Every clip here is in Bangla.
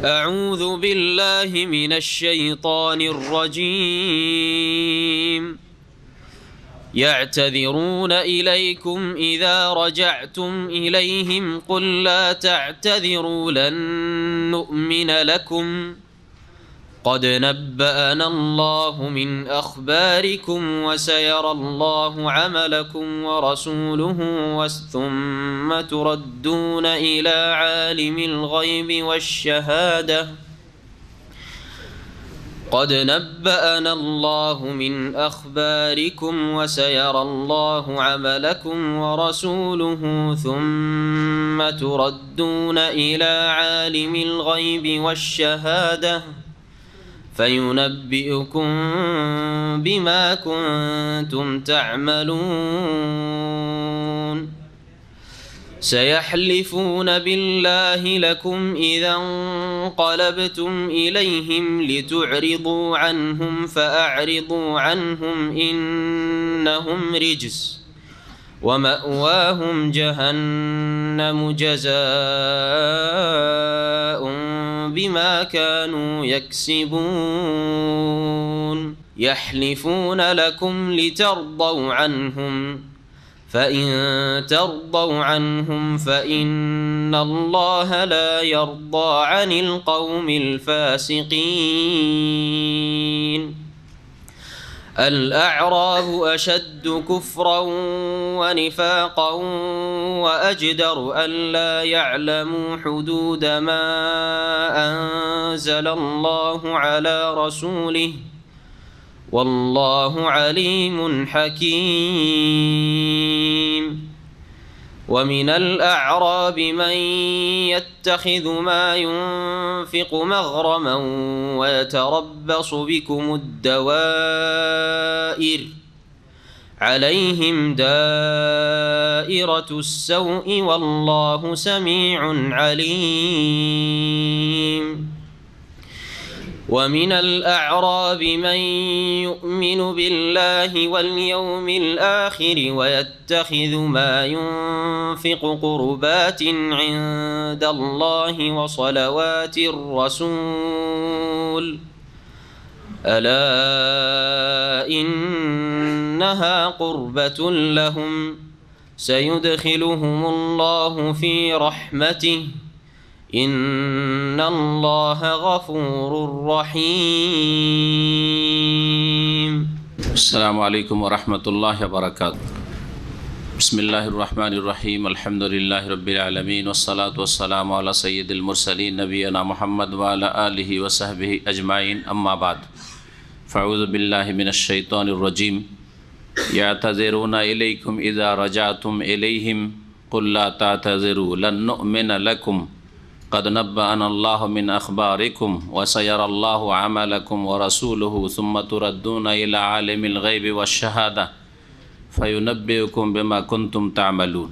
أعوذ بالله من الشيطان الرجيم يعتذرون إليكم إذا رجعتم إليهم قل لا تعتذروا لن نؤمن لكم قد نبأنا الله من أخباركم وسيرى الله عملكم ورسوله ثم تردون إلى عالم الغيب والشهادة قد نبأنا الله من أخباركم وسيرى الله عملكم ورسوله ثم تردون إلى عالم الغيب والشهادة فينبئكم بما كنتم تعملون سيحلفون بالله لكم إذا انقلبتم إليهم لتعرضوا عنهم فأعرضوا عنهم إنهم رجس ومأواهم جهنم جزاء بما كانوا يكسبون يحلفون لكم لترضوا عنهم فإن ترضوا عنهم فإن الله لا يرضى عن القوم الفاسقين الأعراب أشد كفرا ونفاقا وأجدر ألا يعلموا حدود ما أنزل الله على رسوله والله عليم حكيم ومن الأعراب من يتخذ ما ينفق مغرما ويتربص بكم الدوائر عليهم دائرة السوء والله سميع عليم ومن الأعراب من يؤمن بالله واليوم الآخر ويتخذ ما ينفق قربات عند الله وصلوات الرسول ألا إنها قربة لهم سيدخلهم الله في رحمته إن الله غفور رحيم السلام عليكم ورحمة الله وبركاته بسم الله الرحمن الرحيم الحمد لله رب العالمين والصلاة والسلام على سيد المرسلين نبينا محمد وعلى آله وصحبه أجمعين أما بعد فأعوذ بالله من الشيطان الرجيم يعتذرون إليكم إذا رجعتم إليهم قل لا تعتذروا لن نؤمن لكم قد نبأنا الله من أخباركم وسيرى الله عملكم ورسوله ثم تردون إلى عالم الغيب والشهادة فينبئكم بما كنتم تعملون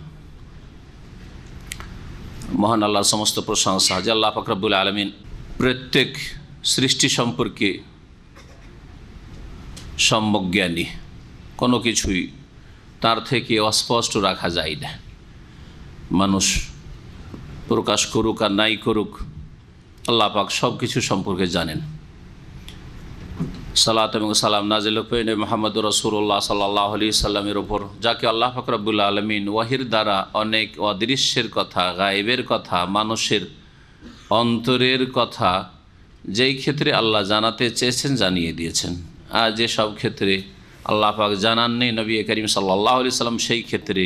মহান আল্লাহর সমস্ত প্রশংসা যে আল্লাহ পাক রব্বুল আলামিন প্রত্যেক সৃষ্টি সম্পর্কে সম্যক জ্ঞানী, কোনো কিছুই তার থেকে অস্পষ্ট রাখা যায় না। মানুষ প্রকাশ করুক আর নাই করুক, আল্লাহ পাক সব কিছু সম্পর্কে জানেন। সালাত এবং সালাম নাজিল হোক মুহাম্মদ রাসূলুল্লাহ সাল্লাল্লাহু আলাইহি সাল্লামের ওপর, যাকে আল্লাহ পাক রব্বুল আলামিন ওয়াহির দ্বারা অনেক অদৃশ্যের কথা, গায়েবের কথা, মানুষের অন্তরের কথা যেই ক্ষেত্রে আল্লাহ জানাতে চেয়েছেন জানিয়ে দিয়েছেন। আর যে সব ক্ষেত্রে আল্লাহ পাক জানাননি, নবী করিম সাল্লাল্লাহু আলাইহি সাল্লাম সেই ক্ষেত্রে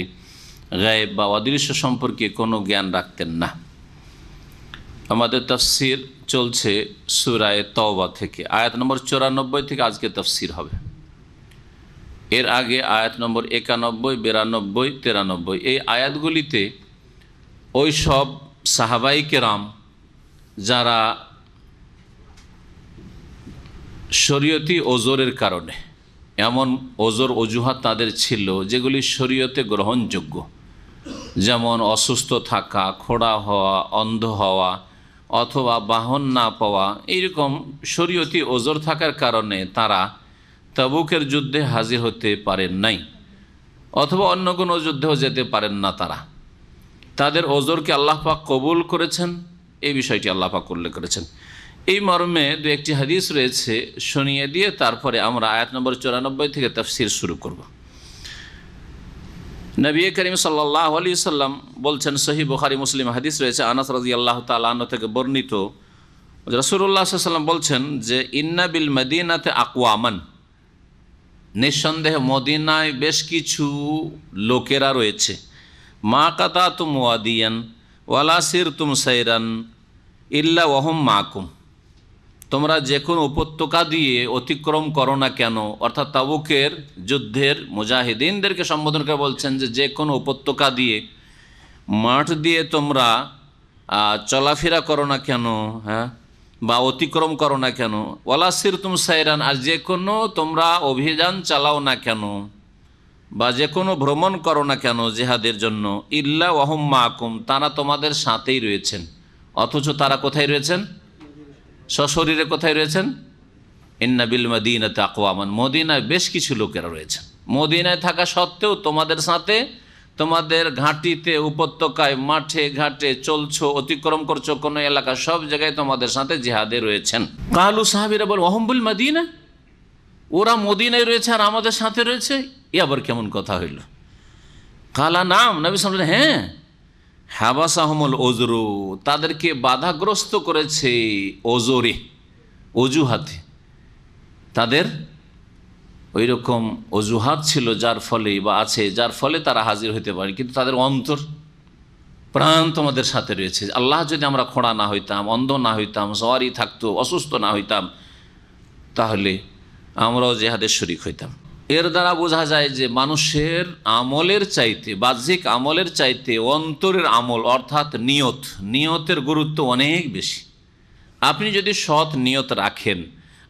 গায়েব বা অদৃশ্য সম্পর্কে কোনো জ্ঞান রাখতেন না। আমাদের তাফসির চলছে সূরা তাওবা থেকে, আয়াত নম্বর 94 থেকে আজকে তাফসির হবে। এর আগে আয়াত নম্বর 91, 92, 93 এই আয়াতগুলিতে ওই সব সাহাবাই কেরাম যারা শরীয়তি ওজরের কারণে, এমন ওজর অজুহাত তাদের ছিল যেগুলি শরীয়তে গ্রহণযোগ্য, যেমন অসুস্থ থাকা, খোড়া হওয়া, অন্ধ হওয়া অথবা বাহন না পাওয়া, এইরকম শরীয়তি ওজর থাকার কারণে তারা তাবুকের যুদ্ধে হাজির হতে পারেন নাই, অথবা অন্য কোনো যুদ্ধেও যেতে পারেন না। তাদের ওজরকে আল্লাহ পাক কবুল করেছেন এই বিষয়টি আল্লাহ পাক উল্লেখ করেছেন। এই মর্মে দু একটি হাদিস রয়েছে, শুনিয়ে দিয়ে তারপরে আমরা আয়াত নম্বর 94 থেকে তাফসীর শুরু করব। নবী করিম সাল্লাল্লাহু আলাইহি সাল্লাম বলছেন, সহিহ বুখারী মুসলিম হাদিস রয়েছে, আনাস রাদিয়াল্লাহু তাআলা আনহু থেকে বর্ণিত, রাসূলুল্লাহ সাল্লাল্লাহু আলাইহি ওয়াসাল্লাম বলছেন যে ইন্না বিল মদিনাতে আকওয়ামান, নিঃসন্দেহে মদিনায় বেশ কিছু লোকেরা রয়েছে, মা কাতাতুম ওয়াদিয়ান ওয়ালা সিরতুম সাইরান ইল্লা ওয়াহুম মাকুম, তোমরা যে কোনো উপত্যকা দিয়ে অতিক্রম করো না কেন, অর্থাৎ তাবুকের যুদ্ধের মুজাহিদিনদেরকে সম্বোধন করে বলছেন যে কোনো উপত্যকা দিয়ে, মাঠ দিয়ে তোমরা চলাফেরা করো না কেন, হ্যাঁ, বা অতিক্রম করো না কেন, ওয়ালা সিরতুম সাইরান, আর যে কোনো তোমরা অভিযান চালাও না কেন বা যে কোনো ভ্রমণ করো না কেন জিহাদের জন্য, ইল্লা ওয়াহুম মাকুম, তারা তোমাদের সাথেই রয়েছেন। অথচ তারা কোথায় রয়েছেন? সশরীরে কোথায় রয়েছেন? ইন্না বিল মদিনাতে আকওয়ামান, মদিনায় বেশ কিছু লোকেরা রয়েছেন। মদিনায় থাকা সত্ত্বেও তোমাদের সাথে, তোমাদের ঘাঁটিতে, উপত্যকায়, মাঠে ঘাটে চলছো, অতিক্রম করছো কোনো এলাকা, সব জায়গায় তোমাদের সাথে জিহাদে রয়েছেন। কালু সাহাবীরা বল ওয়াহুম বিল মদিনা, ওরা মদিনায় রয়েছে আর আমাদের সাথে রয়েছে, এ আবার কেমন কথা হইল? কালা নাম, নবী সাল্লাল্লাহু আলাইহি ওয়াসাল্লাম, হ্যাঁ, হাবাসাহুমুল ওজরু, তাদেরকে বাধাগ্রস্ত করেছে ওজরে, অজুহাতে, তাদের ওই রকম অজুহাত ছিল যার ফলে বা আছে, যার ফলে তারা হাজির হইতে পারে, কিন্তু তাদের অন্তর প্রাণ তোমাদের সাথে রয়েছে। আল্লাহ যদি আমরা খোঁড়া না হইতাম, অন্ধ না হইতাম, সওয়ারি থাকতো, অসুস্থ না হইতাম, তাহলে আমরাও জিহাদের শরীক হইতাম। এর দ্বারা বোঝা যায় যে মানুষের আমলের চাইতে, বাহ্যিক আমলের চাইতে অন্তরের আমল অর্থাৎ নিয়তের গুরুত্ব অনেক বেশি। আপনি যদি সৎ নিয়ত রাখেন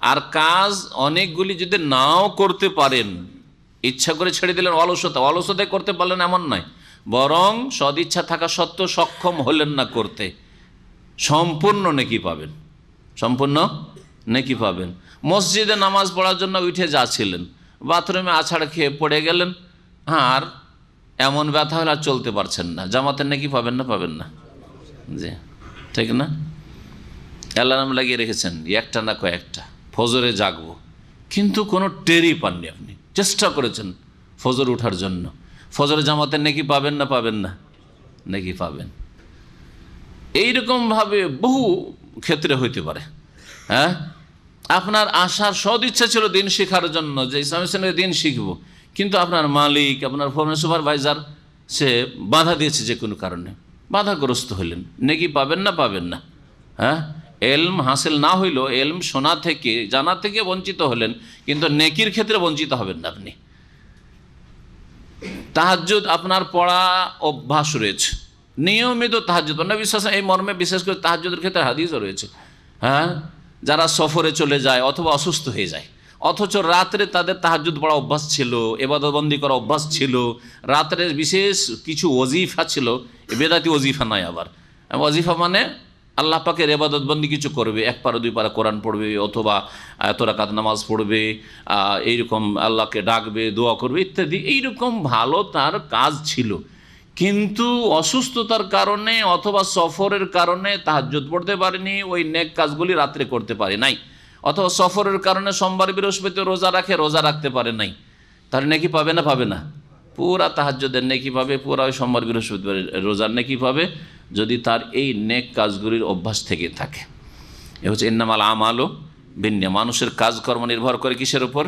আর কাজ অনেকগুলি যদি নাও করতে পারেন, ইচ্ছা করে ছেড়ে দিলেন, অলসতায় করতে পারলেন এমন নয়, বরং সদিচ্ছা থাকা সত্ত্বেও সক্ষম হলেন না করতে, সম্পূর্ণ নেকি পাবেন, সম্পূর্ণ নেকি পাবেন। মসজিদে নামাজ পড়ার জন্য উঠে যাচ্ছিলেন, বাথরুমে আছাড় খেয়ে পড়ে গেলেন, আর এমন ব্যথা হলে আর চলতে পারছেন না, জামাতের নেকি পাবেন না? পাবেন না, জি, ঠিক না? অ্যালার্ম লাগিয়ে রেখেছেন একটা না কয়েকটা, ফজরে জাগবো, কিন্তু কোনো টেরই পাননি, আপনি চেষ্টা করেছেন ফজর ওঠার জন্য, ফজরে জামাতের নেকি পাবেন না? পাবেন না, নেকি পাবেন। এইরকমভাবে বহু ক্ষেত্রে হইতে পারে। হ্যাঁ, আপনার আশার সদ ইচ্ছা ছিল দিন শেখার জন্য, যে ইসলামের সঙ্গে দিন শিখবো, কিন্তু আপনার মালিক, আপনার ফর্মের সুপারভাইজার, সে বাধা দিয়েছে যে কোনো কারণে, বাধাগ্রস্ত হলেন, নেকি পাবেন না? পাবেন না। হ্যাঁ, এলম হাসিল না হইলেও এলম শোনা থেকে, জানা থেকে বঞ্চিত হলেন, কিন্তু নেকির ক্ষেত্রে বঞ্চিত হবেন না আপনি। তাহাজ্জুদ আপনার পড়া অভ্যাস রয়েছে, নিয়মিত তাহাজ্জুদ, নবী সাল্লাল্লাহু আলাইহি ওয়াসাল্লাম এই মর্মে বিশেষ করে তাহাজ্জুদের ক্ষেত্রে হাদিসও রয়েছে। হ্যাঁ, যারা সফরে চলে যায় অথবা অসুস্থ হয়ে যায়, অথচ রাত্রে তাদের তাহাজ্জুদ পড়া অভ্যাস ছিল, ইবাদতবন্দি করা অভ্যাস ছিল, রাত্রে বিশেষ কিছু ওজিফা ছিল, বেদাতি ওজিফা নয়, আবার ওজিফা মানে আল্লাহ পাকের ইবাদতবন্দি কিছু করবে, এক পারা দুই পারা কোরআন পড়বে, অথবা এত রাকাত নামাজ পড়বে, এইরকম আল্লাহকে ডাকবে, দোয়া করবে ইত্যাদি, এইরকম ভালো তার কাজ ছিল। কিন্তু অসুস্থতার কারণে অথবা সফরের কারণে তাহাজ্জুদ পড়তে পারেনি, ওই নেক কাজগুলি রাত্রে করতে পারে নাই, অথবা সফরের কারণে সোমবার বৃহস্পতি রোজা রাখে, রোজা রাখতে পারে নাই, তাহলে নেকি পাবে না? পাবে না। পুরা তাহাজ্জুদের নেকি পাবে, পুরা ওই সোমবার বৃহস্পতিবার রোজার নেকি পাবে, যদি তার এই নেক কাজগুলির অভ্যাস থেকে থাকে। এ হচ্ছে ইন্নামাল আমালু বিন্নিয়াত, মানুষের কাজকর্ম নির্ভর করে কিসের ওপর?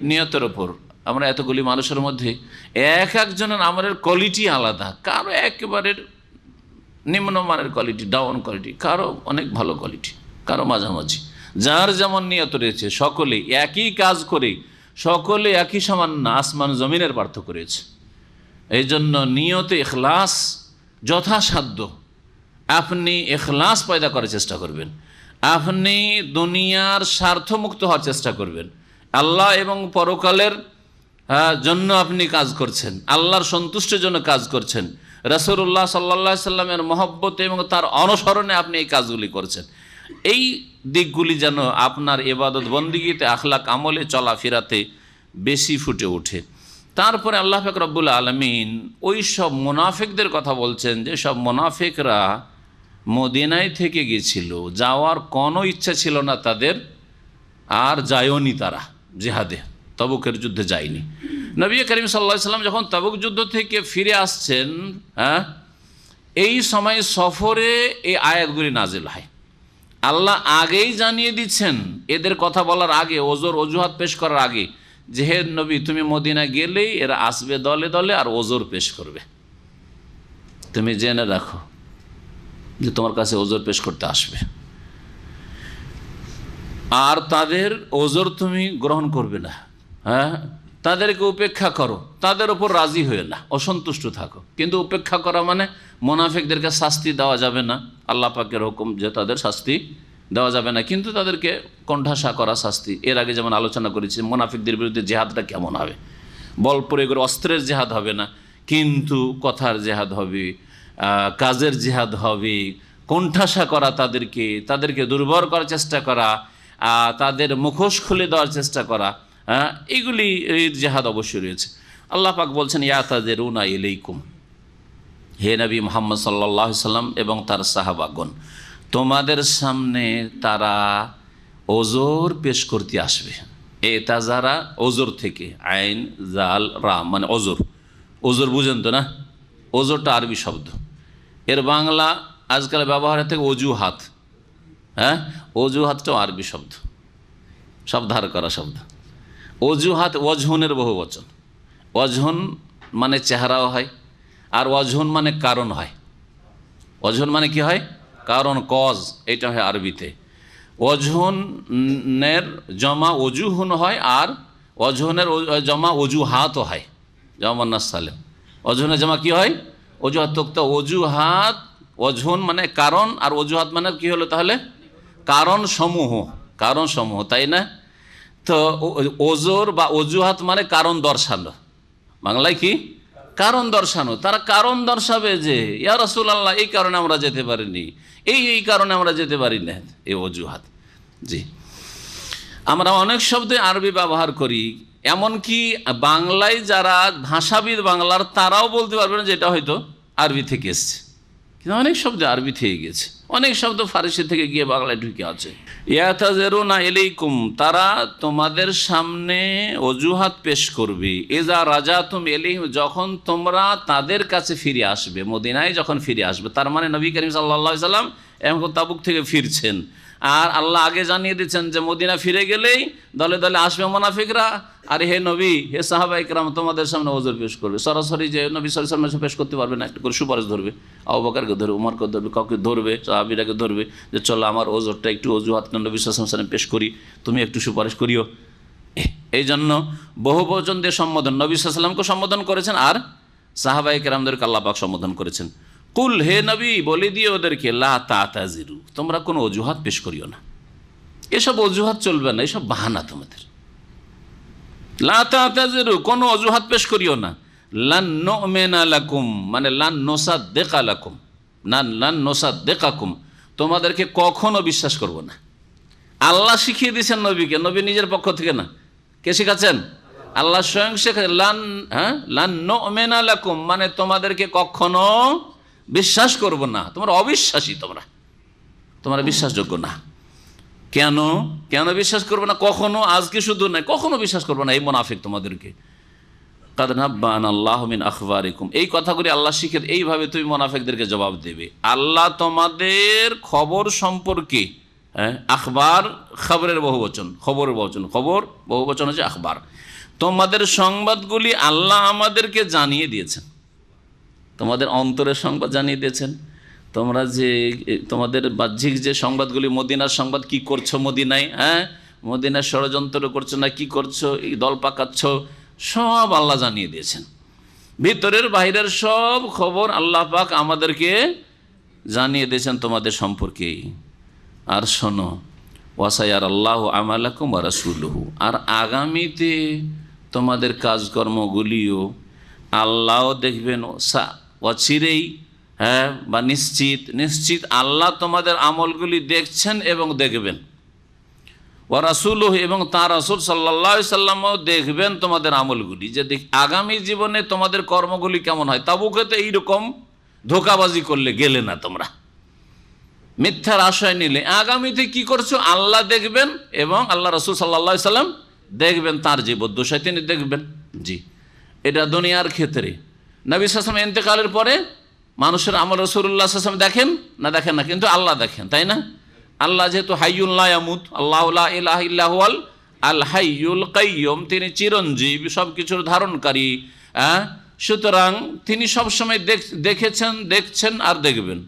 নিয়তের ওপর। আমরা এতগুলি মানুষের মধ্যে এক একজনের আমলের কোয়ালিটি আলাদা, কারো একেবারে নিম্নমানের কোয়ালিটি, ডাউন কোয়ালিটি, কারো অনেক ভালো কোয়ালিটি, কারো মাঝামাঝি, যার যেমন নিয়ত রয়েছে। সকলে একই কাজ করে, সকলে একই সমান না, আসমান জমিনের পার্থক্য রয়েছে। এই জন্য নিয়তে ইখলাস যথাসাধ্য আপনি ইখলাস পয়দা করার চেষ্টা করবেন, আপনি দুনিয়ার স্বার্থমুক্ত হওয়ার চেষ্টা করবেন, আল্লাহ এবং পরকালের জন্য আপনি কাজ করছেন, আল্লাহর সন্তুষ্টির জন্য কাজ করছেন, রাসূলুল্লাহ সাল্লাল্লাহু আলাইহি সাল্লামের মহব্বতে এবং তার অনুসরণে আপনি এই কাজগুলি করছেন। এই দিকগুলি যেন আপনার ইবাদত বন্দিগিতে, আখলাক আমলে, চলাফেরাতে বেশি ফুটে ওঠে। তারপরে আল্লাহ পাক রব্বুল আলামিন ওই সব মুনাফিকদের কথা বলছেন, যে সব মুনাফিকরা মদিনায় থেকে গিয়েছিল, যাওয়ার কোনো ইচ্ছা ছিল না তাদের, আর যায়নি তারা জিহাদে, তাবুকের যুদ্ধে যায়নি। নবী করিম সাল্লাল্লাহু আলাইহি ওয়াসাল্লাম যখন তাবুক যুদ্ধ থেকে ফিরে আসছেন, এই সময় সফরে এই আয়াতগুলি নাজিল হয়। আল্লাহ আগেই জানিয়ে দিচ্ছেন, এদের কথা বলার আগে, ওজোর অজুহাত পেশ করার আগে, যে হে নবী, তুমি মদিনা গেলেই এরা আসবে দলে দলে আর ওজোর পেশ করবে। তুমি জেনে রাখো যে তোমার কাছে ওজোর পেশ করতে আসবে, আর তাদের ওজোর তুমি গ্রহণ করবে না। তাদেরকে উপেক্ষা করো, তাদের ওপর রাজি হয়ে না, অসন্তুষ্ট থাকো। কিন্তু উপেক্ষা করা মানে মোনাফিকদেরকে শাস্তি দেওয়া যাবে না, আল্লাহ পাকের হুকুম যে তাদের শাস্তি দেওয়া যাবে না, কিন্তু তাদেরকে কোণঠাসা করা শাস্তি। এর আগে যেমন আলোচনা করেছি, মোনাফিকদের বিরুদ্ধে জেহাদটা কেমন হবে, বল প্রয়োগের অস্ত্রের জেহাদ হবে না, কিন্তু কথার জেহাদ হবে, কাজের জেহাদ হবে, কোণঠাসা করা, তাদেরকে দুর্বল করার চেষ্টা করা, তাদের মুখোশ খুলে দেওয়ার চেষ্টা করা, এইগুলি জেহাদ অবশ্যই রয়েছে। আল্লাহ পাক বলছেন, ইয়াতাযিরুনা ইলাইকুম, হে নবী মুহাম্মদ সাল্লাল্লাহু আলাইহি সাল্লাম এবং তার সাহাবাগণ, তোমাদের সামনে তারা ওজোর পেশ করতে আসবে। এতাজারা ওজোর থেকে, আইন জাল রা মানে ওজোর। ওজোর বুঝেন তো না? ওজোরটা আরবি শব্দ, এর বাংলা আজকাল ব্যবহারের থেকে অজুহাত। অজুহাতটাও আরবি শব্দ, সব ধার করা শব্দ। অজুহাত ওয়াজহুনের বহু বচন। ওয়াজহুন মানে চেহারাও হয়, আর ওয়াজহুন মানে কারণ হয়। ওয়াজহুন মানে কি হয়? কারণ, কজ, এটা হয় আরবিতে। ওয়াজহুনের জমা অজুহুন হয়, আর ওয়াজহুনের জমা অজুহাতও হয়, জমান্নাস সালেম। ওয়াজহুনের জমা কি হয়? অজুহাত। তো অজুহাত, ওয়াজহুন মানে কারণ, আর অজুহাত মানে কি হলো তাহলে? কারণ সমূহ, তাই না? তো ওজোর বা অজুহাত মানে কারণ দর্শানো, বাংলায় কি? কারণ দর্শানো। তারা কারণ দর্শাবে যে, ইয়া রাসূলুল্লাহ, এই কারণে আমরা যেতে পারিনি, এই কারণে আমরা যেতে পারি না, এই অজুহাত। জি, আমরা অনেক শব্দে আরবি ব্যবহার করি, এমনকি বাংলায় যারা ভাষাবিদ বাংলার, তারাও বলতে পারবে না যে এটা হয়তো আরবি থেকে এসছে। কিন্তু অনেক শব্দ আরবি থেকে গেছে, অনেক শব্দ ফারসি থেকে গিয়ে বাংলায় ঢুকে আছে। ইয়াতাযিরুনা ইলাইকুম, তারা তোমাদের সামনে অজুহাত পেশ করবে। ইযা রাজাতুম ইলাইহিম, যখন তোমরা তাদের কাছে ফিরে আসবে, মদিনায় যখন ফিরে আসবে। তার মানে নবী করিম সাল্লাল্লাহু আলাইহি সাল্লাম এখন তাবুক থেকে ফিরছেন, আর আল্লাহ আগে জানিয়ে দিচ্ছেন যে মদিনা ফিরে গেলেই দলে দলে আসবে মুনাফিকরা, আর হে নবী, হে সাহাবায়ে কেরাম, তোমাদের সামনে ওজর পেশ করবে। সরাসরি যে নবী সাল্লাল্লাহু আলাইহি ওয়াসাল্লাম পেশ করতে পারবে না, একটা করে সুপারিশ ধরবে, আবু বকরকে ধরবে, উমরকে ধরবে, কাউকে ধরবে, সাহাবীরাকে ধরবে, যে চলো আমার ওজরটা একটু অজুহাত নবী সাল্লাল্লাহু আলাইহি ওয়াসাল্লাম পেশ করি, তুমি একটু সুপারিশ করিও। এই জন্য বহু বচন দিয়ে সম্বোধন, নবী সাল্লাল্লাহু আলাইহি ওয়াসাল্লামকে সম্বোধন করেছেন, আর সাহাবায়ে কেরামদেরকে আল্লাহ পাক সম্বোধন করেছেন। কুল, হে নবী, বলে দিয়ে ওদেরকে, লা তাতাযিরু, তোমরা কোনো অজুহাত পেশ করিও না। এসব অজুহাত চলবে না, এসব বাহানা তোমাদের। লা তাতাযিরু, কোনো অজুহাত পেশ করিও না। লান নুমিনা লাকুম মানে লান নুসাদ্দিকা লাকুম, লান নুসাদ্দিকাকুম, তোমাদেরকে কখনো বিশ্বাস করব না। আল্লাহ শিখিয়ে দিয়েছেন নবীকে, নবী নিজের পক্ষ থেকে না, কে শিখাচ্ছেন? আল্লাহ স্বয়ং শেখাচ্ছেন। লান নুমিনা লাকুম মানে তোমাদেরকে কখনো বিশ্বাস করব না, তোমরা অবিশ্বাসী, তোমরা বিশ্বাসযোগ্য না। কেন বিশ্বাস করবো না? কখনো, আজকে শুধু নয়, কখনো বিশ্বাস করবো না এই মুনাফিক তোমাদেরকে। কাদ নাব্বানা আল্লাহু মিন আখবারিকুম, এই কথাগুলি আল্লাহ শিখে এইভাবে তুমি মুনাফিকদেরকে জবাব দেবে। আল্লাহ তোমাদের খবর সম্পর্কে, আখবার খবরের বহুবচন, খবরের বহুবচন, খবর বহুবচন হচ্ছে আখবার। তোমাদের সংবাদগুলি আল্লাহ আমাদেরকে জানিয়ে দিয়েছেন, তোমাদের অন্তরের সংবাদ জানিয়ে দিয়েছেন। তোমরা যে তোমাদের বাহ্যিক যে সংবাদগুলি, মদিনার সংবাদ, কি করছো মদিনায়, মদিনার ষড়যন্ত্র করছো না কি করছো, এই দল পাকাচ্ছ, সব আল্লাহ জানিয়ে দিয়েছেন। ভিতরের বাইরের সব খবর আল্লাহ পাক আমাদেরকে জানিয়ে দিয়েছেন তোমাদের সম্পর্কে। আর শোনো, ওয়াসায়ার আল্লাহ আমালাকুম ওয়া রাসূলুহু, আর আগামীতে তোমাদের কাজকর্মগুলিও আল্লাহও দেখবেন, অচিরেই, বা নিশ্চিত আল্লাহ তোমাদের আমলগুলি দেখছেন এবং দেখবেন। ওয়া রাসূলুহু, এবং তাঁর রাসূল সাল্লাল্লাহু আলাইহি সাল্লামও দেখবেন তোমাদের আমলগুলি, যে আগামী জীবনে তোমাদের কর্মগুলি কেমন হয়। তাবুকে তো এইরকম ধোঁকাবাজি করলে গেলে না তোমরা, মিথ্যার আশ্রয় নিলে আগামীতে কি করছো আল্লাহ দেখবেন এবং আল্লাহ রাসূল সাল্লাল্লাহু আলাইহি সাল্লাম দেখবেন, তার জীবদ্দশায় তিনি দেখবেন। জি, এটা দুনিয়ার ক্ষেত্রে। নবী সাল্লাল্লাহু আলাইহি ওয়াসাল্লাম ইন্তেকালের পরে মানুষের আমল রাসূলুল্লাহ সাল্লাল্লাহু আলাইহি ওয়াসাল্লাম দেখেন না, কিন্তু আল্লাহ দেখেন, তাই না? আল্লাহ যেহেতু হাইয়ুন লা ইয়ামুত, আল্লাহু লা ইলাহা ইল্লা হুয়াল আল হাইয়ুল কাইয়ুম, তিনি চিরঞ্জীব, সব কিছুর ধারণকারী। সুতরাং তিনি সবসময় দেখেছেন, দেখছেন আর দেখবেন।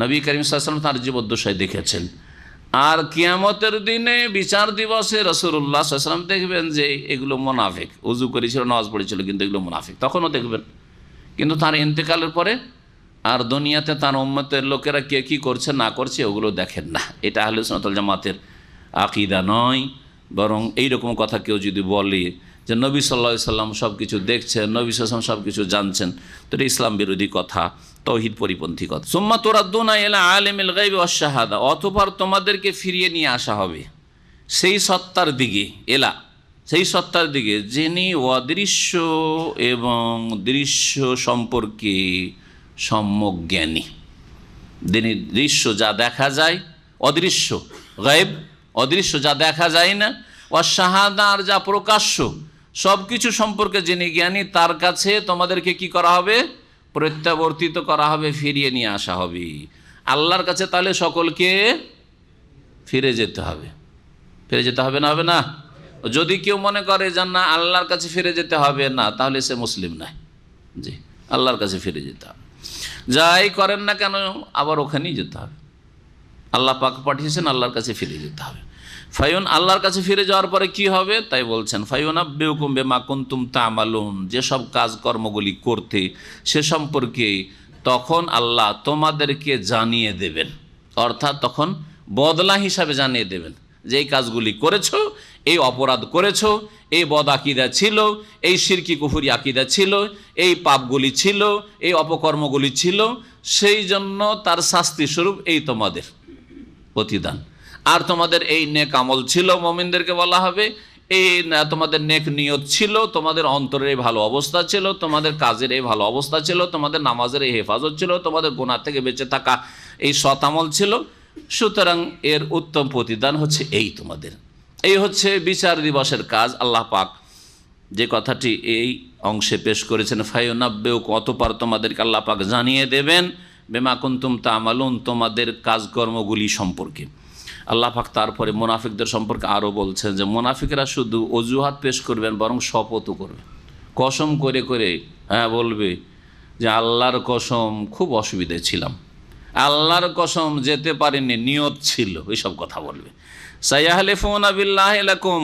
নবী করিম সাল্লাল্লাহু আলাইহি ওয়াসাল্লাম তার জীবদ্দশায় দেখেছেন। আর কিয়ামতের দিনে বিচার দিবসে রাসূলুল্লাহ সাল্লাল্লাহু আলাইহি ওয়াসাল্লাম দেখবেন যে এগুলো মুনাফিক, ওযু করেছিল, নামাজ পড়েছিল, কিন্তু এগুলো মুনাফিক, তখনও দেখবেন। কিন্তু তার ইন্তেকালের পরে আর দুনিয়াতে তার উম্মতের লোকেরা কে কী করছে না করছে ওগুলো দেখেন না। এটা আহলে সুন্নাত ওয়াল জামাতের আকীদা নয়। বরং এইরকম কথা কেউ যদি বলে যে নবী সাল্লাল্লাহু আলাইহি সাল্লাম সব কিছু দেখছেন, নবী সাল্লাল্লাহু আলাইহি ওয়াসাল্লাম সব কিছু জানছেন, তো এটা ইসলাম বিরোধী কথা, তাওহীদ পরিপন্থী কথা। সুম্মা তুরাদ্দুনা ইলা আলিমিল গায়বি ওয়াশ শাহাদা, অতঃপর তোমাদেরকে ফিরিয়ে নিয়ে আসা হবে সেই সত্তার দিকে, সেই সত্তার দিকে যিনি অদৃশ্য এবং দৃশ্য সম্পর্কে সম্যক জ্ঞানী। যিনি দৃশ্য যা দেখা যায়, অদৃশ্য গায়েব, অদৃশ্য যা দেখা যায় না, ওয়াশ শাহাদা আর যা প্রকাশ্য, সব কিছু সম্পর্কে যিনি জ্ঞানী, তার কাছে তোমাদেরকে কি করা হবে? প্রত্যাবর্তিত করা হবে, ফিরিয়ে নিয়ে আসা হবে আল্লাহর কাছে। তাহলে সকলকে ফিরে যেতে হবে, ফিরে যেতে হবে না? হবে না? যদি কেউ মনে করে যে না আল্লাহর কাছে ফিরে যেতে হবে না, তাহলে সে মুসলিম নয়। জি, আল্লাহর কাছে ফিরে যেতে হবে, যাই করেন না কেন আবার ওখানেই যেতে হবে। আল্লাহ পাক পাঠিয়েছেন, আল্লাহর কাছে ফিরে যেতে হবে। ফায়ুন, আল্লাহর কাছে ফিরে যাওয়ার পরে কি হবে তাই বলছেন, ফায়ুনাব্বিউকুম বিমা কুনতুম তা'মালুন, যেসব কাজকর্মগুলি করতে সে সম্পর্কে তখন আল্লাহ তোমাদেরকে জানিয়ে দেবেন, অর্থাৎ তখন বদলা হিসাবে জানিয়ে দেবেন যে এই কাজগুলি করেছো, এই অপরাধ করেছো, এই বদ আকিদা ছিল, এই শিরকি কুফরি আকিদা ছিল, এই পাপগুলি ছিল, এই অপকর্মগুলি ছিল, সেই জন্য তার শাস্তি স্বরূপ এই তোমাদের প্রতিদান। আর তোমাদের এই নেক আমল ছিল, মুমিনদেরকে বলা হবে এই তোমাদের নেক নিয়ত ছিল, তোমাদের অন্তরের এই ভালো অবস্থা ছিল, তোমাদের কাজের এই ভালো অবস্থা ছিল, তোমাদের নামাজের এই হেফাজত ছিল, তোমাদের গুনাহ থেকে বেঁচে থাকা এই সৎ আমল ছিল। সুতরাং এর উত্তম প্রতিদান হচ্ছে এই তোমাদের। এই হচ্ছে বিচার দিবসের কাজ। আল্লাহ পাক যে কথাটি এই অংশে পেশ করেছেন, ফায়ুনাব্বিউকুম, অতঃপর তোমাদেরকে আল্লাহ পাক জানিয়ে দেবেন বিমা কুনতুম তা'মালুন, তোমাদের কাজকর্মগুলি সম্পর্কে। আল্লাহ পাক তারপরে মুনাফিকদের সম্পর্কে আরও বলছেন যে মুনাফিকরা শুধু অজুহাত পেশ করবেন, বরং শপথও করবে, কসম করে করে বলবে যে আল্লাহর কসম খুব অসুবিধায় ছিলাম, আল্লাহর কসম যেতে পারেনি, নিয়ত ছিল, এইসব কথা বলবে। সায়াহলিফুনা বিল্লাহি লাকুম,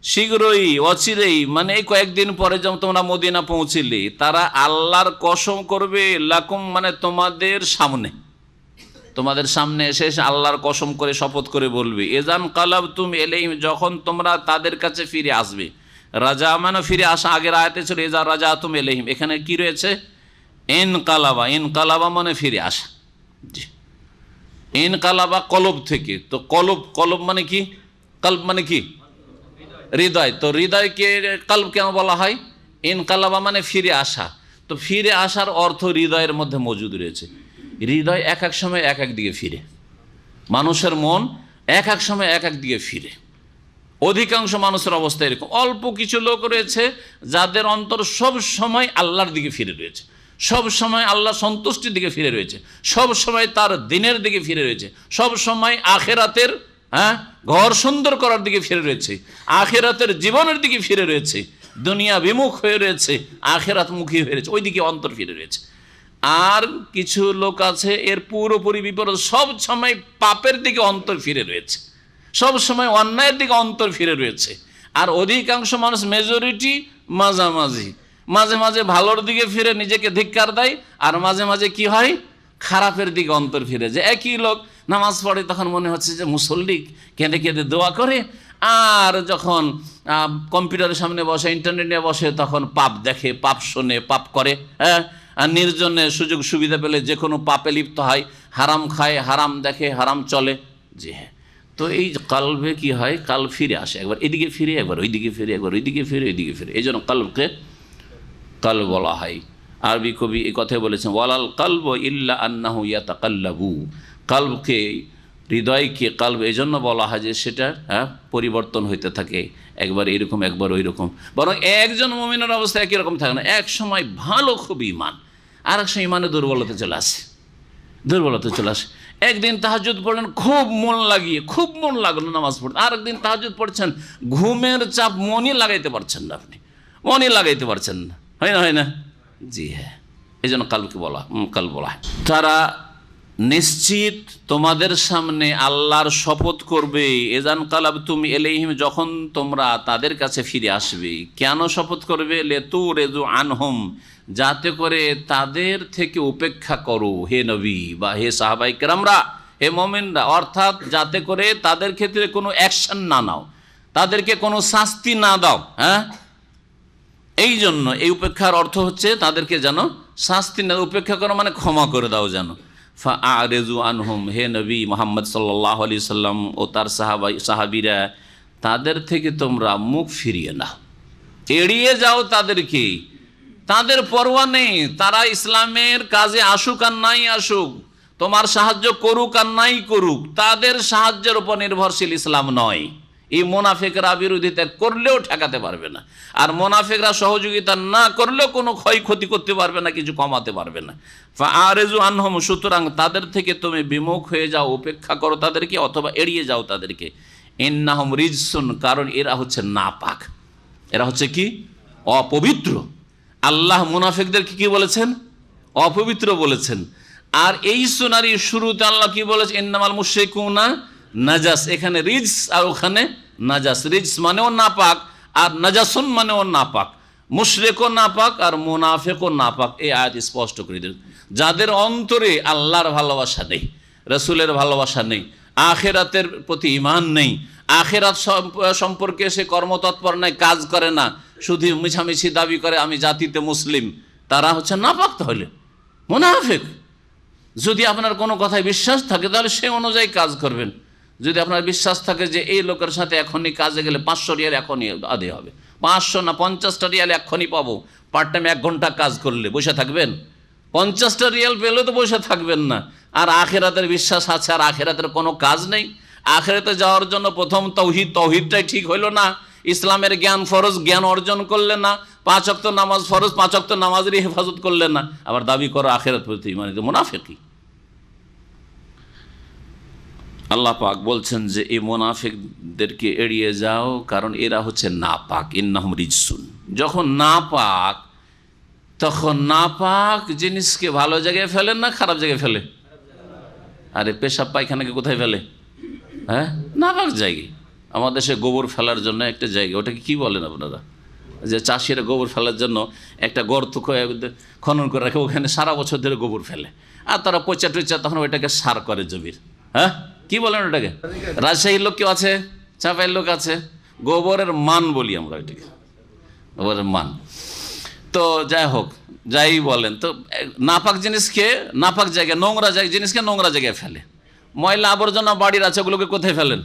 শীঘ্রই, অচিরেই, মানে এই কয়েকদিন পরে যখন তোমরা মদিনা পৌঁছিলে, তারা আল্লাহর কসম করবে, লাকুম মানে তোমাদের সামনে, তোমাদের সামনে এসে আল্লাহর কসম করে শপথ করে বলবে, এজান কালাবতুম ইলাইহিম, যখন তোমরা তাদের কাছে ফিরে আসবে। রাজা মানে ফিরে আসা, আগের আয়াতে ছিল এজা রাজাতুম ইলাইহিম, এখানে কি রয়েছে? ইনকালাবা, ইনকালাবা মানে ফিরে আসা। জি, ইনকালাবা কলব থেকে, তো কলব মানে কি? কলব মানে কি? হৃদয়। তো হৃদয়কে কলব কেন বলা হয়? ইনকালাবা মানে ফিরে আসা। তো ফিরে আসার অর্থ হৃদয়ের মধ্যে মজুদ রয়েছে। হৃদয় এক এক সময় এক এক দিকে ফিরে, মানুষের মন এক এক সময় এক এক দিকে ফিরে। অধিকাংশ মানুষের অবস্থা এরকম। অল্প কিছু লোক রয়েছে যাদের অন্তর সব সময় আল্লাহর দিকে ফিরে রয়েছে, সব সময় আল্লাহ সন্তুষ্টির দিকে ফিরে রয়েছে, সব সময় তার দিনের দিকে ফিরে রয়েছে, সব সময় আখেরাতের ঘর সুন্দর করার দিকে ফিরে রয়েছে, আখেরাতের জীবনের দিকে ফিরে রয়েছে, দুনিয়া বিমুখ হয়ে রয়েছে, আখেরাতমুখী হয়ে রয়েছে, ওই দিকে অন্তর ফিরে রয়েছে। আর কিছু লোক আছে এর পুরোপুরি বিপরীত, সব সময় পাপের দিকে অন্তর ফিরে রয়েছে, সব সময় অন্যায়ের দিকে অন্তর ফিরে রয়েছে। আর অধিকাংশ মানুষ, মেজরিটি, মাঝামাঝি, মাঝে মাঝে ভালোর দিকে ফিরে নিজেকে ধিক্কার দেয়, আর মাঝে মাঝে কি হয়, খারাপের দিকে অন্তর ফিরে যায়। একই লোক নামাজ পড়ে তখন মনে হচ্ছে যে মুসল্লি, কেঁদে কেঁদে দোয়া করে, আর যখন কম্পিউটারের সামনে বসে, ইন্টারনেট নিয়ে বসে, তখন পাপ দেখে, পাপ শোনে, পাপ করে, আর নির্জনে সুযোগ সুবিধা পেলে যে কোনো পাপে লিপ্ত হয়, হারাম খায়, হারাম দেখে, হারাম চলে। জি হ্যাঁ, তো এই কলবে কি হয়, কাল ফিরে আসে, একবার এদিকে ফিরে, একবার ওইদিকে ফিরে, একবার ওইদিকে ফিরে, ওইদিকে ফিরে। এই জন্য কলবকে কলব বলা হয়। আরবি কবি এই কথাই বলেছেন, ওয়ালাল কালব ইল্লা আন্নাহু ইয়াতাকাল্লাবু। কালবকে, হৃদয়কে কালব এই জন্য বলা হয় যে সেটা পরিবর্তন হইতে থাকে, একবার এরকম একবার ওই রকম। বরং একজন মুমিনের অবস্থা একই রকম থাকে না, এক সময় ভালো খুব ইমান, আর এক সময় ইমানে দুর্বলতা চলে আসে, দুর্বলতা চলে আসে। একদিন তাহাজ্জুদ পড়লেন খুব মন লাগিয়ে, খুব মন লাগলো নামাজ পড়তে, আর একদিন তাহাজ্জুদ পড়ছেন ঘুমের চাপ, মনই লাগাইতে পারছেন না, আপনি মনই লাগাইতে পারছেন না, হয় না, হয় না? জি হ্যাঁ, এই জন্য কালকে কাল বলা হয়। তারা নিশ্চিত তোমাদের সামনে আল্লাহর শপথ করবে, এজান কালাব তুমি এলাইহিম, যখন তোমরা তাদের কাছে ফিরে আসবে। কেন শপথ করবে? লেতু রেজু আনহুম, যাতে করে তাদের থেকে উপেক্ষা করো হে নবী বা হে সাহাবাই কেরামরা, হে মুমিনরা, অর্থাৎ যাতে করে তাদের ক্ষেত্রে কোনো অ্যাকশন না নাও, তাদেরকে কোনো শাস্তি না দাও। হ্যাঁ, এই জন্য এই উপেক্ষার অর্থ হচ্ছে তাদেরকে যেন শাস্তি না, উপেক্ষা করো মানে ক্ষমা করে দাও যেন। ফাআরিজু আনহুম, হে নবী মুহাম্মদ সাল্লাল্লাহু আলাইহি সাল্লাম ও তার সাহাবীরা, তাদের থেকে তোমরা মুখ ফিরিয়ে নাও, এড়িয়ে যাও তাদেরকে, তাদের পরোয়া নেই, তারা ইসলামের কাজে আসুক আর নাই আসুক, তোমার সাহায্য করুক আর নাই করুক, তাদের সাহায্যের উপর নির্ভরশীল ইসলাম নয়। এই মুনাফিকরা বিরোধিতা করলেও ঠেকাতে পারবে না, আর মুনাফিকরা সহযোগিতা না করলেও কোনো ক্ষয়ক্ষতি করতে পারবে না, কিছু কমাতে পারবে না। ফাআরিজু আনহুম, সুতরাং তাদের থেকে তুমি বিমুখ হয়ে যাও, উপেক্ষা করো তাদেরকে, অথবা এড়িয়ে যাও তাদেরকে। ইন্নাহুম রিজসুন, কারণ এরা হচ্ছে নাপাক, এরা হচ্ছে কি? অপবিত্র। আল্লাহ মুনাফিকদেরকে কি বলেছেন? অপবিত্র বলেছেন। আর এই সুনারি শুরুতে আল্লাহ কি বলেছে? ইন্নামাল মুশরিকুনা নাজাস, এখানে রিজস আর ওখানে নাজাস। রিজস মানেও নাপাক, আর নাজাসুন মানেও নাপাক। মুশরিকও নাপাক আর মুনাফিকও নাপাক। এই আয়াত স্পষ্ট করে দিল, যাদের অন্তরে আল্লাহর ভালোবাসা নেই, রাসূলের ভালোবাসা নেই, আখিরাতের প্রতি ঈমান নেই, আখিরাত সম্পর্কে সে কর্মতৎপর নাই, কাজ করে না, শুধু মিছামিছি দাবি করে আমি জাতিতে মুসলিম, তারা হচ্ছে নাপাক, তাহলে মুনাফিক। যদি আপনার কোনো কথায় বিশ্বাস থাকে তাহলে সে অনুযায়ী কাজ করবেন। যদি আপনার বিশ্বাস থাকে যে এই লোকের সাথে এখনই কাজে গেলে 500 রিয়াল এখনই আদায় হবে, 500 না 50টা রিয়াল এখনই পাবো, পার্ট টাইম 1 ঘন্টা কাজ করলে বসে থাকবেন? 50টা রিয়াল পেলে তো বসে থাকবেন না। আর আখিরাতের বিশ্বাস আছে আর আখিরাতের কোনো কাজ নেই। আখিরাতে যাওয়ার জন্য প্রথম তৌহিদটাই ঠিক হইল না, ইসলামের জ্ঞান ফরজ, জ্ঞান অর্জন করলে না, 5 ওয়াক্ত নামাজ ফরজ, 5 ওয়াক্ত নামাজেরই হেফাজত করলে না, আবার দাবি করো আখিরাত প্রতি মানে তো মুনাফিকি। আল্লাহ পাক বলছেন যে এই মুনাফিকদেরকে এড়িয়ে যাও, কারণ এরা হচ্ছে নাপাক। ইন্নাহুম রিজসুন, যখন নাপাক, তখন নাপাক জিনিসকে ভালো জায়গায় ফেলেন না খারাপ জায়গায় ফেলে? আরে পেশাব পায়খানাকে কোথায় ফেলে? হ্যাঁ, নাপাক জায়গায়। আমাদের দেশে গোবর ফেলার জন্য একটা জায়গা, ওটাকে কি বলেন আপনারা? যে চাষিরা গোবর ফেলার জন্য একটা গর্ত খনন করে রাখে, ওখানে সারা বছর ধরে গোবর ফেলে, আর তারা পচা টচা তখন ওইটাকে সার করে জমির। হ্যাঁ, কি বলেন ওটাকে? রাজশাহীর লোক কেউ আছে, চাঁপাইয়ের লোক আছে, গোবরের মান বলি আমরা ওইটাকে, গোবরের মান। তো যাই হোক, যাই বলেন, তো নাপাক জিনিসকে, নাপাক জায়গায়, নোংরা জিনিসকে নোংরা জায়গায় ফেলে। ময়লা আবর্জনা বাড়ির আছে, ওগুলোকে কোথায় ফেলেন?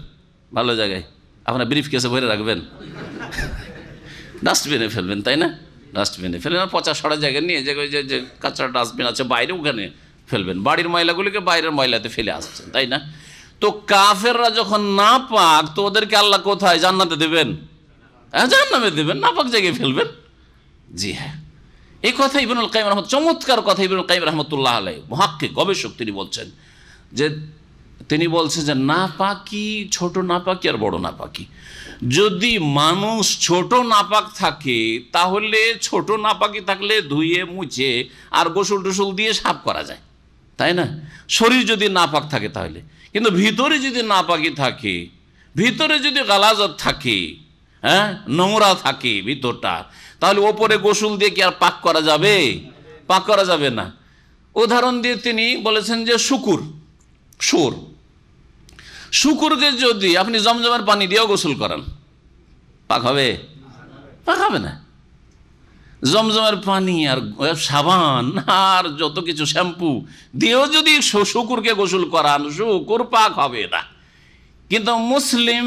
ভালো জায়গায়। আপনার ব্রিফ কেসে ভরে রাখবেন, ডাস্টবিনে ফেলবেন, তাই না? ডাস্টবিনে ফেলেন, আর পচা সড়া জায়গায় নিয়ে যে কাঁচরা ডাস্টবিন আছে বাইরে, ওখানে ফেলবেন। বাড়ির ময়লাগুলিকে বাইরের ময়লাতে ফেলে আসছেন, তাই না? তো কাফেররা যখন নাপাক, তো ওদেরকে আল্লাহ কোথায়? জান্নাতে দেবেন? হ্যাঁ, জান্নাতে দেবেন, নাপাক জায়গায় ফেলবেন। জি হ্যাঁ, এই কথা ইবনুল কাইয়িম রাহমাতুল্লাহ, চমৎকার কথা ইবনুল কাইয়িম রাহমাতুল্লাহ আলাইহি, মুহাক্কিক, গবেষক, তিনি বলছেন যে নাপাকি, ছোট নাপাকি আর বড় নাপাকি। যদি মানুষ ছোট নাপাক থাকে, তাহলে ছোট নাপাকি থাকলে ধুয়ে মুছে আর গোসল টোসল দিয়ে সাফ করা যায়, তাই না? শরীর যদি নাপাক থাকে তাহলে। কিন্তু ভিতরে যদি নাপাকি থাকে, ভিতরে যদি গালাজত থাকে, হ্যাঁ, নোংরা থাকে ভিতরটা, তাহলে ওপরে গোসল দিয়ে কি আর পাক করা যাবে? পাক করা যাবে না। উদাহরণ দিয়ে তিনি বলেছেন যে শুকুরকে যদি আপনি জমজমের পানি দিয়েও গোসল করান, পাক হবে? পাক হবে না। জমজমের পানি আর সাবান আর যত কিছু শ্যাম্পু দিয়েও যদি শুকুরকে গোসল করান, শুকুর পাক হবে না। কিন্তু মুসলিম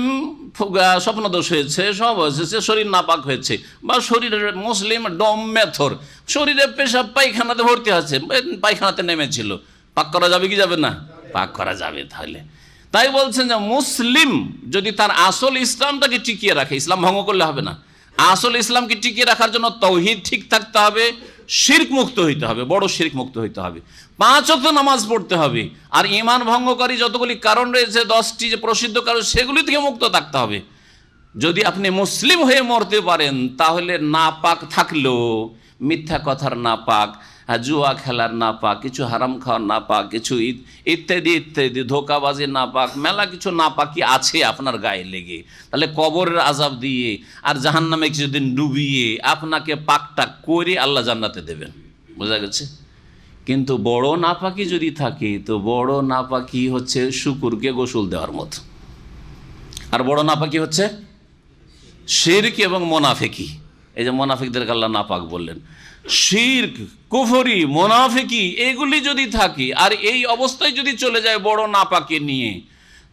স্বপ্নদোষ হয়েছে, সব হয়েছে, শরীর নাপাক হয়েছে, বা শরীরের মুসলিম ডম মেথর, শরীরে পেশাব পায়খানাতে ভর্তি আছে, পায়খানাতে নেমেছিল, পাক করা যাবে কি যাবে না? পাক করা যাবে। তাহলে তাই বলছেন যে মুসলিম যদি তার আসল ইসলামটাকে টিকিয়ে রাখে, ইসলাম ভঙ্গ করলে হবে না, আসল ইসলামকে টিকিয়ে রাখার জন্য তৌহিদ ঠিক থাকতে হবে, শিরক মুক্ত হইতে হবে, বড় শিরক মুক্ত হইতে হবে, 5 ওয়াক্ত নামাজ পড়তে হবে, আর ঈমান ভঙ্গকারী যতগুলি কারণ রয়েছে 10টি যে প্রসিদ্ধ কারণ, সেগুলি থেকে মুক্ত থাকতে হবে। যদি আপনি মুসলিম হয়ে মরতে পারেন, তাহলে নাপাক থাকলেও মিথ্যা কথার নাপাক, জুয়া খেলার নাপাক, কিছু হারাম খাওয়ার নাপাক, কিছু ইত্যাদি ইত্যাদি, ধোকাবাজির নাপাক, মেলা কিছু নাপাকি আছে আপনার গায়ে লেগে, তাহলে কবরের আযাব দিয়ে আর জাহান্নামে কিছুদিন ডুবিয়ে আপনাকে পাকটা করে আল্লাহ জান্নাতে দেবেন। বোঝা গেছে? কিন্তু বড় নাপাকি যদি থাকে, তো বড় নাপাকি হচ্ছে শুকুরকে গোসল দেওয়ার মতো, আর বড় নাপাকি হচ্ছে শিরক এবং মুনাফিকি। এই যে মুনাফিকদেরকে আল্লাহ নাপাক বললেন, শিরক, কুফরি, মুনাফিকি এগুলি যদি থাকে আর এই অবস্থায় যদি চলে যায় বড় নাপাকি নিয়ে,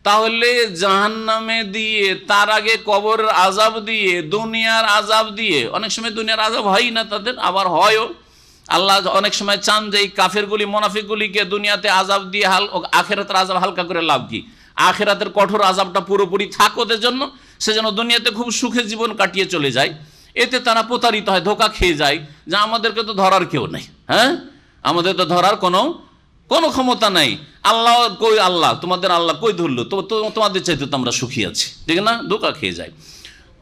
তাহলে জাহান্নামে দিয়ে, তার আগে কবরের আযাব দিয়ে, দুনিয়ার আযাব দিয়ে, অনেক সময় দুনিয়ার আযাব হয় না তাদের, আবার হয়ও। আল্লাহ অনেক সময় চান যে এই কাফেরগুলি, মুনাফিকগুলিকে দুনিয়াতে আযাব দিয়ে আখিরাতের আযাব হালকা করে লাভ কি? আখিরাতের কঠোর আযাবটা পুরোপুরি থাক ওদের জন্য, সেজন্য দুনিয়াতে খুব সুখে জীবন কাটিয়ে চলে যায়। এতে তারা প্রতারিত হয়, ধোকা খেয়ে যায়, যে আমাদেরকে তো ধরার কেউ নেই, হ্যাঁ, আমাদের তো ধরার কোনো ক্ষমতা নাই, আল্লাহ কই, আল্লাহ তোমাদের আল্লাহ কই ধরলো, তো তোমাদের চাইতে তো আমরা সুখী আছি, ঠিক না? ধোকা খেয়ে যায়।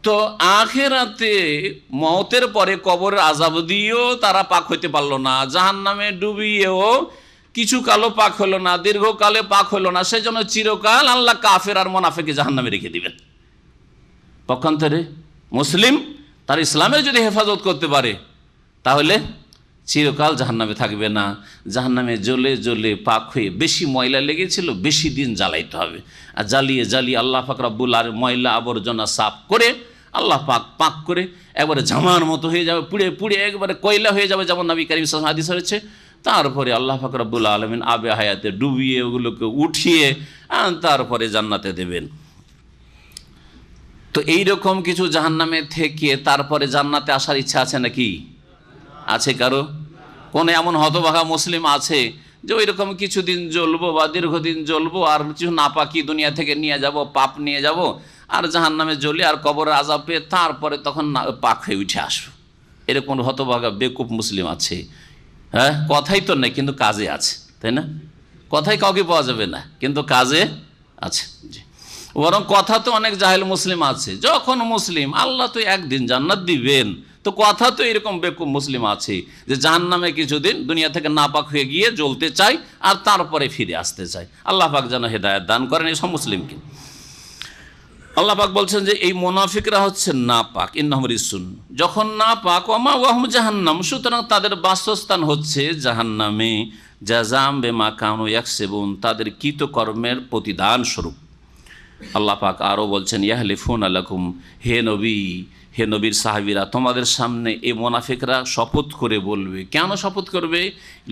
তো আখিরাতে মওতের পরে কবরের আযাব দিয়েও তারা পাক হইতে পারলো না, জাহান্নামে ডুবিয়েও কিছু কালো পাক হলো না, দীর্ঘকালে পাক হলো না, সেই জন্য চিরকাল আল্লাহ কাফের আর মুনাফিককে জাহান্নামে রেখে দিবেন। পক্ষান্তরে মুসলিম তার ইসলামের যদি হেফাজত করতে পারে, তাহলে চিরকাল জাহান্নামে থাকবে না। জাহান্নামে জ্বলে জ্বলে পাক হয়ে, বেশি ময়লা লেগেছিল বেশি দিন জ্বালাইতে হবে, আর জ্বালিয়ে জ্বালিয়ে আল্লাহ পাক রব্বুল আর ময়লা আবর্জনা সাফ করে আল্লাহ পাক করে একবারে জামার মতো হয়ে যাবে, পুড়ে পুড়ে একবারে কয়লা হয়ে যাবে, যেমন নবী কারীম সাল্লাল্লাহু আলাইহি ওয়াসাল্লাম হাদিস হয়েছে। তারপরে আল্লাহ পাক রব্বুল আলামিন আবে হায়াতে ডুবিয়ে ওগুলোকে উঠিয়ে তারপরে জান্নাতে দেবেন। তো এইরকম কিছু জাহান্নামে থেকে তারপরে জান্নাতে আসার ইচ্ছা আছে নাকি? আছে কারো? কোন এমন হতভাগা মুসলিম আছে যে ওই রকম কিছুদিন জ্বলবো বা দীর্ঘদিন জ্বলবো, আর কিছু নাপাকি দুনিয়া থেকে নিয়ে যাব, পাপ নিয়ে যাব, আর জাহান্নামে জ্বলি আর কবরের আযাব পেয়ে তারপরে তখন পাক হয়ে উঠে আসবো? এরকম হতভাগা বেকুব মুসলিম আছে? হ্যাঁ, কথাই তো নেই কিন্তু কাজে আছে, তাই না? কথাই কাউকে পাওয়া যাবে না, কিন্তু কাজে আছে। জি, বরং কথা তো অনেক জাহেল মুসলিম আছে, যখন মুসলিম আল্লাহ তো একদিন জান্নাত দিবেন, তো কথা তো এরকম বেকুব মুসলিম আছে যে জাহান্নামে কিছুদিন দুনিয়া থেকে নাপাক হয়ে গিয়ে জ্বলতে চায় আর তারপরে ফিরে আসতে চায়। আল্লাহ পাক যেন হেদায়েত দান করেন এইসব মুসলিমকে। আল্লাহ পাক বলছেন যে এই মুনাফিকরা হচ্ছে নাপাক, ইন্নাহুম রিজসুন, যখন নাপাক ওয়া মাওয়াহুম জাহান্নাম, সুতরাং তাদের বাসস্থান হচ্ছে জাহান্নামে, জাযাম বিমা কানু ইয়াকসিবুন, তাদের কৃতকর্মের প্রতিদান স্বরূপ। আল্লাহ পাক আরও বলছেন ইয়াহলিফুনা লাকুম, হে নবী, হে নবীর সাহাবীরা, তোমাদের সামনে এই মুনাফিকরা শপথ করে বলবে। কেন শপথ করবে?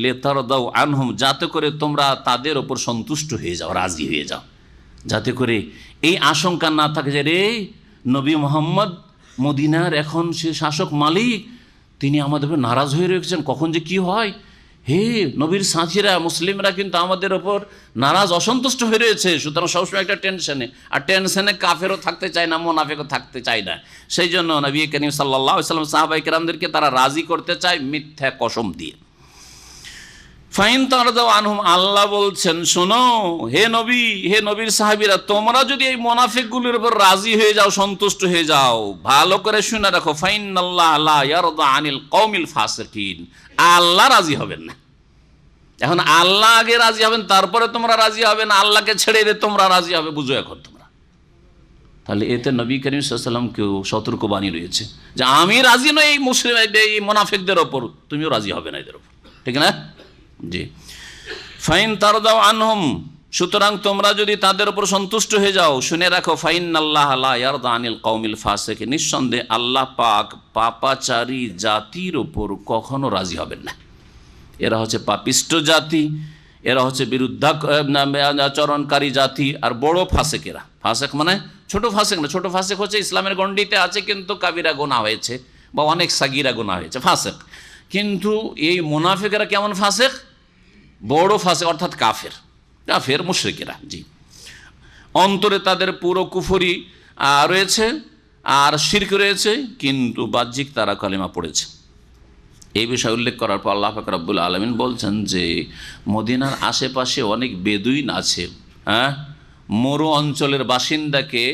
লিতারদাউ আনহুম, যাতে করে তোমরা তাদের ওপর সন্তুষ্ট হয়ে যাও, রাজি হয়ে যাও, যাতে করে এই আশঙ্কা না থাকে যে রে নবী মোহাম্মদ মদিনার এখন সে শাসক মালিক, তিনি আমাদের উপর নারাজ হয়ে রয়েছেন, কখন যে কি হয়, হে নবীর সাথীরা মুসলিমরা কিন্তু আমাদের ওপর নারাজ অসন্তুষ্ট হয়ে রয়েছে, সুতরাং সবসময় একটা টেনশনে, আর টেনশনে কাফেরও থাকতে চায় না, মুনাফিকও থাকতে চায় না। সেই জন্য নবী করিম সাল্লাল্লাহু আলাইহি ওয়াসাল্লাম সাহাবায়ে কেরামদেরকে তারা রাজি করতে চায় মিথ্যা কসম দিয়ে। ফাইন তারদাউ আনহুম, আল্লাহ বলছেন শোনো হে নবী, হে নবীর সাহাবীরা, তোমরা যদি এই মুনাফিকগুলোর উপর রাজি হয়ে যাও, সন্তুষ্ট হয়ে যাও, ভালো করে শুনে রাখো, ফাইনাল্লাহা লা ইয়ারদা আনিল কওমিল ফাসিকিন, আল্লাহ রাজি হবেন না। এখন আল্লাহ আগে রাজি হবেন, তারপরে তোমরা রাজি হবে না, আল্লাহকে ছেড়ে দিয়ে তোমরা রাজি হবে, বুঝো এখন তোমরা। তাহলে এতে নবী করিম সাল্লাল্লাহু আলাইহি ওয়াসাল্লামকেও সতর্কবাণী রয়েছে যে আমি রাজি নই এই মুসলিম এই মুনাফিকদের ওপর, তুমিও রাজি হবে না এদের ওপর, ঠিক না? জি, ফাইন তারদাউ আনহুম, সুতরাং তোমরা যদি তাদের উপর সন্তুষ্ট হয়ে যাও, শুনে রাখো, ফাইনাল্লাহা লা ইয়ারদা আনিল কওমিল ফাসিকিন, নিঃসন্দেহে আল্লাহ পাক পাপাচারী জাতির উপর কখনো রাজি হবেন না। এরা হচ্ছে পাপিষ্ট জাতি, এরা হচ্ছে বিরুদ্ধাচরণকারী জাতি। আর বড় ফাসেকেরা, ফাসেক মানে ছোট ফাসেক না, ছোট ফাসেক হচ্ছে ইসলামের গণ্ডিতে আছে কিন্তু কাবিরা গুনাহ হয়েছে বা অনেক সাগিরা গুনাহ হয়েছে, ফাসেক। কিন্তু এই মুনাফিকেরা কেমন ফাসেক? বড় ফাসেক, অর্থাৎ কাফের, কাফের মুশরিকেরা। জি, অন্তরে তাদের পুরো কুফরি রয়েছে আর শিরক রয়েছে, কিন্তু বাহ্যিক তারা কালিমা পড়েছে। এই বিষয় উল্লেখ করার পর আল্লাহ পাক রব্বুল আলামিন বলছেন যে মদিনার আশেপাশে অনেক বেদুইন আছে। হ্যাঁ, মরু অঞ্চলের বাসিন্দাকে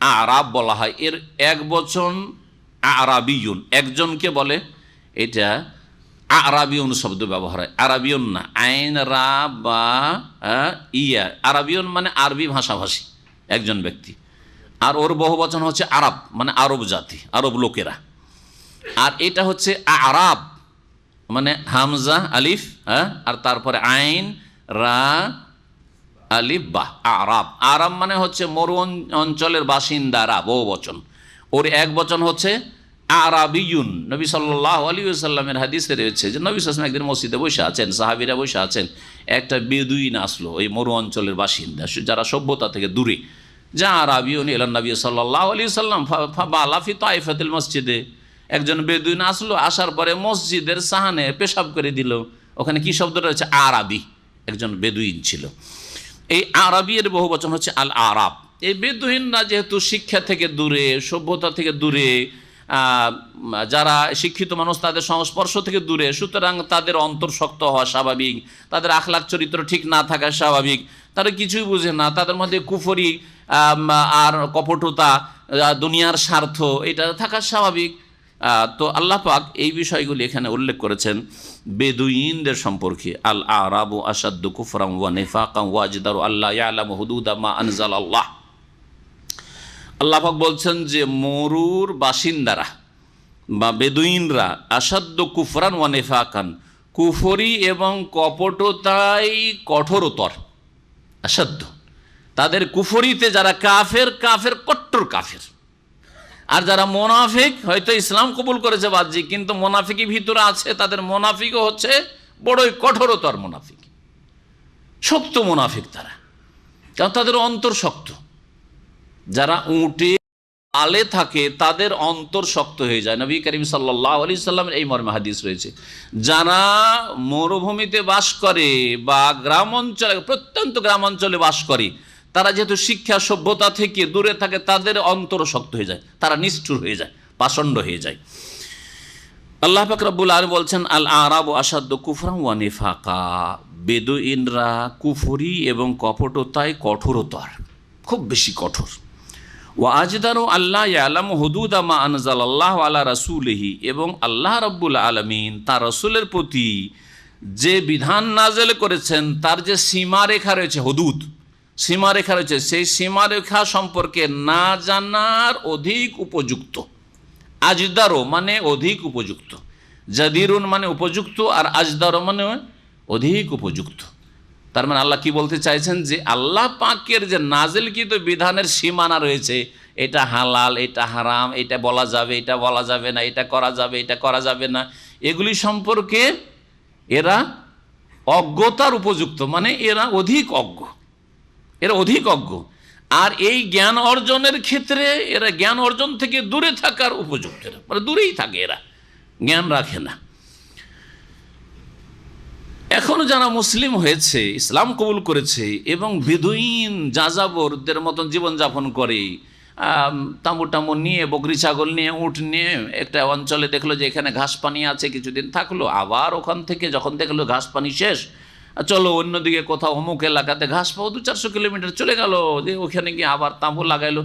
আরাব বলা হয়। এর এক বচন আরাবিয়ুন, একজনকে বলে, এটা আরাবিয়ন শব্দ ব্যবহার হয়, আরাবিয়ন না, আইন রা বা ইয়া। আরাবিয়ন মানে আরবি ভাষাভাষী একজন ব্যক্তি, আর ওর বহু বচন হচ্ছে আরব, মানে আরব জাতি, আরব লোকেরা। আর এটা হচ্ছে আরাব, মানে হামজা আলিফ, হ্যাঁ, আর তারপরে আইন রা আলিফ বা, আরাব। আরাব মানে হচ্ছে মরু অঞ্চলের বাসিন্দারা, বহু বচন। ওর এক বচন হচ্ছে আরাবিয়ুন। নবী সাল্লাল্লাহু আলাইহি ওয়াসাল্লামের হাদিসে রয়েছে যে নবী সাল্লাল্লাহু আলাইহি ওয়াসাল্লাম একদিন মসজিদে বসে আছেন, সাহাবীরা বসে আছেন, একটা বেদুইন আসলো, ওই মরু অঞ্চলের বাসিন্দা যারা সভ্যতা থেকে দূরে। যা আরাবিয়ুন ইলান নবী সাল্লাল্লাহু আলাইহি ওয়াসাল্লাম ফাবালা ফি তাইফাতিল মসজিদে, একজন বেদুইন আসলো, আসার পরে মসজিদের সাহানে পেশাব করে দিল। ওখানে কি শব্দটা হচ্ছে? আরাবি, একজন বেদুইন ছিল। এই আরবি এর বহু বচন হচ্ছে আল আরাব। এই বেদুইনরা যেহেতু শিক্ষা থেকে দূরে, সভ্যতা থেকে দূরে, যারা শিক্ষিত মানুষ তাদের সংস্পর্শ থেকে দূরে, সুতরাং তাদের অন্তর শক্ত হওয়া স্বাভাবিক, তাদের আখলাক চরিত্র ঠিক না থাকা স্বাভাবিক, তারা কিছুই বুঝে না, তাদের মধ্যে কুফরি আর কপটতা, দুনিয়ার স্বার্থ, এটা থাকা স্বাভাবিক। তো আল্লাহ পাক এই বিষয়গুলি এখানে উল্লেখ করেছেন বেদুইনদের সম্পর্কে। আল আরাবু আসাদ্দু কুফরাম ওয়া নিফাকাম ওয়া আজদারু আল্লাহ ইয়ালামু হুদুদা মা আনজালাল্লাহ। আল্লাহ পাক বলছেন যে মরুর বাসিন্দারা বা বেদুইনরা আসাদ্দু কুফরান ওয়া নিফাকান, কুফরি এবং কপটতাই কঠোরতর। আসাদ্দু, তাদের কুফরিতে যারা কাফের, কাফের কট্টর কাফের। আর যারা মোনাফিক, হয়তো ইসলাম কবুল করেছে বাহ্যিক, কিন্তু মোনাফিকই ভিতরে আছে, তাদের মোনাফিকও হচ্ছে বড়ই কঠোরতর মোনাফিক, শক্ত মোনাফিক তারা, কারণ তাদের অন্তর শক্ত। যারা উটে আলে থাকে তাদের অন্তর শক্ত হয়ে যায়। নবী করিম সাল্লাল্লাহু আলাইহি সাল্লামের এই মর্মে হাদিস রয়েছে, যারা মরুভূমিতে বাস করে বা গ্রাম অঞ্চলে, প্রত্যন্ত গ্রাম অঞ্চলে বাস করে, তারা যেহেতু শিক্ষা সভ্যতা থেকে দূরে থাকে, তাদের অন্তর শক্ত হয়ে যায়, তারা নিষ্ঠুর হয়ে যায়, পাষণ্ড হয়ে যায়। আল্লাহ পাক রব্বুল আলামিন বলছেন আল আরাবু আসাদ্দু কুফরান ওয়া নিফাকা, বেদুইনরা কুফরি এবং কপটতায় কঠোরতর, খুব বেশি কঠোর। ওয়া আজদারু আল্লাহ ইয়ালামু হুদুদা মা আনজালাল্লাহু আলা রাসূলিহি, এবং আল্লাহ রাব্বুল আলামিন তার রাসূলের প্রতি যে বিধান নাযিল করেছেন তার যে সীমারেখা রয়েছে, হুদুদ সীমারেখা রয়েছে, সেই সীমারেখা সম্পর্কে না জানার অধিক উপযুক্ত। আজদারো মানে অধিক উপযুক্ত, জাদিরুন মানে উপযুক্ত, আর আজদারো মানে অধিক উপযুক্ত। তার মানে আল্লাহ কি বলতে চাইছেন যে আল্লাহ পাকের যে নাজিলকৃত বিধানের সীমানা রয়েছে, এটা হালাল, এটা হারাম, এটা বলা যাবে, এটা বলা যাবে না, এটা করা যাবে, এটা করা যাবে না, এগুলি সম্পর্কে এরা অজ্ঞতার উপযুক্ত, মানে এরা অধিক অজ্ঞ, এরা অধিক অজ্ঞ। আর এই জ্ঞান অর্জনের ক্ষেত্রে এরা জ্ঞান অর্জন থেকে দূরে থাকার উপযুক্ত, মানে দূরেই থাকে, এরা জ্ঞান রাখে না। এখনো যারা মুসলিম হয়েছে, ইসলাম কবুল করেছে এবং বেদুইন যাযাবরদের মতন জীবনযাপন করে, তাঁবু টামু নিয়ে, বকরি ছাগল নিয়ে, উট নিয়ে একটা অঞ্চলে দেখলো যে এখানে ঘাস পানি আছে, কিছুদিন থাকলো, আবার ওখান থেকে যখন দেখলো ঘাস পানি শেষ, চলো অন্যদিকে কোথাও অমুক এলাকাতে ঘাস পাও, 200-400 কিলোমিটার চলে গেল, যে ওখানে গিয়ে আবার তাঁবু লাগাইলো।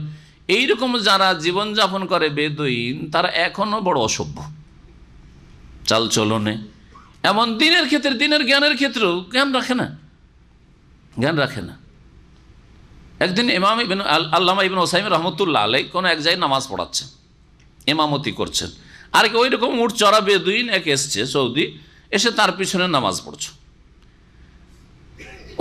এইরকম যারা জীবনযাপন করে বেদুইন, তারা এখনও বড় অসভ্য চাল চলনে, এমন দিনের ক্ষেত্রে, দিনের জ্ঞানের ক্ষেত্রেও জ্ঞান রাখে না, জ্ঞান রাখে না। একদিন ইমাম আল্লামা ইবনে উসাইমিন রহমতুল্লাহ আলাইহি কোনো এক জায়গায় নামাজ পড়াচ্ছেন, ইমামতি করছেন, আর কি ওই রকম উট চড়া বেদুইন এক এসছে সৌদি, এসে তার পিছনে নামাজ পড়ছে।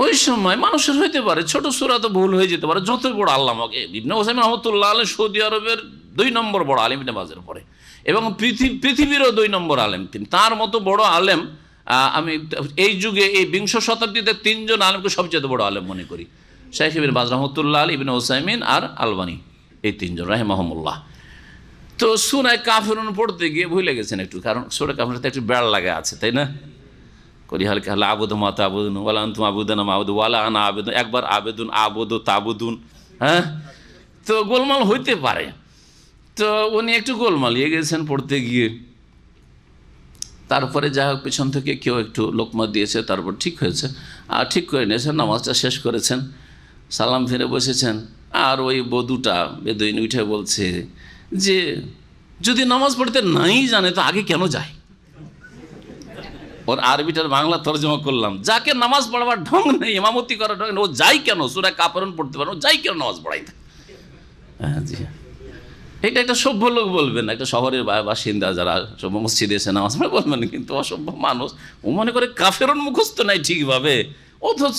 ওই সময় মানুষের হইতে পারে ছোট সূরা তো ভুল হয়ে যেতে পারে, যত বড় আল্লামা ইবনে উসাইমিন রহমতুল্লাহ আলাইহি সৌদি আরবের 2 নম্বর বড় আলেম নামাজের পরে, এবং পৃথিবীরও 2 নম্বর আলেম তিনি, তার মতো বড় আলেম আমি এই যুগে এই বিংশ শতাব্দীতে 3 জন আলেমকে সবচেয়ে বড় আলেম মনে করি, শাইখ ইবনে বাজ রাহমাতুল্লাহ আলাইহি, ইবনে উসাইমিন আর আলবানী, এই 3 জন রাহিমাহুমুল্লাহ। তো সূরা কাফিরুন পড়তে গিয়ে ভুলে গেছেন একটু, কারণ সূরা কাফিরুনতে একটু বেড় লাগা আছে, তাই না? করি হালকা হাল আবুদু মা তাবুদুন ওয়ালা আনতুম আবুদুনা মা আবুদু ওয়ালা আনা আবুদু, একবার আবেদুন আবুদু তাবুদুন, হ্যাঁ, তো গোলমাল হইতে পারে। তো উনি একটু গোলমালিয়ে গেছেন পড়তে গিয়ে। তারপরে যা হোক পিছন থেকে কেউ একটু লোকমা দিয়েছে, তারপর ঠিক হয়েছে, আর ঠিক করে নিয়েছেন, নামাজটা শেষ করেছেন, সালাম ফিরে বসেছেন। আর ওই বধূটা বেদুইন উঠে বলছে যে যদি নামাজ পড়তে নাই জানে তো আগে কেন যায়? ওর আরবিটার বাংলা তর্জমা করলাম, যাকে নামাজ পড়াবার ঢং নেই, ইমামতি করার ঢং নেই, ও যাই কেন? সূরা কাফিরুন পড়তে পারে, ও যাই কেন নামাজ পড়াইতে? হ্যাঁ জি, এটা একটা সভ্য লোক বলবেন, একটা শহরের বাসিন্দা যারা সভ্য মসজিদে এসে নামাজ পড়ে বলবেন, কিন্তু অসভ্য মানুষ ও মনে করে কাফেরুন মুখস্থ নাই ঠিকভাবে, অথচ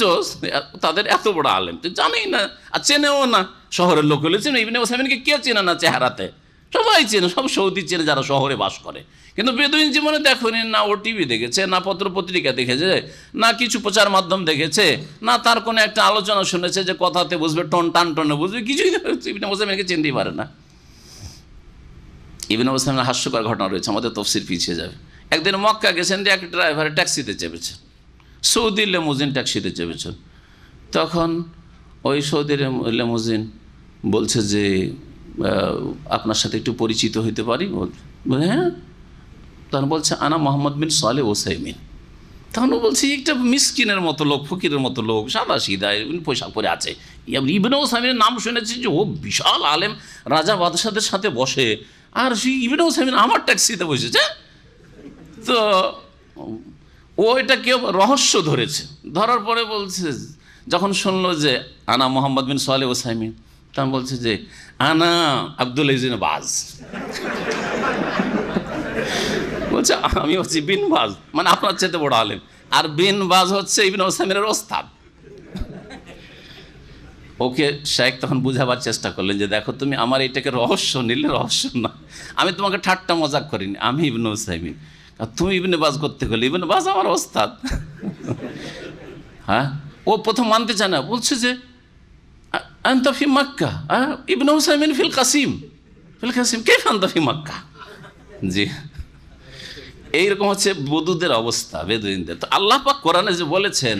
তাদের এত বড় আলেম তো জানেই না আর চেনেও না। শহরের লোক হলে চেনে, ইবনে উসাইমিনকে কে চেনে না চেহারাতে? সবাই চেনে, সব সৌদি চেনে যারা শহরে বাস করে। কিন্তু বেদুইন জীবনে দেখেনি, না ও টিভি দেখেছে, না পত্র পত্রিকা দেখেছে, না কিছু প্রচার মাধ্যম দেখেছে, না তার কোনো একটা আলোচনা শুনেছে যে কথাতে বুঝবে, টান টনে বুঝবে, কিছুই ইবনে উসাইমিনকে চিনতেই পারে না। ইবনে উসাইমিনের হাস্যকর ঘটনা রয়েছে, আমাদের তফসির পিছিয়ে যাবে। একদিন মক্কা গেছেন, এক ড্রাইভার ট্যাক্সিতে চেপেছেন, সৌদি লেমুজিন ট্যাক্সিতে চেপেছেন। তখন ওই সৌদি লেমুজিন বলছে যে আপনার সাথে একটু পরিচিত হইতে পারি? হ্যাঁ। তখন বলছে আনা মোহাম্মদ বিন সালেহ উসাইমিন। তখন বলছি একটা মিসকিনের মতো লোক, ফকিরের মতো লোক, সাদা সিধা, পোশাক পরে আছে। ইবনে উসাইমিনের নাম শুনেছি যে ও বিশাল আলেম, রাজা বাদশাদের সাথে বসে, আর সেই ইবনে উসাইমিন আমার ট্যাক্সিতে বসেছে। তো ও এটা কেউ রহস্য ধরেছে, ধরার পরে বলছে, যখন শুনলো যে আনা মোহাম্মদ বিন সালেহ উসাইমিন, তখন বলছে যে আনা আব্দুল আজিজ বাজ। বলছে আমি হচ্ছি বিন বাজ, মানে আপনার চেয়ে বড় আলেম, আর বিন বাজ হচ্ছে ইবনে উসাইমিনের ওস্তাদ। ওকে শেখ তখন বুঝাবার চেষ্টা করলেন যে দেখো তুমি আমার এটাকে রহস্য নিলে, রহস্য না, আমি তোমাকে ঠাট্টা মজাক করিনি, আমি ইবনে উসাইমিন, আর তুমি ইবনে বাজ করতে গেলে, ইবনে বাজ আমার ওস্তাদ। হ্যাঁ, ও প্রথম মানতে চায় না, বলছে যে আনতা ফি মক্কা ইবনে উসাইমিন ফিল কাসিম, ফিল কাসিম কাইফ আনতা ফি মক্কা। জি, এইরকম হচ্ছে বদুদের অবস্থা, বেদুইনদের। তো আল্লাহ পাক কোরআনে যে বলেছেন,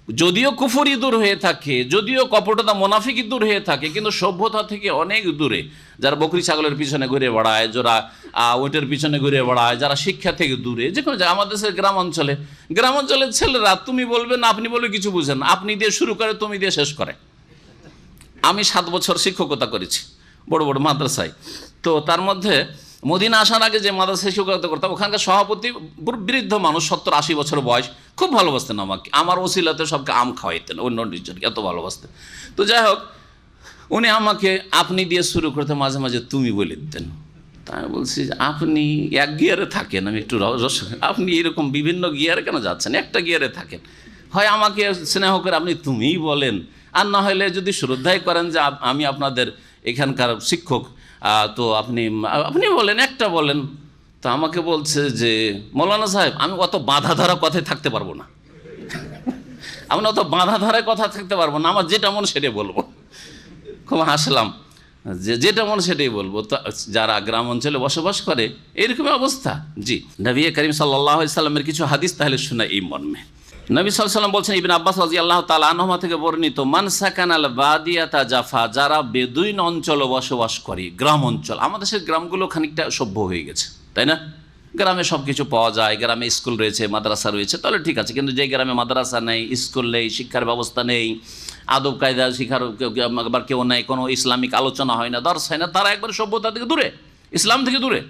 যদিও কুফরি দূর হয়ে থাকে, যদিও কপটতা মোনাফিকি দূর হয়ে থাকে, কিন্তু সভ্যতা থেকে অনেক দূরে যারা বকরি ছাগলের পিছনে ঘুরে বেড়ায়, যারা ওইটার পিছনে ঘুরে বেড়ায়, যারা শিক্ষা থেকে দূরে, যে কোনো আমাদের দেশের গ্রামাঞ্চলের ছেলেরা তুমি বলবেন আপনি বলে কিছু বুঝেন, আপনি দিয়ে শুরু করে তুমি দিয়ে শেষ করে। আমি 7 বছর শিক্ষকতা করেছি বড় বড় মাদ্রাসায়। তো তার মধ্যে মদিনা আসার আগে যে মাদ্রাসায় শিক্ষকতা করতাম, ওখানকার সভাপতি বৃদ্ধ মানুষ, 70-80 বছর বয়স, খুব ভালোবাসতেন আমাকে, আমার ওসিলাতে সবকে আম খাওয়াইতেন, অন্য জনকে এত ভালোবাসতেন। তো যাই হোক, উনি আমাকে আপনি দিয়ে শুরু করতে, মাঝে মাঝে তুমি বলে দিতেন। তাই বলছি আপনি এক গিয়ারে থাকেন, আমি একটু আপনি এরকম বিভিন্ন গিয়ারে কেন যাচ্ছেন? একটা গিয়ারে থাকেন, হয় আমাকে স্নেহ করে আপনি তুমিই বলেন, আর না হলে যদি শ্রদ্ধাই করেন যে আমি আপনাদের এখানকার শিক্ষক, তো আপনি বলেন, একটা বলেন। তো আমাকে বলছে যে মৌলানা সাহেব আমি অত বাঁধা ধরা কথায় থাকতে পারবো না, আমি অত বাঁধা ধরায় কথা থাকতে পারবো না, আমার যেটা মন সেটাই বলবো। খুব হাসলাম যে যেটা মন সেটাই বলবো। তো যারা গ্রাম অঞ্চলে বসবাস করে এরকমই অবস্থা। জি, নবী করিম সাল্লাল্লাহু আলাইহি সাল্লামের কিছু হাদিস তাহলে শোনা এই মর্মে। নবী সাল্লাল্লাহু আলাইহি সাল্লাম বলছেন, ইবনে আব্বাস রাদিয়াল্লাহু তাআলা আনহুমা থেকে বর্ণিত, মান সাকানাল বাদিয়াতা জাফা, যারা বেদুইন অঞ্চলে বসবাস করে, গ্রাম অঞ্চল। আমাদের দেশের গ্রামগুলো খানিকটা সভ্য হয়ে গেছে, তাই না? গ্রামে সব কিছু পাওয়া যায়, গ্রামে স্কুল রয়েছে, মাদ্রাসা রয়েছে, তাহলে ঠিক আছে। কিন্তু যে গ্রামে মাদ্রাসা নেই, স্কুল নেই, শিক্ষার ব্যবস্থা নেই, আদব কায়দা শিখার আবার কেউ নেই, কোনো ইসলামিক আলোচনা হয় না, দর্শ হয় না, তারা একবার সভ্যতা থেকে দূরে, ইসলাম থেকে দূরে।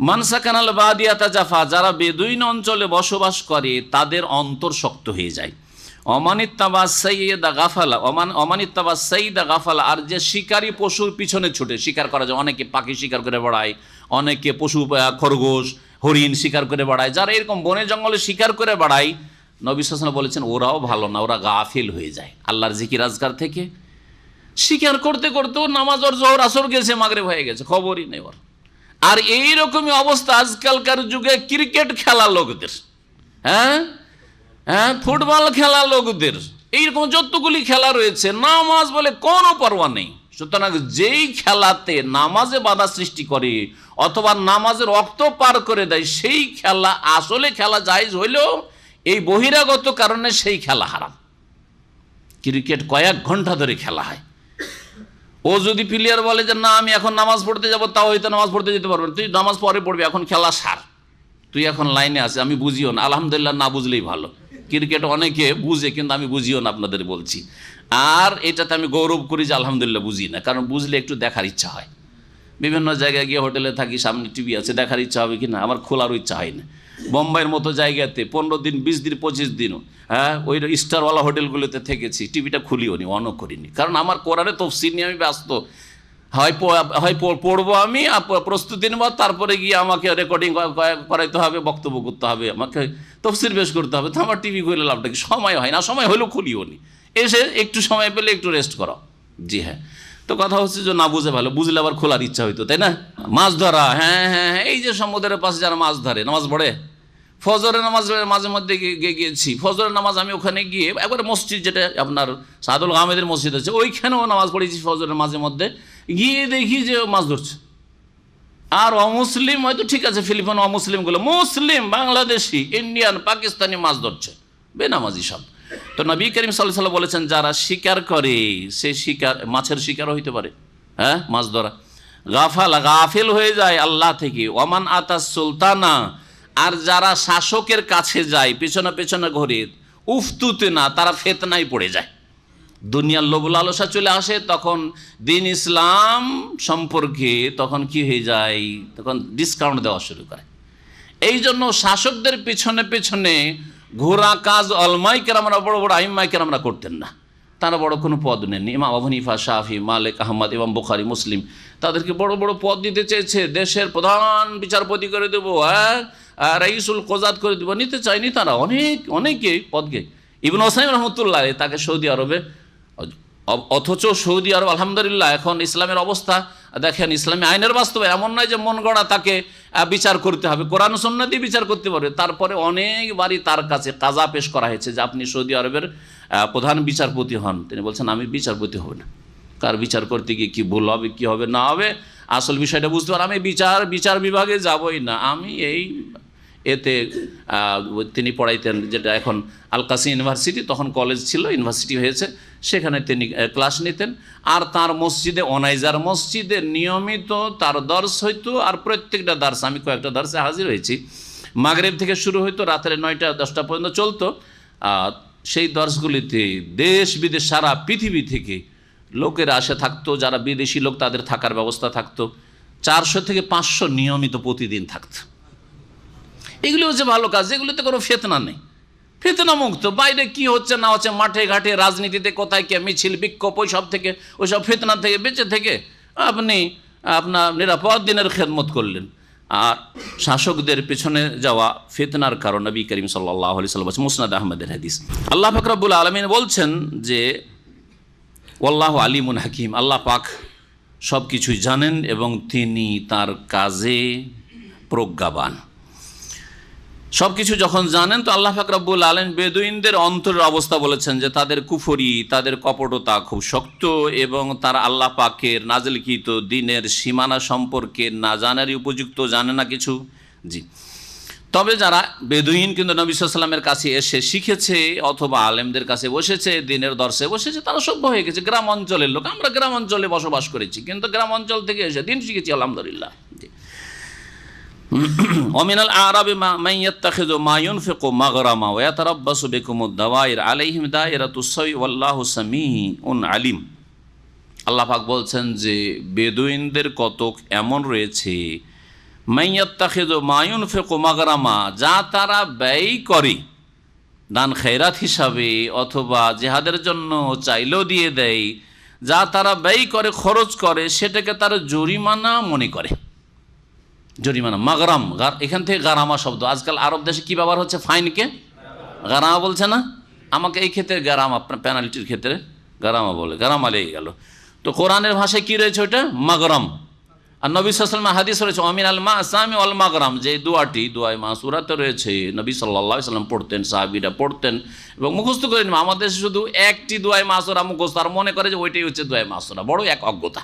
মানসাকানাল বাদিয়াতা জাফা, যারা বেদুইন অঞ্চলে বসবাস করে তাদের অন্তর শক্ত হয়ে যায়। অমানিত্তাবা সাইয়্যিদা গাফালা, অমানিত্তাবা সাইয়্যিদা গাফালা, আর যে শিকারী পশুর পিছনে ছুটে শিকার করা যায়, অনেকে পাখি শিকার করে বেড়ায়, অনেকে পশু খরগোশ হরিণ শিকার করে বেড়ায়, যারা এরকম বনে জঙ্গলে শিকার করে বেড়ায়, নবী সাল্লাল্লাহু আলাইহি ওয়াসাল্লাম বলেছেন ওরাও ভালো না, ওরা গাফিল হয়ে যায় আল্লাহর জিকির আজকার থেকে। শিকার করতে করতেও নামাজ ওর জোহর আসর গেছে, মাগরিব হয়ে গেছে, খবরই নেই ওর। আর এইরকমই অবস্থা আজকালকার যুগে ক্রিকেট খেলা লোকদের। হ্যাঁ হ্যাঁ, ফুটবল খেলা লোকদের, এইরকম যতগুলি খেলা রয়েছে, নামাজ বলে কোনো পরোয়া নেই। সুতরাং যেই খেলাতে নামাজে বাধা সৃষ্টি করে অথবা নামাজের রক্ত পার করে দেয়, সেই খেলা আসলে খেলা জায়েজ হইলেও এই বহিরাগত কারণে সেই খেলা হারাম। ক্রিকেট কয়েক ঘন্টা ধরে খেলা হয়, ও যদি প্লেয়ার বলে যে না আমি এখন নামাজ পড়তে যাবো, তাও হয়তো নামাজ পড়তে যেতে পারবেন, তুই নামাজ পরে পড়বি, এখন খেলা সার, তুই এখন লাইনে আছে, আমি বুঝিও না। আলহামদুলিল্লাহ, না বুঝলেই ভালো। ক্রিকেট অনেকে বুঝে, কিন্তু আমি বুঝিও না, আপনাদের বলছি। আর এটাতে আমি গৌরব করি যে আলহামদুলিল্লাহ বুঝি না, কারণ বুঝলে একটু দেখার ইচ্ছা হয়। বিভিন্ন জায়গায় গিয়ে হোটেলে থাকি, সামনে টিভি আছে, দেখার ইচ্ছা হবে কি না, আমার খোলারও ইচ্ছা হয় না। বোম্বাইয়ের মতো জায়গাতে 15 দিন 20 দিন 25 দিনও, হ্যাঁ, ওই স্টারওয়ালা হোটেলগুলোতে থেকেছি, টিভিটা খুলিও নি, অনও করিনি, কারণ আমার কোরআনে তফসির নিয়ে আমি ব্যস্ত। হয় পড়বো আমি, প্রস্তুতি নেব, তারপরে গিয়ে আমাকে রেকর্ডিং করাইতে হবে, বক্তব্য করতে হবে, আমাকে তফসির বেশ করতে হবে, তো আমার টিভি খুলে লাভটা কি? সময় হয় না, সময় হলেও খুলিও নি, এসে একটু সময় পেলে একটু রেস্ট করো। জি হ্যাঁ, তো কথা হচ্ছে যে না বুঝে ভালো, বুঝলে আবার খোলার ইচ্ছা হইতো, তাই না? মাছ ধরা, হ্যাঁ হ্যাঁ, এই যে সমুদ্রের পাশে যারা মাছ ধরে, নামাজ পড়ে, ফজরের নামাজ মাঝে মধ্যে গিয়েছি, ফজরের নামাজ আমি ওখানে গিয়ে একবারে মসজিদ, যেটা আপনার সাদুল আহমেদের মসজিদ আছে, ওইখানেও নামাজ পড়েছি ফজরের মাঝে মধ্যে, গিয়ে দেখি যে মাছ ধরছে। আর অমুসলিম হয়তো ঠিক আছে, ফিলিপিন অমুসলিমগুলো, মুসলিম, বাংলাদেশি, ইন্ডিয়ান, পাকিস্তানি মাছ ধরছে, বেনামাজি সব। তো নবী করিম সাল্লাল্লাহু আলাইহি ওয়াসাল্লাম বলেছেন, যারা শিকার করে সে শিকার, মাছের শিকারও হইতে পারে, হ্যাঁ, মাছ ধরা। গাফিল হয়ে যায় আল্লাহ থেকে। ওমান আতাস সুলতানা, আর যারা শাসকের কাছে যায় পেছনে পেছনে ঘুরে, উফতুতে না, তারা ফিতনায় পড়ে যায়। দুনিয়ার লোভ লালসা চলে আসে, তখন দিন ইসলাম সম্পর্কে তখন কি হয়ে যায়, তখন ডিসকাউন্ট দেওয়া শুরু করে। এই জন্য শাসকদের পেছনে পেছনে ঘোরা কাজ অলমাই কেরামরা, বড় বড় আইম্মাই কেরামরা করতেন না। তারা বড় কোনো পদ নেননি। ইমাম আবু হানিফা, শাফি, মালিক, আহমদ, ইমাম বুখারী, মুসলিম, তাদেরকে বড় বড় পদ দিতে চেয়েছে, দেশের প্রধান বিচারপতি করে দেবো, রাইসুল কোজাত করে দেবো, নিতে চায়নি তারা। অনেকে পদকে, ইবনে ওসাইম রহমতুল্লাহ তাকে সৌদি আরবে, অথচ সৌদি আরব আলহামদুলিল্লাহ এখন ইসলামের অবস্থা দেখেন, ইসলামী আইনের বাস্তবে এমন নয় যে মন গড়া তাকে বিচার করতে হবে, কোরআন সুন্নাহ দিয়ে বিচার করতে পারবে। তারপরে অনেকবারই তার কাছে কাজা পেশ করা হয়েছে যে আপনি সৌদি আরবের প্রধান বিচারপতি হন। তিনি বলছেন আমি বিচারপতি হব না, কার বিচার করতে গিয়ে কী ভুল হবে, কী হবে না হবে, আসল বিষয়টা বুঝতে পারে, আমি বিচার বিভাগে যাবই না, আমি এই এতে তিনি পড়াইতেন, যেটা এখন আল কাসি ইউনিভার্সিটি, তখন কলেজ ছিল, ইউনিভার্সিটি হয়েছে, সেখানে তিনি ক্লাস নিতেন। আর তার মসজিদে, অনাইজার মসজিদে নিয়মিত তার দর্শ হইতো। আর প্রত্যেকটা দার্স, আমি কয়েকটা দার্সে হাজির হয়েছি, মাগরিব থেকে শুরু হইতো, রাতের 9টা-10টা পর্যন্ত চলতো। সেই দর্শগুলিতে দেশ বিদেশ, সারা পৃথিবী থেকে লোকেরা আসে থাকতো, যারা বিদেশি লোক তাদের থাকার ব্যবস্থা থাকতো, 400 থেকে 500 নিয়মিত প্রতিদিন থাকতো। এগুলি হচ্ছে ভালো কাজ, এগুলিতে কোনো ফিতনা নেই, ফিতনা মুক্ত। বাইরে কি হচ্ছে না হচ্ছে, মাঠে ঘাটে, রাজনীতিতে কোথায় কে মিছিল বিক্ষোভ, ওইসব ফিতনা থেকে বেঁচে থেকে আপনি আপনার নিরাপদ দিনের খেদমত করলেন। আর শাসকদের পেছনে যাওয়া ফিতনার কারণ। নবী করিম সাল্লাল্লাহু আলাইহি ওয়াসাল্লাম বলেছেন, মুসনাদ আহমদের হাদিস, আল্লাহ পাক রব্বুল আলামিন বলছেন যে ওয়াল্লাহু আলিমুন হাকিম, আল্লাহ পাক সব কিছুই জানেন এবং তিনি তার কাজে প্রজ্ঞাবান। সব কিছু যখন জানেন, তো আল্লাহ পাক রব্বুল আলামিন বেদুইনদের অন্তরের অবস্থা বলেছেন যে তাদের কুফরি, তাদের কপটতা খুব শক্ত, এবং তারা আল্লাহ পাকের নাজিলকৃত দ্বীনের সীমানা সম্পর্কে না জানারই উপযুক্ত, জানে না কিছু। জি, তবে যারা বেদুইন কিন্তু নবী সাল্লাল্লাহু আলাইহি ওয়াসাল্লামের কাছে এসে শিখেছে অথবা আলেমদের কাছে বসেছে, দ্বীনের দর্শে বসেছে, তারা সভ্য হয়ে গেছে। গ্রাম অঞ্চলের লোক, আমরা গ্রাম অঞ্চলে বসবাস করেছি, কিন্তু গ্রাম অঞ্চল থেকে এসে দ্বীন শিখেছি আলহামদুলিল্লাহ। জি, ওমিনাল আরাবি মান ইয়াত্তাখিযু মা ইউনফিকু মাগরামা ওয়া ইয়াতারাব্বাসু বিকুমুদ দাওয়াইর আলাইহিম দায়রাতুস সাই ওয়াল্লাহু সামিউন আলিম। আল্লাহ পাক বলছেন যে বেদুইনদের কতক এমন রয়েছে, মান ইয়াত্তাখিযু মা ইউনফিকু মাগরামা, যা তারা ব্যয় করে দান খয়রাত হিসাবে অথবা জিহাদের জন্য চাইলেও দিয়ে দেয়, যা তারা ব্যয় করে, খরচ করে, সেটাকে তারা জরিমানা মনে করে। জরিমানা, মাগরাম, এখান থেকে গারামা শব্দ। আজকাল আরব দেশে কি ব্যবহার হচ্ছে, ফাইনকে গারামা বলছে না, আমাকে এই ক্ষেত্রে গারামা, পেনাল্টির ক্ষেত্রে গারামা বলে, গারামা লেগে গেল। তো কোরআনের ভাষায় কি রয়েছে ওইটা, মাগরাম। আর নবী সাল্লাল্লাহু আলাইহি ওয়াসাল্লাম হাদিস রয়েছে অমিন আল মাসামি ওয়াল মাগরাম, যে দোয়াই মাসুরাতে রয়েছে, নবী সাল্লাল্লাহু আলাইহি ওয়াসাল্লাম পড়তেন, সাহাবীরা পড়তেন এবং মুখস্থ করে নিন। আমাদের শুধু একটি দোয়াই মাসুরা মুখস্থ, আর মনে করে যে ওইটাই হচ্ছে দোয়াই মাসুরা, বড় এক অজ্ঞতা।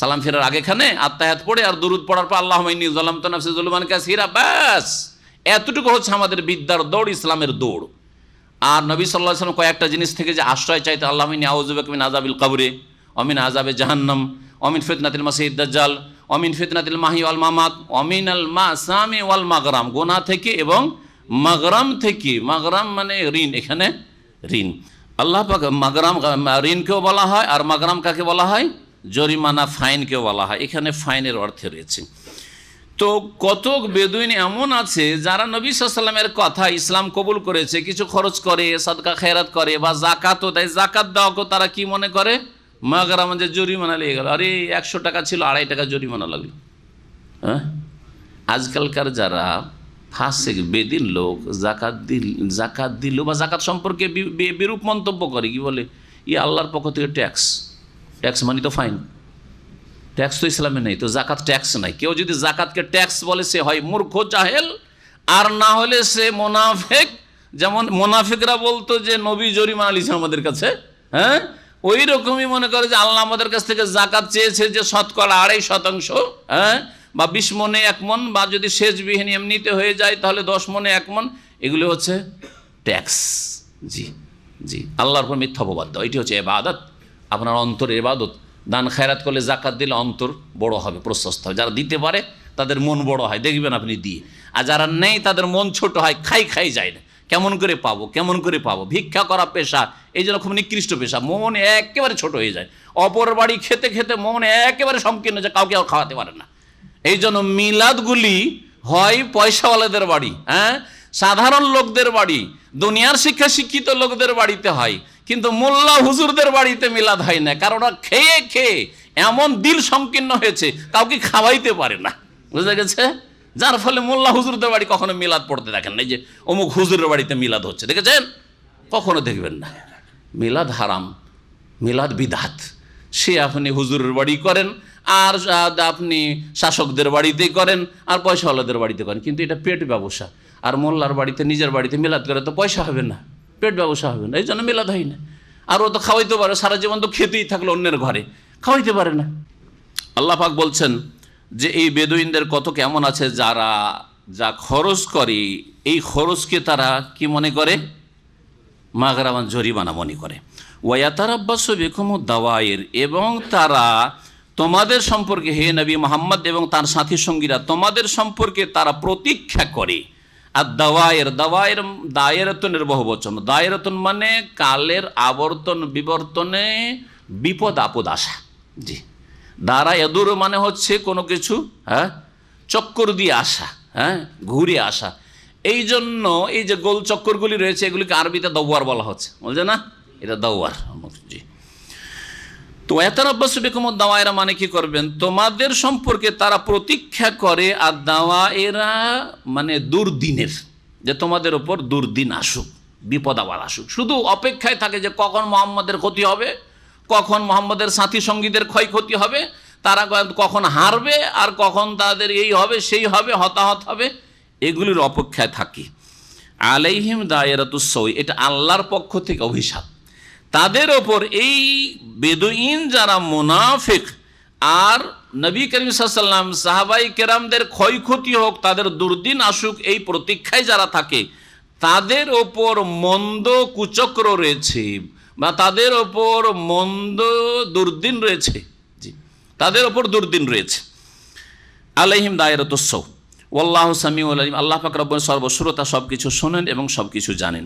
সালাম ফেরার আগেখানে আত্তাহিয়াত পড়ে আর দুরুদ পড়ার পর আল্লাহুম্মা ইন্নী যালামতু নাফসি যুলমান কাসীরা, ব্যাস এতটুকু হচ্ছে আমাদের বিদ্যার দৌড়, ইসলামের দৌড়। আর নবী সাল্লাল্লাহু আলাইহি ওয়াসাল্লাম কয়েকটা জিনিস থেকে যে আশ্রয় চাইতে, আল্লাহুম্মা ইন্নী আউযু বিকা মিন আযাবিল কবরি ওয়া মিন আযাবি জাহান্নাম ওয়া মিন ফিতনাতিল মাসিহিদ দাজ্জাল ওয়া মিন ফিতনাতিল মাহইয়া ওয়াল মামাত ওয়া মিনাল মাসামি ওয়াল মাগরাম, গুনাহ থেকে এবং মাগরাম থেকে। মাগরাম মানে ঋণ, এখানে ঋণ। আল্লাহ পাক মাগরাম ঋণকেও বলা হয়, আর মাগরাম কাকে বলা হয়? জরিমানা, ফাইনকেও বলা হয়। এখানে ফাইনের অর্থে রয়েছে। তো কত বেদুইন এমন আছে যারা নবী সাল্লাল্লাহু আলাইহি ওয়াসাল্লামের কথা ইসলাম কবুল করেছে, কিছু খরচ করে, সাদকা খেরাত করে বা জাকাতও দেয়। জাকাত দেওয়াকে তারা কি মনে করে? মাগরাম, যে জরিমানা লেগে গেল, আরে 100 টাকা ছিল 2.5 টাকা জরিমানা লাগলো। হ্যাঁ, আজকালকার যারা ফাসিক বেদিন লোক জাকাত দিল বা জাকাত সম্পর্কে বিরূপ মন্তব্য করে, কি বলে, আল্লাহর পক্ষ থেকে ট্যাক্স মানে তো ফাইন, ট্যাক্স তো ইসলামে নেই, তো জাকাত ট্যাক্স নাই। কেউ যদি জাকাতকে ট্যাক্স বলে সে হয় মূর্খ, জাহেল, আর না হলে সে মোনাফেক। যেমন মোনাফিকরা বলতো যে নবী জরিমানা লিছে আমাদের কাছে, হ্যাঁ, ওই রকমই মনে করে যে আল্লাহ আমাদের কাছ থেকে জাকাত চেয়েছে যে 2.5%, হ্যাঁ, বা 20 মনে 1 মন, বা যদি সেচবিহীন এমনিতে হয়ে যায় তাহলে 10 মনে 1 মন, এগুলি হচ্ছে ট্যাক্স। জি জি, আল্লাহর উপর মিথ্যা অপবাদ দাও, এটি হচ্ছে ইবাদত, আপনার অন্তরের ইবাদত। দান খায়রাত করলে, জাকাত দিলে অন্তর বড় হবে, প্রশস্ত হবে। যারা দিতে পারে তাদের মন বড় হয়, দেখবেন আপনি দিয়ে। আর যারা নেই তাদের মন ছোট হয়, খাই যায় না, কেমন করে পাবো। ভিক্ষা করা পেশা এই জন্য খুব নিকৃষ্ট পেশা, মন একেবারে ছোট হয়ে যায়। অপর বাড়ি খেতে খেতে মন একেবারে সংকীর্ণ, যে কাউকে আর খাওয়াতে পারে না। এই জন্য মিলাদগুলি হয় পয়সাওয়ালাদের বাড়ি, হ্যাঁ, সাধারণ লোকদের বাড়ি, দুনিয়ার শিক্ষিত লোকদের বাড়িতে হয়, কিন্তু মোল্লা হুজুরদের বাড়িতে মিলাদ হয় না। কারণ ওরা খেয়ে এমন দিল সংকীর্ণ হয়েছে, কাউকে খাওয়াইতে পারে না, বুঝা গেছে? যার ফলে মোল্লা হুজুরদের বাড়ি কখনো মিলাদ পড়তে দেখেন না, যে অমুক হুজুরের বাড়িতে মিলাদ হচ্ছে, দেখেছেন? কখনো দেখবেন না। মিলাদ হারাম, মিলাদ বিদআত। সে আপনি হুজুরের বাড়ি করেন, আর আপনি শাসকদের বাড়িতেই করেন, আর পয়সাওয়ালাদের বাড়িতে করেন, কিন্তু এটা পেট ব্যবসা। আর মোল্লার বাড়িতে, নিজের বাড়িতে মিলাদ করে তো পয়সা হবে না, পেট ব্যবসা হবে না, এই জন্য মিলাদ হয় না। আর ও তো খাওয়াইতে পারে, সারা জীবন তো খেতেই থাকলো অন্যের ঘরে, খাওয়াইতে পারে না। আল্লাহ পাক বলছেন যে এই বেদুইনদের কত কেমন আছে, যারা যা খরচ করে, এই খরচকে তারা কি মনে করে? মাগরামান, জরিমানা মনে করে। ওয়ায়াতারাব্বাসু বিকুমুদ দাওয়াইর, এবং তারা তোমাদের সম্পর্কে, হে নবী মুহাম্মদ এবং তার সাথী সঙ্গীরা, তোমাদের সম্পর্কে তারা প্রতীক্ষা করে। আর দায়েরাতুনের বহুবচন। দায়েরাতুন মানে কালের আবর্তন বিবর্তনে বিপদ আপদ আসা। জি, দাঁড়া এদুর মানে হচ্ছে কোনো কিছু, হ্যাঁ, চক্কর দিয়ে আসা, হ্যাঁ, ঘুরে আসা। এই জন্য এই যে গোল চক্করগুলি রয়েছে, এগুলিকে আরবিতে দাওয়ার বলা হচ্ছে, বলছে না, এটা দাওয়ার। জি, তো ইয়াতারাব্বাসু বিকুমুদ দাওয়াইরা মানে কি করবেন? তোমাদের সম্পর্কে তারা প্রতীক্ষা করে। আর দাওয়াইরা মানে দুর্দিনের, যে তোমাদের ওপর দুর্দিন আসুক, বিপদ আবার আসুক। শুধু অপেক্ষায় থাকে যে কখন মুহাম্মদের ক্ষতি হবে, কখন মুহাম্মদের সাথী সঙ্গীদের ক্ষয়ক্ষতি হবে, তারা কখন হারবে, আর কখন তাদের এই হবে সেই হবে, হতাহত হবে, এগুলির অপেক্ষায় থাকি। আলাইহিম দায়রাতুস সৌ, এটা আল্লাহর পক্ষ থেকে অভিশাপ তাদের ওপর। এই বেদুইন যারা মুনাফিক, আর নবী করিম সাল্লাল্লাহু আলাইহি ওয়াসাল্লাম সাহাবাই কেরামদের ক্ষয়ক্ষতি হোক, তাদের দুর্দিন আসুক, এই প্রতীক্ষায় যারা থাকে, তাদের ওপর মন্দ কুচক্র রয়েছে, বা তাদের ওপর মন্দ দুর্দিন রয়েছে। জি, তাদের ওপর দুর্দিন রয়েছে। আলাইহিম দায়রাতুস সৌ ওয়াল্লাহু সামিউল আলিম, আল্লাহ পাক রব্বুল সর্বশ্রোতা, সব কিছু শোনেন এবং সব কিছু জানেন।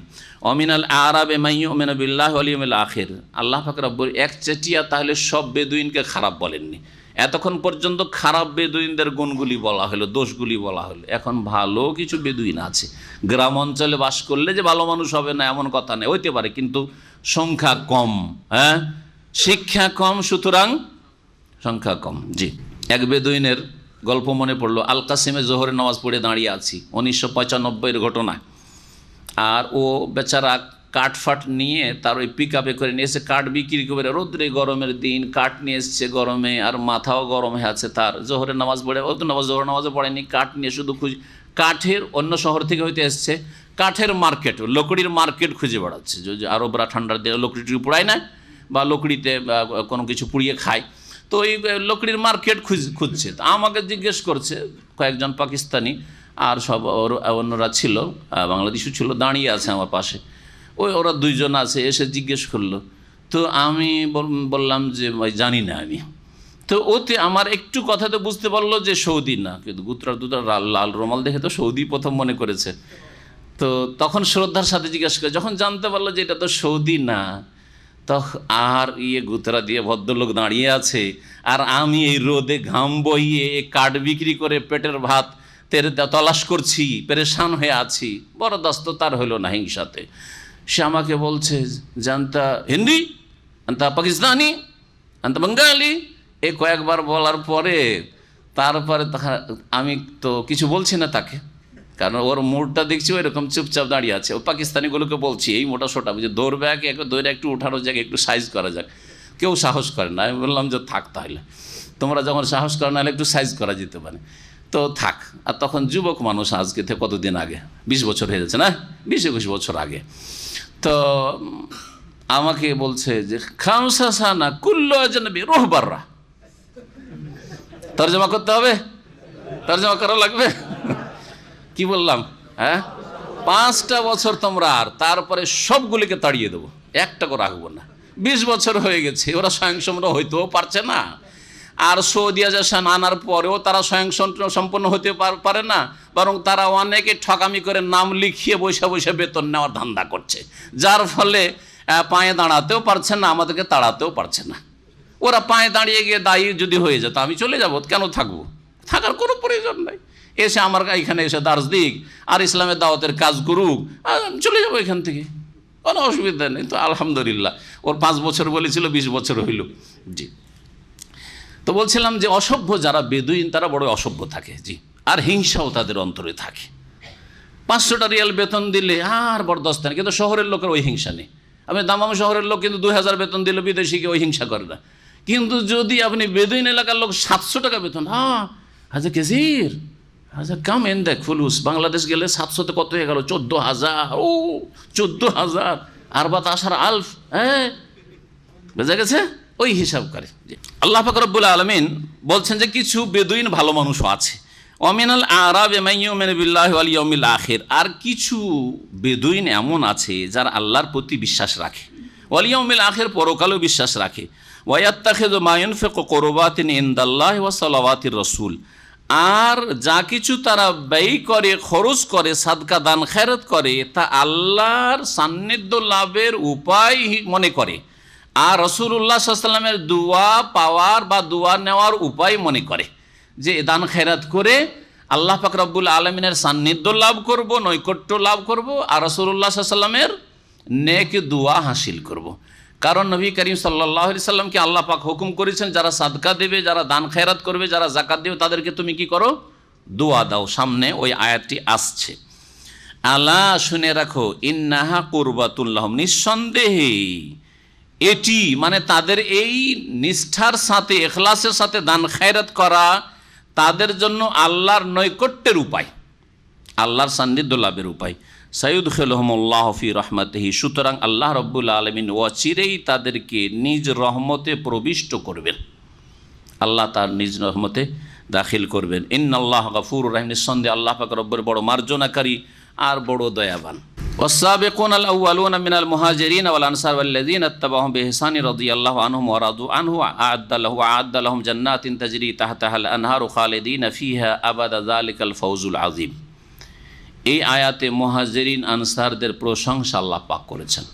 অমিনাল আরাবে মাইয়ুমিনু বিল্লাহি ওয়াল ইয়াউমিল আখির, আল্লাহ পাক রব্বুল একচেটিয়া তাহলে সব বেদুইনকে খারাপ বলেননি। এতক্ষণ পর্যন্ত খারাপ বেদুইনদের গুণগুলি বলা হলো, দোষগুলি বলা হলো। এখন ভালো কিছু বেদুইন আছে, গ্রাম অঞ্চলে বাস করলে যে ভালো মানুষ হবে না এমন কথা নেই, হইতে পারে, কিন্তু সংখ্যা কম, হ্যাঁ, শিক্ষা কম, সুতরাং সংখ্যা কম। জি, এক বেদুইনের গল্প মনে পড়লো। আল কাসিমে জোহরের নামাজ পড়ে দাঁড়িয়ে আছি, 1995-এর ঘটনা। আর ও বেচারা কাঠফাট নিয়ে তার ওই পিক আপে করে নিয়ে এসে কাঠ বিক্রি করে, রোদ্রে গরমের দিন কাঠ নিয়ে এসছে গরমে, আর মাথাও গরম হয়ে আছে তার, জোহরের নামাজ পড়ে, ও তো জোহর নামাজও পড়েনি, কাঠ নিয়ে শুধু কাঠের অন্য শহর থেকে হইতে এসছে, কাঠের মার্কেট, লকড়ির মার্কেট খুঁজে বেড়াচ্ছে। যে আরবরা ঠান্ডার দিয়ে লকড়ি পুড়ায় না, বা লকড়িতে কোনো কিছু পুড়িয়ে খায়, তো ওই লকড়ির মার্কেট খুঁজছে। তো আমাকে জিজ্ঞেস করছে, কয়েকজন পাকিস্তানি আর সব অন্যরা ছিল, বাংলাদেশও ছিল, দাঁড়িয়ে আছে আমার পাশে, ওরা দুইজন আছে, এসে জিজ্ঞেস করলো। তো আমি বললাম যে জানি না আমি। তো ওতে আমার একটু কথাতে বুঝতে পারলো যে সৌদি না, কিন্তু গুতরা লাল রুমাল দেখে তো সৌদি প্রথম মনে করেছে। তো তখন শ্রদ্ধার সাথে জিজ্ঞেস করে, যখন জানতে পারলো যে এটা তো সৌদি না, তখন আর গুতরা দিয়ে ভদ্রলোক দাঁড়িয়ে আছে, আর আমি এই রোদে ঘাম বইয়ে কাঠ বিক্রি করে পেটের ভাত তলাশ করছি, পেরেশান হয়ে আছি, বরদাস্ত তার হইল না হিংসাতে। সে আমাকে বলছে, জানতা হিন্দি, আন্তা পাকিস্তানি, আন্তা বাঙালি, এ কয়েকবার বলার পরে তারপরে আমি তো কিছু বলছি না তাকে, কারণ ওর মুডটা দেখছি ওইরকম চুপচাপ দাঁড়িয়ে আছে। ও পাকিস্তানিগুলোকে বলছি, এই মোটা সোটা বুঝে দৌড়বে, দৌড়ে একটু উঠানো যাক, একটু সাইজ করা যাক, কেউ সাহস করে না। আমি বললাম যে থাক, তাহলে তোমরা যখন সাহস করো না, হলে একটু সাইজ করা যেতে পারে, তো থাক। আর তখন যুবক মানুষ, আজকে থেকে কতদিন আগে, 20 বছর হয়ে যাচ্ছে না, 20-21 বছর আগে। তো আমাকে বলছে যে খামসা সানা কুল্লু আজনবী রোহবাররা, তর্জমা করতে হবে, তর্জমা করা লাগবে। কি বললাম? হ্যাঁ, 5টা বছর তোমরা, আর তারপরে সবগুলিকে তাড়িয়ে দেবো, একটা করে রাখবো না। 20 বছর হয়ে গেছে, ওরা স্বয়ংসম্পূর্ণ হইতেও পারছে না, আর সৌদি আজাশান আনার পরেও তারা স্বয়ংসম্পূর্ণ হতে পারে না, বরং তারা অনেকে ঠকামি করে নাম লিখিয়ে বৈশা বৈশা বেতন নেওয়ার ধান্দা করছে, যার ফলে পায়ে দাঁড়াতেও পারছে না, আমাদেরকে তাড়াতেও পারছে না। ওরা পায়ে দাঁড়িয়ে গিয়ে দায়ী যদি হয়ে যেত, আমি চলে যাব, কেন থাকবো? থাকার কোনো প্রয়োজন নাই, এসে আমার এখানে এসে দার্স দিক আর ইসলামের দাওয়াতের কাজ করুক, চলে যাবো এখান থেকে, কোনো অসুবিধা নেই। তো আলহামদুলিল্লাহ, ওর 5 বছর বলেছিল, 20 বছর হইল। জি, তো বলছিলাম যে অসভ্য যারা বেদুইন, তারা বড় অসভ্য থাকে। জি, আর হিংসাও তাদের অন্তরে থাকে। 500 রিয়াল বেতন দিলে আর বরদাস্ত নেই, কিন্তু শহরের লোকের ওই হিংসা নেই। আপনি দামাম শহরের লোক কিন্তু 2000 বেতন দিলে বিদেশিকে ওই হিংসা করে না, কিন্তু যদি আপনি বেদুইন এলাকার লোক 700 টাকা বেতন, হাজার কেজির হাজার কাম এন দেখ ফুলুস, বাংলাদেশ গেলে 700-তে কত হয়ে গেল? 14,000। ও 14,000 আর বা তাসার আলফ, হ্যাঁ বোঝা গেছে, ওই হিসাব করে। আল্লাহ পাক রব্বুল আলামিন বলছেন যে কিছু বেদুইন ভালো মানুষও আছে, অমিনাল আরাব মাইয়ুমিনু বিল্লাহি ওয়াল ইয়াউমিল আখির, আর কিছু বেদুইন এমন আছে যারা আল্লাহর প্রতি বিশ্বাস রাখে, ওয়াল ইয়াউমিল আখির, পরকালেও বিশ্বাস রাখে, ওয়ায়াত্তাখিযু মা ইউনফিকু কুরবাতিন ইনদাল্লাহি ওয়া সালাওয়াতির রাসূল, আর যা কিছু তারা ব্যয় করে, খরচ করে, সাদকা দান খেরাত করে, তা আল্লাহর সান্নিধ্য লাভের উপায় মনে করে, আর রাসূলুল্লাহ সাল্লাল্লাহু আলাইহি ওয়াসাল্লামের দোয়া পাওয়ার বা দোয়া নেওয়ার উপায় মনে করে, যে দান খেরাত করে আল্লাহ পাক রব্বুল আলামিনের সান্নিধ্য লাভ করব, নৈকট্য লাভ করব, আর রাসূলুল্লাহ সাল্লাল্লাহু আলাইহি ওয়াসাল্লামের নেক দোয়া হাসিল করব। কারণ নবী করিম সাল্লাল্লাহু আলাইহি সাল্লামকে আল্লাহ পাক হুকুম করেছেন, যারা সাদকা দেবে, যারা দান খেরাত করবে, যারা যাকাত দেবে, তাদেরকে তুমি কি করো? দোয়া দাও। সামনে ওই আয়াতটি আসছে, আলা শুনে রাখো, ইন্নাহা কুরবাতুল লাহুম, নিঃসন্দেহে এটি মানে তাদের এই নিষ্ঠার সাথে, ইখলাসের সাথে দান খেরাত করা তাদের জন্য আল্লাহর নৈকট্যের উপায়, আল্লাহর সান্নিধ্য লাভের উপায়। সাইয়ুদখিলুহুমুল্লাহু ফি রাহমাতিহি, সুতরাং আল্লাহ রাব্বুল আলামিন অচিরেই তাদেরকে নিজ রহমতে প্রবিষ্ট করবেন, আল্লাহ তার নিজ রহমতে দাখিল করবেন। ইন্নাল্লাহা গফুরুর রহিম, নিঃসন্দেহে আল্লাহ পাক রব্বুল বড় মার্জনাকারী আর বড় দয়াবান। والسابقون الأولون من المهاجرين والأنصار والذين اتبعهم بإحسان رضي الله عنهم ورضوا عنه وأعد لهم جنات تجري تحتها الأنهار خالدين فيها أبدا ذلك الفوز العظيم। এই আয়াতে মুহাজিরিন আনসারদের প্রশংসা আল্লাহ পাক করেছেন।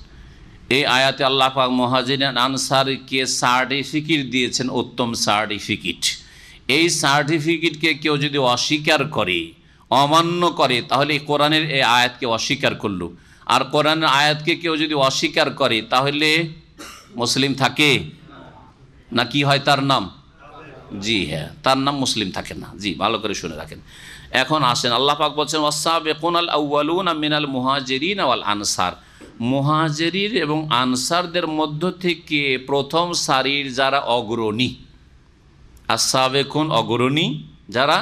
এই আয়াতে আল্লাহ পাক মুহাজিরিন আনসারকে সার্টিফিকেট দিয়েছেন, উত্তম সার্টিফিকেট। এই সার্টিফিকেটকে কেউ যদি অস্বীকার করে, অমান্য করে, তাহলে কোরআনের এই আয়াতকে অস্বীকার করলো। আর কোরআনের আয়াতকে কেউ যদি অস্বীকার করে, তাহলে মুসলিম থাকে না? কি হয় তার নাম? জি হ্যাঁ, তার নাম মুসলিম থাকে না। জি, ভালো করে শুনে রাখেন। এখন আসেন, আল্লাহ পাক বলছেন ওয়াসাবিকুনাল আউয়ালুনা মিনাল মুহাজিরিন ওয়াল আনসার, মুহাজিরিন এবং আনসারদের মধ্য থেকে প্রথম সারির যারা অগ্রণী, আস-সাবিকুন অগ্রণী যারা,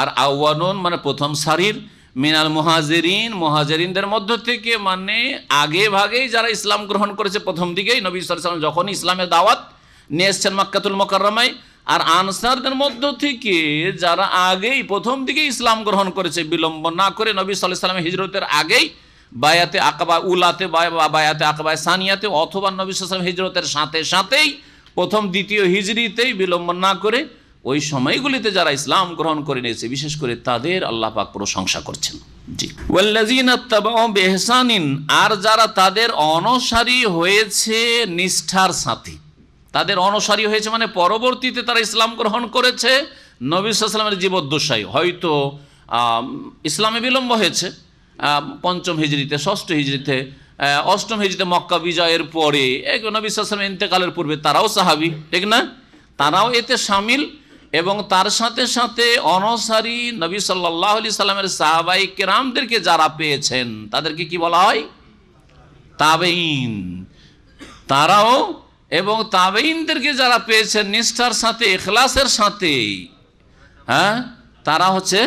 আর আউয়ালুন মানে প্রথম সারির, মিনাল মুহাজিরিন মুহাজিরিনদের মধ্য থেকে মানে আগে ভাগেই যারা ইসলাম গ্রহণ করেছে প্রথম দিকেই, নবী সাল্লাল্লাহু আলাইহি ওয়াসাল্লাম যখন ইসলামের দাওয়াত নিয়ে এসেছেন মক্কাতুল মুকাররমায়, আর আনসারদের মধ্য থেকে যারা আগেই প্রথম দিকে ইসলাম গ্রহণ করেছে বিলম্ব না করে, নবী সাল্লাল্লাহু আলাইহি ওয়াসাল্লাম হিজরতের আগেই বায়াতে আকাবা উলাতে বা বায়াতে আকাবা সানিয়াতে, অথবা নবী সাল্লাল্লাহু আলাইহি ওয়াসাল্লাম হিজরতের সাথে সাথেই প্রথম দ্বিতীয় হিজরিতেই বিলম্ব না করে ওই সময়গুলিতে যারা ইসলাম গ্রহণ করে নিয়েছে, বিশেষ করে তাদের আল্লাহ পাক প্রশংসা করছেন। জি, ওয়াল্লাযীনা তাবাউ বিইহসানিন, আর যারা তাদের অনুসারী হয়েছে নিষ্ঠার সাথে, তাদের অনুসারী হয়েছে মানে পরবর্তীতে তারা ইসলাম গ্রহণ করেছে নবী সাল্লাল্লাহু আলাইহি ওয়াসাল্লামের জীবদ্দশায়, হয়তো ইসলামে বিলম্ব হয়েছে পঞ্চম হিজরিতে, ষষ্ঠ হিজরিতে, অষ্টম হিজরিতে মক্কা বিজয়ের পরে, নবী সাল্লাল্লাহু আলাইহি ওয়াসাল্লামের ইন্তেকালের পূর্বে তারাও সাহাবী, ঠিক না? তারাও এতে শামিল। এবং তার সাথে সাথে অনুসারী নবী সাল্লাল্লাহু আলাইহি সাল্লামের সাহাবায়ে কেরামদেরকে যারা পেয়েছেন তাদেরকে কি বলা হয়? তাবেঈন। তারাও এবং তাবেঈনদেরকে যারা পেয়েছেন নিষ্ঠার সাথে, ইখলাসের সাথে, তারা হচ্ছে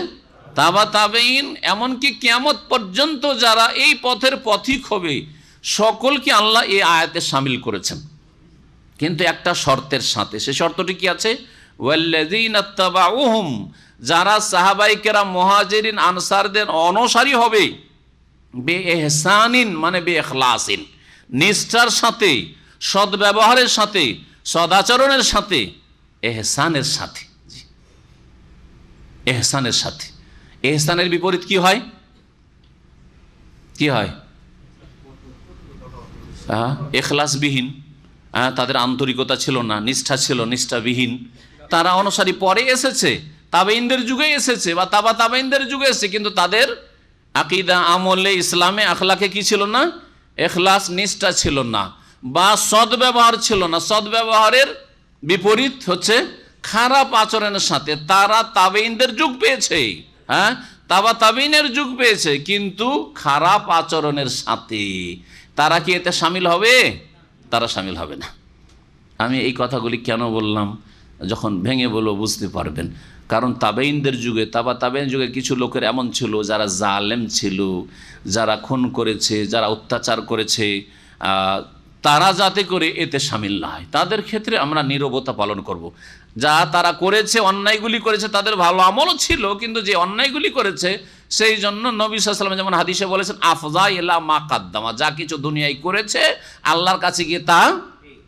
তাবা তাবেঈন। এমনকি কিয়ামত পর্যন্ত যারা এই পথের পথিক হবে সকলকে আল্লাহ এই আয়াতে শামিল করেছেন, কিন্তু একটা শর্তের সাথে। সে শর্তটি কি আছে? ওয়াল্লাযীনা তাবাউহুম, যারা সাহাবায়ে কেরাম মুহাজিরিন আনসারদের অনুসারী হবে, বিইহসানিন মানে বিইখলাসিন, নিষ্ঠার সাথে, সদ্ব্যবহারের সাথে, সদাচরণের সাথে, ইহসানের সাথে। ইহসানের সাথে। ইহসানের বিপরীত কি হয়? কি হয়? ইখলাসবিহীন, তাদের আন্তরিকতা ছিল না, নিষ্ঠা ছিল নিষ্ঠাবিহীন। তারা অনুসারী পরে এসেছে, তাবেঈনদের যুগে এসেছে বা তাবা তাবেঈনদের যুগে এসেছে, কিন্তু তাদের আকীদা, আমলে, ইসলামে, আখলাকে কি ছিল না? ইখলাস, নিষ্ঠা ছিল না, বা সদ্ব্যবহার ছিল না। সদ্ব্যবহারের বিপরীত হচ্ছে খারাপ আচরণের সাথে। তারা তাবেঈনদের যুগ পেয়েছে, তাবা তাবেঈনের যুগ পেয়েছে, কিন্তু খারাপ আচরণের সাথে। তারা কি এতে শামিল হবে? তারা শামিল হবে না। আমি এই কথাগুলি কেন বললাম, যখন ভেঙে বলবো বুঝতে পারবেন। কারণ তাবেঈনদের যুগে, তাবা তাবেঈন যুগে কিছু লোকের এমন ছিল যারা জালেম ছিল, যারা খুন করেছে, যারা অত্যাচার করেছে, তারা যাতে করে এতে শামিল না হয় তাদের ক্ষেত্রে আমরা নীরবতা পালন করব। যা তারা করেছে, অন্যায়গুলি করেছে, তাদের ভালো আমলও ছিল, কিন্তু যে অন্যায়গুলি করেছে সেই জন্য নবী সাল্লাল্লাহু আলাইহি ওয়াসাল্লাম যেমন হাদিসে বলেছেন, আফযা ইলা মা কাদ্দামা, যা কিছু দুনিয়ায় করেছে আল্লাহর কাছে গিয়ে তা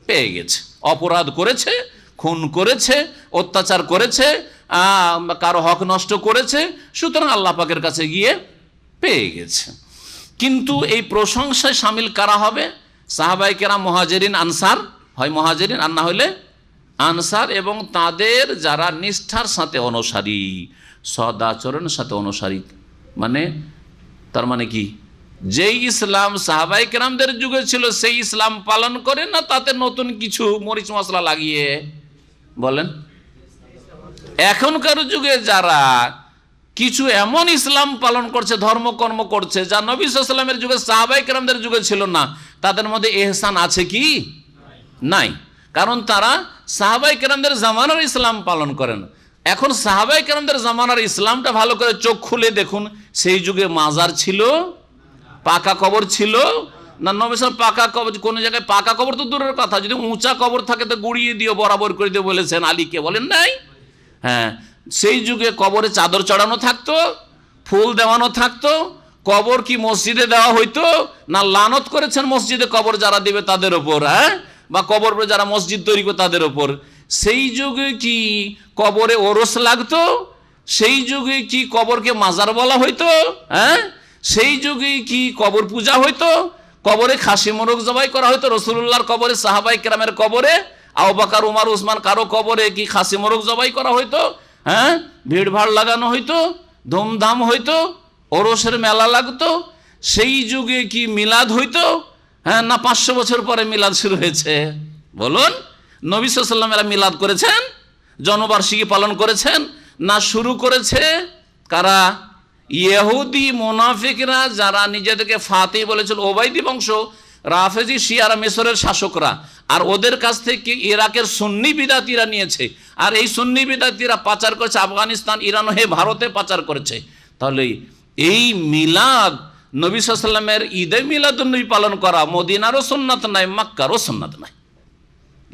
পেয়ে গেছে। অপরাধ করেছে, খুন করেছে, অত্যাচার করেছে, কারো হক নষ্ট করেছে, সুতরাং আল্লাহ পাকের কাছে গিয়ে পেয়ে গেছে। কিন্তু এই প্রশংসায় শামিল কারা হবে? সাহাবায়ে কেরাম মুহাজিরিন আনসার, হয় মুহাজিরিন আর না হলে আনসার, এবং তাদের যারা নিষ্ঠার সাথে অনুসারী, সদাচরণের সাথে অনুসারী। মানে তার মানে কি? যেই ইসলাম সাহাবায়ে কেরামদের যুগে ছিল সেই ইসলাম পালন করে না, তাতে নতুন কিছু মরিচ মশলা লাগিয়ে। বলেন, এখনকার যুগে যারা কিছু এমন ইসলাম পালন করছে, ধর্মকর্ম করছে, যা নবী সাল্লাল্লাহু আলাইহি ওয়াসাল্লামের যুগে সাহাবায়ে কেরামদের যুগে ছিল না, তাদের মধ্যে ইহসান আছে কি? নাই। কারণ তারা সাহাবায়ে কেরামদের জামানার ইসলাম পালন করেন। এখন সাহাবায়ে কেরামদের জামানার ইসলামটা ভালো করে চোখ খুলে দেখুন, সেই যুগে মাজার ছিল, পাকা কবর ছিল না? নবী সাল্লাল্লাহু পাকা কবর, কোন জায়গায় পাকা কবর তো দূরের কথা, যদি উঁচা কবর থাকে তো গুড়িয়ে দিও, বরাবর করে দিও বলেছেন আলীকে, বলেন নাই? হ্যাঁ, সেই যুগে কবরে চাদর চড়ানো থাকতো, ফুল দেওয়ানো থাকতো। কবর কি মসজিদে দেওয়া হইতো না? লানত করেছেন মসজিদে কবর যারা দিবে তাদের ওপর, বা কবর যারা মসজিদ তৈরি করে তাদের ওপর। সেই যুগে কি কবরে ওরস লাগতো? সেই যুগে কি কবরকে মাজার বলা হইতো? সেই যুগে কি কবর পূজা হইতো? কবরে খাসি মোরগ জবাই করা হইতো? রাসূলুল্লাহর কবরে, সাহাবায়ে কেরামের কবরে, আবু বকর, ওমর, উসমান কারো কবরে কি খাসি মোরগ জবাই করা হইতো? ভিড় ভাড় লাগানো হইতো, ধুমধাম হইতো, ওরসের মেলা লাগতো। সেই যুগে কি মিলাদ হইতো? না 500 বছর পরে মিলাদ শুরু হয়েছে? বলুন, নবী সাল্লাল্লাহু আলাইহি ওয়াসাল্লাম এরা মিলাদ করেছেন, জন্মবার্ষিকী পালন করেছেন না? শুরু করেছে কারা? ইহুদি মুনাফিকরা যারা নিজেদেরকে ফাতিহ বলেছিল, ওবাইদি বংশ, রাফেজি শিয়ারা মিশরের শাসকরা, আর ওদের কাছ থেকে ইরাকের সুন্নি বিদাতিরা নিয়েছে, আর এই সুন্নি বিদাতিরা পাচার করেছে আফগানিস্তান, ইরান হয়ে ভারতে পাচার করেছে। তাহলে এই মিলাদ, নবী সাল্লাল্লাহু আলাইহি ওয়াসাল্লামের ঈদে মিলাদুন্নবী পালন করা মদিনারও সুন্নাত নাই, মক্কারও সুন্নাত নাই।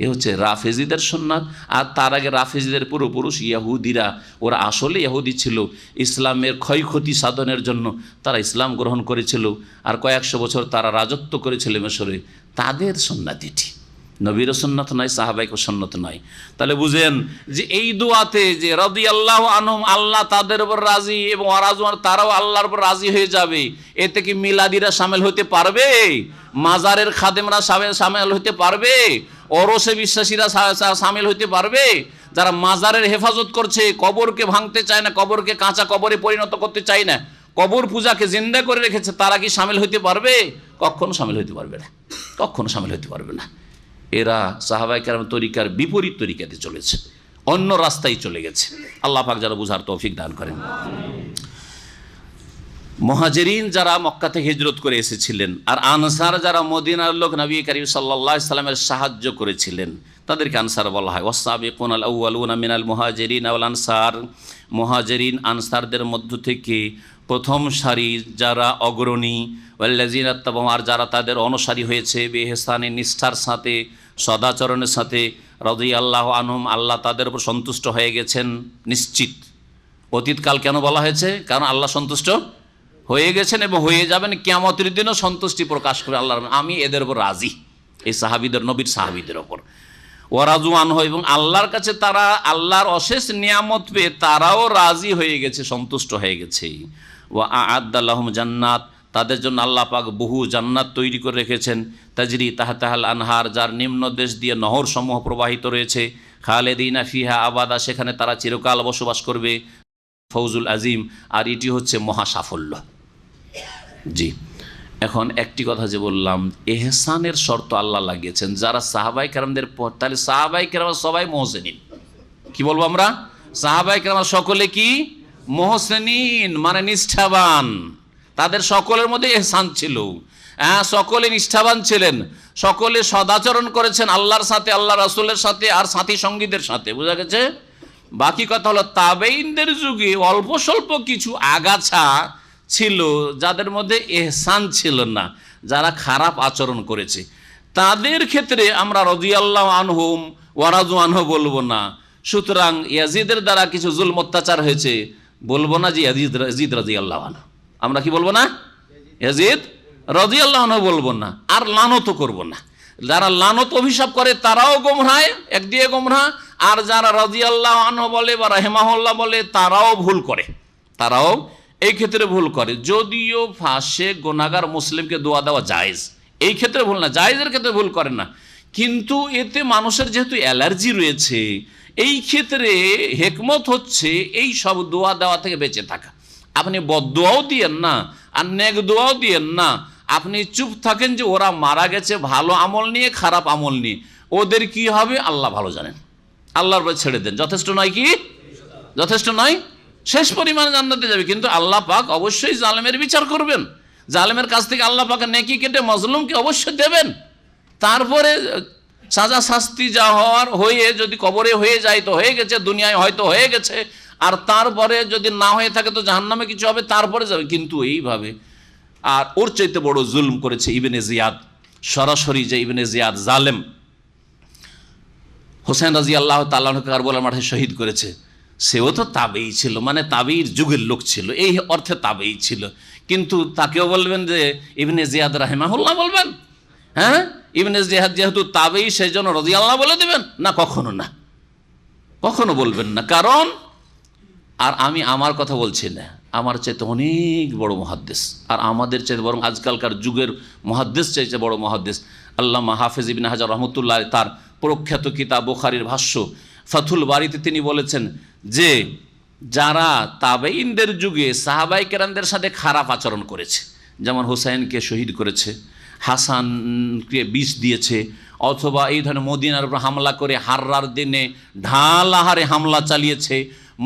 এ হচ্ছে রাফেজিদের সুন্নাত। আর তার আগে রাফেজিদের পূর্বপুরুষ ইয়াহুদিরা, ওরা আসলে ইহুদি ছিল, ইসলামের ক্ষয়ক্ষতি সাধনের জন্য তারা ইসলাম গ্রহণ করেছিল, আর কয়েকশো বছর তারা রাজত্ব করেছিল মিশরে। তাদের সুন্নাত এটি, নবীর সুন্নাত নয়, সাহাবাইকে সুন্নাত নয়। তাহলে বুঝেন যে এই দোয়াতে যে রাদিয়াল্লাহু আনহুম, আল্লাহ তাদের উপর রাজি, এবং ওয়ারাজওয়ান, তারাও আল্লাহর উপর রাজি হয়ে যাবে, এতে কি মিলাদিরা শামিল হতে পারবে? মাজারের খাদেমরা শামিল হতে পারবে? ওরসে বিশ্বাসীরা শামিল হতে পারবে? যারা মাজারের হেফাজত করছে, কবরকে ভাঙতে চায় না, কবরকে কাঁচা কবরে পরিণত করতে চায় না, কবর পূজাকে জিন্দা করে রেখেছে, তারা কি শামিল হতে পারবে? কখনো শামিল হতে পারবে না, কখনো শামিল হতে পারবে না। এরা সাহাবায়ে কেরাম তরিকার বিপরীত তরিকাতে চলেছে, অন্য রাস্তায় চলে গেছে। আল্লাহ পাক যারা বুঝার তৌফিক দান করেন। মুহাজিরিন যারা মক্কা থেকে হিজরত করে এসেছিলেন, আর আনসার যারা মদিনার লোক, নবী করিম সাল্লাল্লাহু আলাইহি সাল্লামের সাহায্য করেছিলেন, তাদেরকে আনসার বলা হয়। ওয়াসাবিকুনাল আউয়ালুনা মিনাল মুহাজিরিন ওয়াল আনসার, মুহাজিরিন আনসারদের মধ্য থেকে প্রথম সারি যারা অগ্রণী, ওয়াল্লাযিনা তাবাউ, আর যারা তাদের অনুসারী হয়েছে, বিইহসানি, নিষ্ঠার সাথে, সদাচরণের সাথে, রাদিয়াল্লাহু আনহুম, আল্লাহ তাদের উপর সন্তুষ্ট হয়ে গেছেন নিশ্চিত। অতীতকাল কেন বলা হয়েছে? কারণ আল্লাহ সন্তুষ্ট হয়ে গেছেন এবং হয়ে যাবেন, কিয়ামতের দিনও সন্তুষ্টি প্রকাশ করে আল্লাহ, আমি এদের উপর রাজি, এই সাহাবীদের, নবীর সাহাবীদের ওপর। ওয়ারাজু আনহু, এবং আল্লাহর কাছে তারা আল্লাহর অশেষ নিয়ামত পেয়ে তারাও রাজি হয়ে গেছে, সন্তুষ্ট হয়ে গেছে। ওয়া আ'আদ্দা লাহুম জান্নাত, তাদের জন্য আল্লাহ পাক বহু জান্নাত তৈরি করে রেখেছেন, তাজরি তাহতাহাল আনহার, যার নিম্ন দেশ দিয়ে নহর সমূহ প্রবাহিত রয়েছে, খালেদিনা ফিহা আবাদা, সেখানে তারা চিরকাল বসবাস করবে। ফৌজুল আজিম, আর এটি হচ্ছে মহা সাফল্য। জি, এখন একটি কথা যে বললাম, এহসানের শর্ত আল্লাহ লাগিয়েছেন যারা সাহাবায়ে কেরামদের পর, তাহলে সাহাবায়ে কেরাম সবাই মুহসিনিন। কি বলবো আমরা? সাহাবায়ে কেরাম সকলে কি মুহসিনিন, মানে নিষ্ঠাবান। তাদের সকলের মধ্যে এহসান ছিল, হ্যাঁ, সকলে নিষ্ঠাবান ছিলেন, সকলে সদাচরণ করেছেন আল্লাহর সাথে, আল্লাহ রাসূলের সাথে, আর সাথী সঙ্গীদের সাথে। বোঝা গেছে? বাকি কথা হলো তাবেঈনদের যুগে অল্প স্বল্প কিছু আগাছা ছিল যাদের মধ্যে এহসান ছিল না, যারা খারাপ আচরণ করেছে, তাদের ক্ষেত্রে আমরা রাদিয়াল্লাহু আনহুম ওয়া রাযু আনহু বলবো না। সুতরাং ইয়াজিদের দ্বারা কিছু জুলম অত্যাচার হয়েছে, বলবো না যে ইয়াজিদ রাদিয়াল্লাহু আনহু, আমরা কি বলবো না? ইয়াজিদ রাদিয়াল্লাহু আনহু বলবো না, আর লানতও করব না। যারা লানত অভিশাপ করে তারাও গোমরাহ, একদিকে গোমরাহ, আর যারা রাদিয়াল্লাহু আনহু বলে বা রাহিমাহুল্লাহ বলে তারাও ভুল করে, তারাও এই ক্ষেত্রে ভুল করে। যদিও ফাসেক গুনাহগার মুসলিমকে দোয়া দেওয়া জায়েজ, এই ক্ষেত্রে ভুল না, জায়েজের ক্ষেত্রে ভুল করে না, কিন্তু এতে মানুষের যেহেতু অ্যালার্জি রয়েছে, এই ক্ষেত্রে হিকমত হচ্ছে এই সব দোয়া দেওয়া থেকে বেঁচে থাকা। আপনি বদদোয়াও দিয়েন না, আর নেক দোয়াও দিয়েন না, আপনি চুপ থাকেন যে ওরা মারা গেছে ভালো আমল নিয়ে, খারাপ আমল নিয়ে, ওদের কি হবে আল্লাহ ভালো জানেন, আল্লাহর উপর ছেড়ে দেন। যথেষ্ট নয় কি? যথেষ্ট নয়? শেষ পরিমাণে জান্নাতে যাবে, কিন্তু আল্লাহ পাক অবশ্যই জালেমের বিচার করবেন। জালেমের কাছ থেকে আল্লাহ পাক নেকি কেটে মজলুমকে অবশ্যই দেবেন। তারপরে সাজা শাস্তি যা হওয়ার হয়ে, যদি কবরে হয়ে যায় তো হয়ে গেছে, দুনিয়ায় হয়তো হয়ে গেছে, আর তারপরে যদি না হয়ে থাকে তো জাহান্নামে কিছু হবে, তারপরে যাবে। কিন্তু এইভাবে, আর ওর চাইতে বড় জুলম করেছে ইবনে জিয়াদ, সরাসরি যে ইবনে জিয়াদ জালেম, হোসেন রাদিয়াল্লাহু তাআলা আনহুকে কারবালার মাঠে শহীদ করেছে, সেও তো তাবেঈ ছিল, মানে তাবেঈর যুগের লোক ছিল, এই অর্থে তাবেঈ ছিল। কিন্তু তাকেও বলবেন যে ইবনে জিয়াদ রাহিমাহুল্লাহ বলবেন? হ্যাঁ, ইবনে জিয়াদ যেহেতু তাবেঈ সেই জন্য রাদিয়াল্লাহু বলে দেবেন না? কখনো না, কখনো বলবেন না। কারণ, আর আমি আমার কথা বলছি না, আমার চাইতে অনেক বড় মুহাদ্দিস, আর আমাদের চাইতে বরং আজকালকার যুগের মুহাদ্দিস চাইতে বড় মুহাদ্দিস আল্লামা হাফেজ ইবনে হাজার রহমতুল্লাহ, তার প্রখ্যাত কিতাব বুখারীর ভাষ্য ফাথুল বারীতে তিনি বলেছেন যে যারা তাবেঈনদের যুগে সাহাবায়ে কেরামদের সাথে খারাপ আচরণ করেছে, যেমন হুসাইনকে শহীদ করেছে, হাসানকে বিষ দিয়েছে, অথবা এই ধরনের মদিনার উপর হামলা করে হাররার দিনে ঢাল আহারে হামলা চালিয়েছে,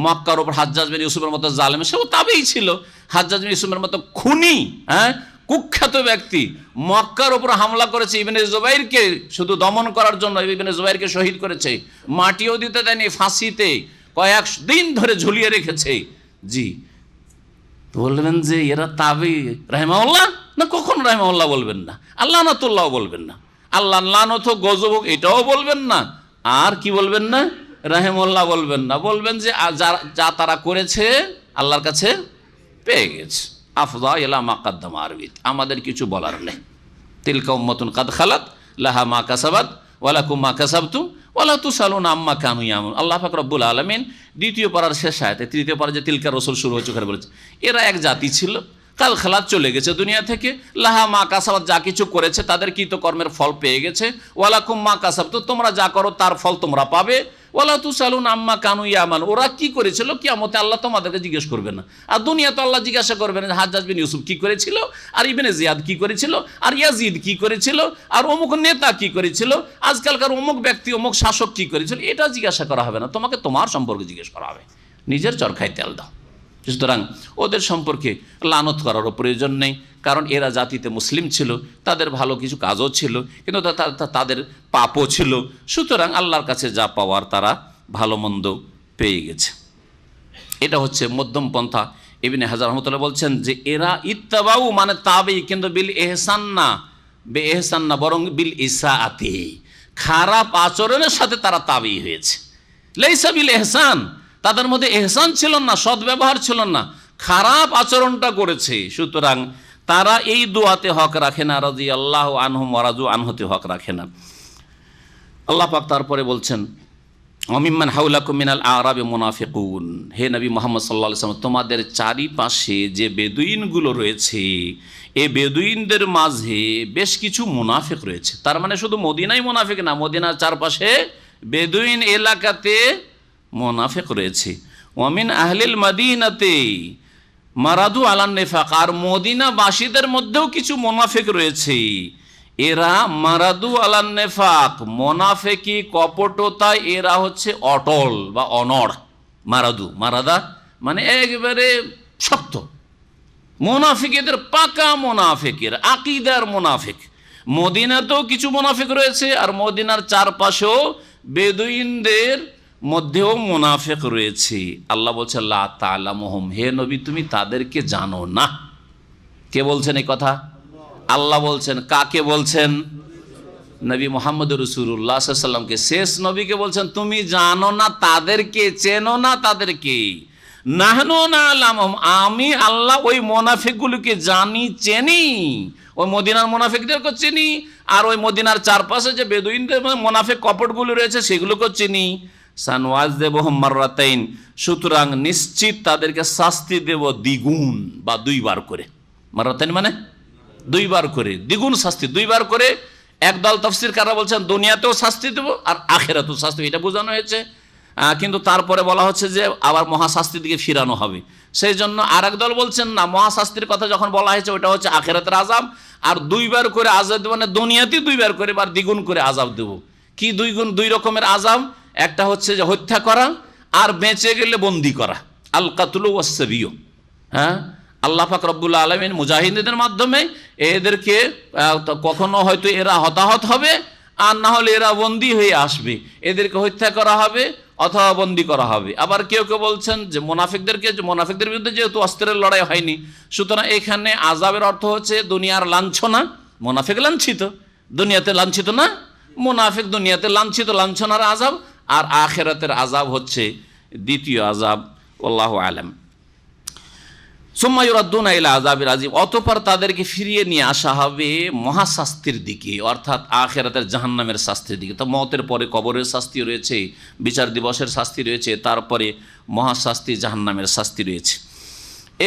মক্কার ওপর হাজ্জাজ বিন ইউসুফের মতো জালেম, সেও তাবেই ছিল। হাজ্জাজ বিন ইউসুফের মতো খুনি, কুখ্যাত ব্যক্তি মক্কার ওপর হামলা করেছে, ইবনে জুবাইরকে শুধু দমন করার জন্য ইবনে জুবাইরকে শহীদ করেছে, মাটিও দিতে দেয়নি, ফাঁসিতে কয়েক দিন ধরে ঝুলিয়ে রেখেছে। জি, বলবেন যে এরা তাবি রাহিমাহুল্লাহ না, কখন রাহিমাহুল্লাহ বলবেন না, আল্লাহ নাতুল্লাহ বলবেন না, আল্লাহ লানত গজব এটাও বলবেন না, আর কি বলবেন না, রাহিমাহুল্লাহ বলবেন না। বলবেন যে যা তারা করেছে আল্লাহর কাছে পেয়ে গেছে। আফদা ইলা মা কাদ্দামা আরবিত, আমাদের কিছু বলার নেই। তিলকা উম্মাতুন কাদ খালাত লাহা মা কাসাবাত ওয়া লাকুম মা কাসাবতুম ওয়া লা তুসালুনা আম্মা কানু ইয়ামালুন। আল্লাহ পাক রব্বুল আলামিন দ্বিতীয় পারার শেষ আয়াতে, তৃতীয় পারা যে তিলকা রসুল শুরু হচ্ছে ওখানে বলেছে এরা এক জাতি ছিল, কাল খালাত চলে গেছে দুনিয়া থেকে, লাহা মা কাসাবাত যা কিছু করেছে তাদের কৃতকর্মের ফল পেয়ে গেছে, ওয়া লাকুম মা কাসাবতুম তোমরা যা করো তার ফল তোমরা পাবে, ওয়ালা তুসালুনা আম্মা কানু ইয়ামালুন ওরা কি করেছিল কিয়ামতে আল্লাহ তোমাদেরকে জিজ্ঞেস করবে না। আর দুনিয়া তো আল্লাহ জিজ্ঞাসা করবে না হাজ্জাজ বিন ইউসুফ কি করেছিল, আর ইবনে জিয়াদ কি করেছিল, আর ইয়াজিদ কি করেছিল, আর অমুক নেতা কি করেছিল, আজকালকার অমুক ব্যক্তি অমুক শাসক কি করেছিল, এটা জিজ্ঞাসা করা হবে না, তোমাকে তোমার সম্পর্কে জিজ্ঞেস করা হবে। নিজের চরখায় তেল দাও। সুতরাং ওদের সম্পর্কে লানত করারও প্রয়োজন নেই, কারণ এরা জাতিতে মুসলিম ছিল, তাদের ভালো কিছু কাজও ছিল, কিন্তু তাদের পাপও ছিল। সুতরাং আল্লাহর কাছে যা পাওয়ার তারা ভালো মন্দ পেয়ে গেছে। এটা হচ্ছে মধ্যম পন্থা। ইবনে হাজার রহমতুল্লাহ বলছেন যে এরা ইত্তাবাউ মানে তাবেই, কিন্তু বিল এহসান না, বে এহসান না, বরং বিল ইসাআতি, খারাপ আচরণের সাথে তারা তাবেই হয়েছে। লাইসা বিল এহসান, তাদের মধ্যে এহসান ছিল না, সদ্ব্যবহার ছিল না, খারাপ আচরণটা করেছে। সুতরাং তারা এই দোয়াতে হক রাখে না, রাদিয়াল্লাহু আনহুম ওয়া রাদু আনহুতে হক রাখে না। আল্লাহ পাক তারপরে বলছেন অমিম্মান হাউলাকুম মিনাল আরাবি মুনাফিকুন, হে নবী মুহাম্মদ সাল্লাল্লাহু আলাইহি ওয়াসাল্লাম তোমাদের চারিপাশে যে বেদুইনগুলো রয়েছে এই বেদুইনদের মাঝে বেশ কিছু মুনাফিক রয়েছে। তার মানে শুধু মদিনাই মুনাফিক না, মদিনার চারপাশে বেদুইন এলাকাতে মুনাফিক রয়েছে। ওয়ামিন আহলিল মাদিনাতে মারাদু আলান নিফাক, আর মদিনাবাসীদের মধ্যেও কিছু মুনাফিক রয়েছে। এরা মারাদু আলান নিফাক, মুনাফিকি কপটতায় এরা হচ্ছে অটল বা অনড়। মারাদা মানে একেবারে শক্ত। মুনাফিক এদের পাকা মুনাফিকের আকীদার মুনাফিক। মদিনাতেও কিছু মুনাফিক রয়েছে, আর মদিনার চারপাশেও বেদুইনদের মধ্যেও মুনাফিক রয়েছে। আল্লাহ বলছে লা তা'লামুহুম, হে নবী তুমি তাদেরকে জানো না। কে বলছেন এই কথা? আল্লাহ বলছেন। কাকে বলছেন? নবী মুহাম্মদ রাসূলুল্লাহ সাল্লাল্লাহু আলাইহি ওয়াসাল্লামকে, শেষ নবীকে বলছেন তুমি জানো না তাদেরকে, চেনো না তাদেরকে। নাহনু না'লামুহুম, আমি আল্লাহ ওই মুনাফিকগুলোকে জানি, চিনি, ওই মদিনার মুনাফিকদেরকে চিনি, আর ওই মদিনার চারপাশে যে বেদুইনদের মুনাফিক কপটগুলো রয়েছে সেগুলোকেও চিনি। সানওয়াযিবুহুম মাররাতাইন, সুতরাং নিশ্চিত তাদেরকে শাস্তি দেব দ্বিগুণ বা দুইবার করে। মাররাতাইন মানে দুইবার করে, দ্বিগুণ শাস্তি, দুইবার করে। একদল তাফসীরকাররা বলছেন দুনিয়াতেও শাস্তি দেব আর আখিরাতেও শাস্তি, এটা বোঝানো হয়েছে। কিন্তু তারপরে বলা হচ্ছে যে আবার মহাশাস্তির দিকে ফিরানো হবে। সেই জন্য আর একদল বলছেন না, মহাশাস্তির কথা যখন বলা হয়েছে ওটা হচ্ছে আখিরাতের আযাব, আর দুইবার করে আযাব দেব, মানে দুনিয়াতেই দুইবার করে বা দ্বিগুণ করে আযাব দেব। কি দুই রকমের আযাব? একটা হচ্ছে যে হত্যা করা, আর বেঁচে গেলে বন্দি করা, আল কাতলু ওয়াস সাবিয়্যু। আল্লাহ পাক রব্বুল আলামিন মুজাহিদদের মাধ্যমে এদেরকে কখনো হয়তো এরা হতাহত হবে, আর না হলে এরা বন্দী হয়ে আসবে, এদেরকে হত্যা করা হবে অথবা বন্দী করা হবে। আবার কেউ কেউ বলছেন যে মুনাফিকদের বিরুদ্ধে যেহেতু অস্ত্রের লড়াই হয়নি, সুতরাং এখানে আযাবের অর্থ হচ্ছে দুনিয়ার লাঞ্ছনা। মুনাফিক লাঞ্ছিত, দুনিয়াতে লাঞ্ছিত না, মুনাফিক দুনিয়াতে লাঞ্ছিত, লাঞ্ছনার আযাব। আর আখিরাতের আযাব হচ্ছে দ্বিতীয় আযাব। আল্লাহু আলাম। সুম্মা ইউরাদ্দুনা ইলা আযাবিল আযীম, অতঃপর তাদেরকে ফিরিয়ে নিয়ে আসা হবে মহাশাস্তির দিকে, অর্থাৎ আখিরাতের জাহান্নামের শাস্তির দিকে। তো মওতের পরে কবরের শাস্তি রয়েছে, বিচার দিবসের শাস্তি রয়েছে, তারপরে মহাশাস্তি জাহান্নামের শাস্তি রয়েছে।